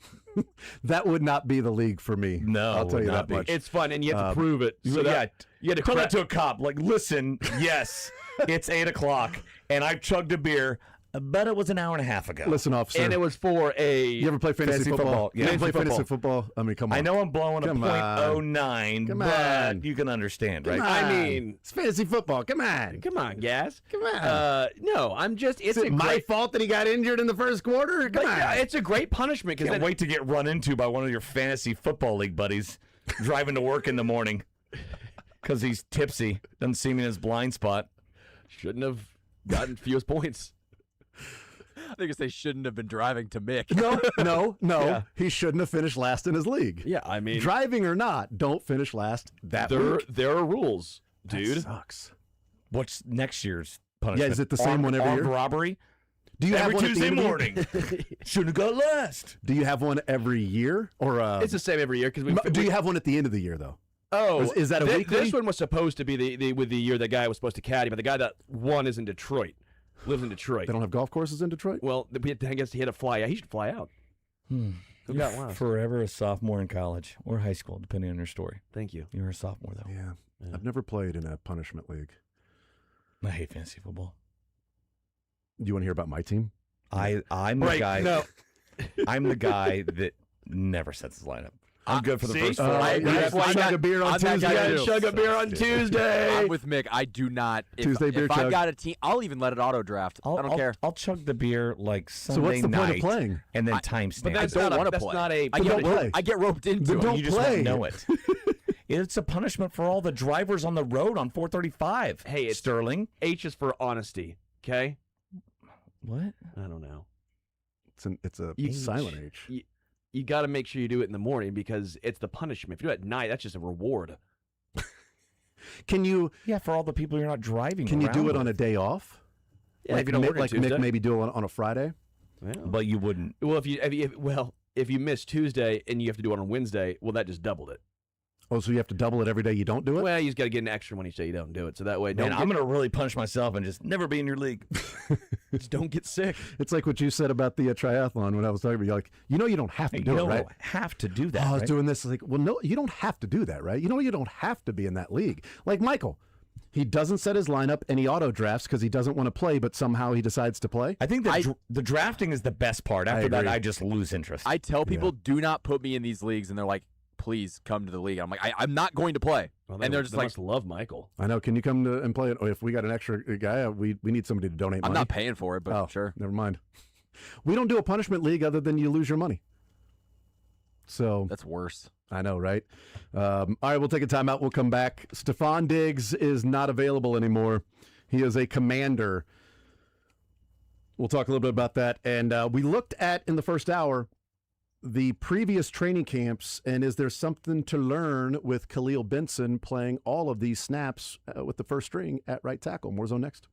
That would not be the league for me. No, I'll tell would you not that be. much. It's fun, and you have to prove it. So yeah, that, you had to tell cra- that to a cop. Like, listen, yes, it's 8 o'clock, and I chugged a beer, but it was an hour and a half ago. Listen, officer. and it was for a. You ever play fantasy football? Yeah. You ever play Fantasy fantasy football? I mean, come on. I know I'm blowing Come a on. .09, Come but on. you can understand, right? Come I on. mean- it's fantasy football. Come on. Come on, Gas. Come on. No, I'm just. It's Is a it my great, fault that he got injured in the first quarter? Come but on. yeah, it's a great punishment because Can't wait to get run into by one of your fantasy football league buddies driving to work in the morning because he's tipsy, doesn't see me in his blind spot. shouldn't have gotten fewest points. I think they shouldn't have been driving to Mick. No. Yeah. He shouldn't have finished last in his league. Yeah, I mean, Driving or not, don't finish last that week. there are rules, That dude. sucks. What's next year's punishment? Yeah, is it the same one every armed year? robbery? Do you Every have one at the Tuesday end of the morning. Shouldn't have got last. Do you have one every year, or It's the same every year because we. do you have one at the end of the year though? Oh, Is that a weekly? This one was supposed to be the year the guy was supposed to caddy, but the guy that won is in Detroit. Lives in Detroit. They don't have golf courses in Detroit. Well, I guess he had to fly out. He should fly out. Who got last? Forever a sophomore in college or high school, depending on your story. Thank you. You're a sophomore, though. Yeah. I've never played in a punishment league. I hate fantasy football. Do you want to hear about my team? I'm the guy. No. I'm the guy that never sets his lineup. I'm good for the See? first 4 I chug a beer on I'm that guy Tuesday. too. Chug a beer on Tuesday. I'm with Mick. I do not. Tuesday beer if I've chug. got a team, I'll even let it auto draft. I don't care. I'll chug the beer like Sunday So what's the night point of playing? and then timestamp. But I that's don't not want to that's play. not a. I Then don't play. I get roped into Then it. don't you just play. won't know it. It's a punishment for all the drivers on the road on 435. Hey, it's Sterling. H is for honesty. Okay. What? I don't know. It's a You- silent H. You got to make sure you do it in the morning because it's the punishment. If you do it at night, that's just a reward. Can you Yeah, for all the people you're not driving. do it with. on a day off? Yeah, like if you don't Mick, work on like Tuesday. Mick maybe do it on a Friday. But you wouldn't. Well, if you miss Tuesday and you have to do it on Wednesday, well, that just doubled it. Oh, so you have to double it every day you don't do it? Well, you just got to get an extra one each day you don't do it. So that way, Man, don't I'm going to really punish myself and just never be in your league. just don't get sick. It's like what you said about the triathlon when I was talking about you. Like, you don't have to You do it, don't right? have to do that. I was right? doing this. Like, well, no, you don't have to do that, right? You don't have to be in that league. Like Michael, he doesn't set his lineup and he auto drafts because he doesn't want to play, but somehow he decides to play. I think the drafting is the best part. After that, agree. I just lose interest. I tell people, do not put me in these leagues, and they're like, please come to the league. I'm like, I'm not going to play. Well, and they're just they like, must love Michael. I know. Can you come to and play it? Or if we got an extra guy, we need somebody to donate I'm money. not paying for it, but Oh, sure. Never mind. We don't do a punishment league other than you lose your money. So that's worse. I know, right? All right, we'll take a timeout. We'll come back. Stephon Diggs is not available anymore. He is a Commander. We'll talk a little bit about that. And we looked at, in the first hour, the previous training camps, and is there something to learn with Khalil Benson playing all of these snaps with the first string at right tackle? More Zone next.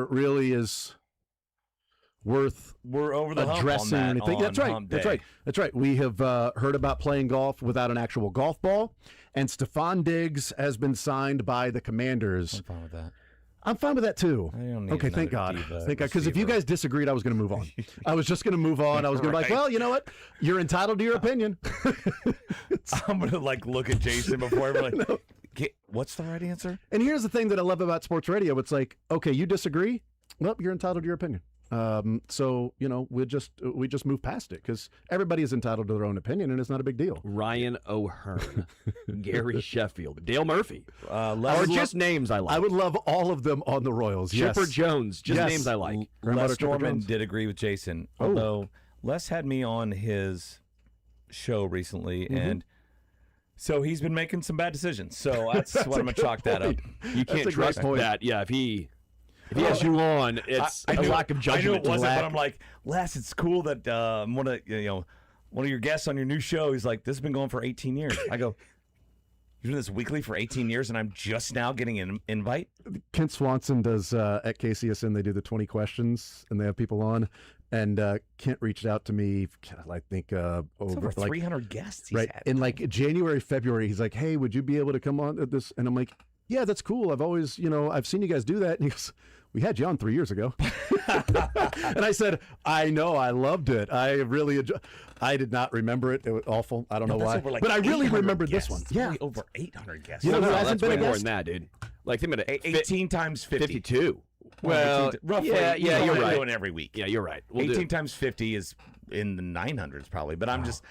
Really is worth we're over the addressing hump on that anything. on That's right. hump That's day. right. That's right. We have heard about playing golf without an actual golf ball, and Stephon Diggs has been signed by the Commanders. I'm fine with that. I'm fine with that too. I don't need Okay, thank God. another Thank God. Because if you guys disagreed, I was going to move on. I was just going to move on. I was going to be like, Right. well, you know what? You're entitled to your opinion. I'm gonna look at Jason before I'm like, "Okay, what's the right answer? And here's the thing that I love about sports radio. It's like, okay, you disagree? Well, you're entitled to your opinion. So, we just move past it because everybody is entitled to their own opinion, and it's not a big deal. Ryan O'Hearn, Gary Sheffield, Dale Murphy, or just names I like. I would love all of them on the Royals. Chipper Yes. Jones, just Yes. names I like. Les Chipper Norman Jones. did agree with Jason, Oh. although Les had me on his show recently, and so he's been making some bad decisions. So that's what I'm gonna chalk that up. You can't trust that. Yeah, if he has you on, it's a lack of judgment. I knew it wasn't, lack. but I'm like, Les, it's cool that one of your guests on your new show. He's like, this has been going for 18 years. I go, you're doing this weekly for 18 years, and I'm just now getting an invite. Kent Swanson does at KCSN. They do the 20 questions, and they have people on. And Kent reached out to me, I think, Over 300 guests he's right had. in January, February. He's like, "Hey, would you be able to come on at this?" And I'm like, "Yeah, that's cool. I've always, I've seen you guys do that." And he goes, "We had you on 3 years ago." And I said, I know, I loved it. I really enjoyed. I did not remember it. It was awful. I don't know why. Like but I really remembered guests. this one. Yeah, over 800 guests. You know who hasn't that's been way a more guest? than that, dude. Like think about it, 18 times 50. 52. Well, roughly. yeah, you're right. Doing every week. Yeah, you're right. 18 times 50 is in the 900s probably, but I'm just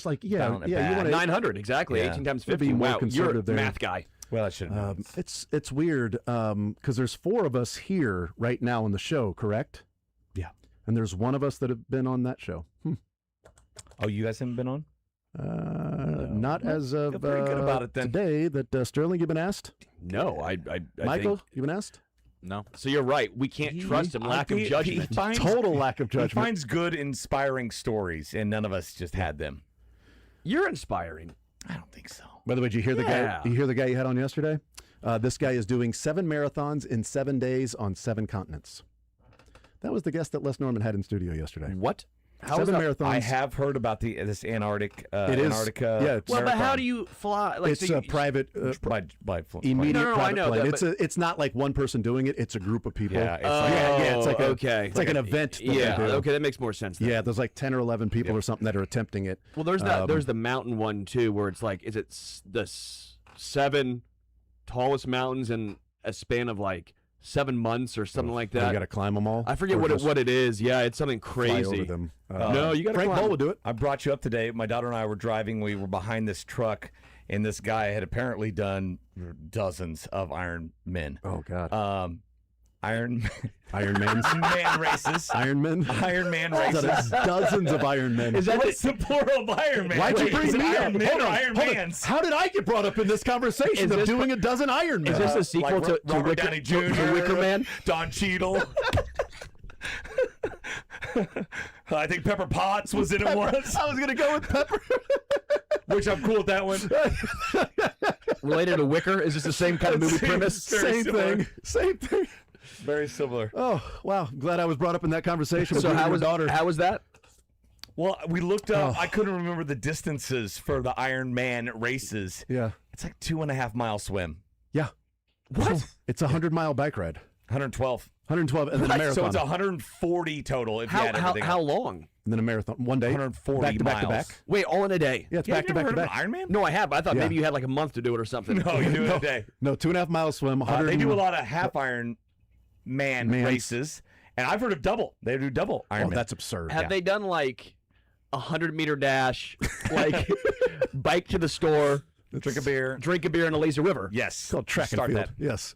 like you want 900 exactly. Yeah. 18 times It'd be 50. more Wow, you're a conservative there. math guy. Well, I should have. It's weird because there's 4 of us here right now on the show, correct? Yeah. And there's one of us that have been on that show. Oh, you guys haven't been on? Not as of Feel pretty good about it then. today. That Sterling, you've been asked. No, I Michael, think, you've been asked. No. So you're right. We can't trust him. Lack of judgment. Total lack of He judgment. finds good, inspiring stories, and none of us just had them. You're inspiring. I don't think so. By the way, did you hear the Yeah. guy? You hear the guy you had on yesterday? This guy is doing 7 marathons in 7 days on 7 continents. That was the guest that Les Norman had in studio yesterday. What? How 7 is that? marathons. I have heard about this Antarctic. It is. Antarctica. Yeah, Well, but how marathon. do you fly? Like, It's so a private, by immediate No, I private know plane. that, It's not like one person doing it. It's a group of people. Yeah, it's It's like okay. It's like an event. that they Yeah. do. Okay, that makes more sense. Then. Yeah, there's like 10 or 11 people or something that are attempting it. Well, there's that. There's the mountain one too, where it's like, is it the 7 tallest mountains in a span of like 7 months or something like that? You got to climb them all. I forget Or what just what it is. Yeah, it's something fly crazy. over them. No, you got to Frank climb. Ball would do it. I brought you up today. My daughter and I were driving. We were behind this truck, and this guy had apparently done dozens of Iron Men. Oh God. Iron Man's Man races. Iron Men. Iron Man races. Dozens of Iron Men. Is that what's the plural of Iron Man? Why'd you Wait, bring is it me Iron up? Men Hold or on, Iron hold on. Mans? How did I get brought up in this conversation Is of this doing a dozen Iron Men? Is this a sequel like to Robert Downey Jr., to Wicker Man? Don Cheadle. I think Pepper Potts was in it once. I was going to go with Pepper. Which I'm cool with that one. Related to Wicker? Is this the same kind of movie premise? Same thing. Same thing. Very similar. Oh, wow. Glad I was brought up in that conversation with So you and how your was daughter. How was that? Well, we looked up. I couldn't remember the distances for the Iron Man races. Yeah. It's like 2.5 mile swim. Yeah. What? It's a 100-mile bike ride. 112. 112 and then a marathon. So it's 140 total if you had everything. How long? And then a marathon. One day. 140 back to back to miles. back. Wait, all in a day? Yeah, it's Yeah, back to you never back to heard of back. an Iron Man? No, I have. But I thought Yeah. maybe you had like a month to do it or something. No, you do it in a day. No, 2.5 mile swim. They do a lot of half Iron Man Mans. races, and I've heard of double. They do double Iron Oh, Man. that's absurd. Have they done like 100-meter dash, like bike to the store, Drink a beer. drink a beer in a lazy river? Yes. It's called track and Start field. that. Yes.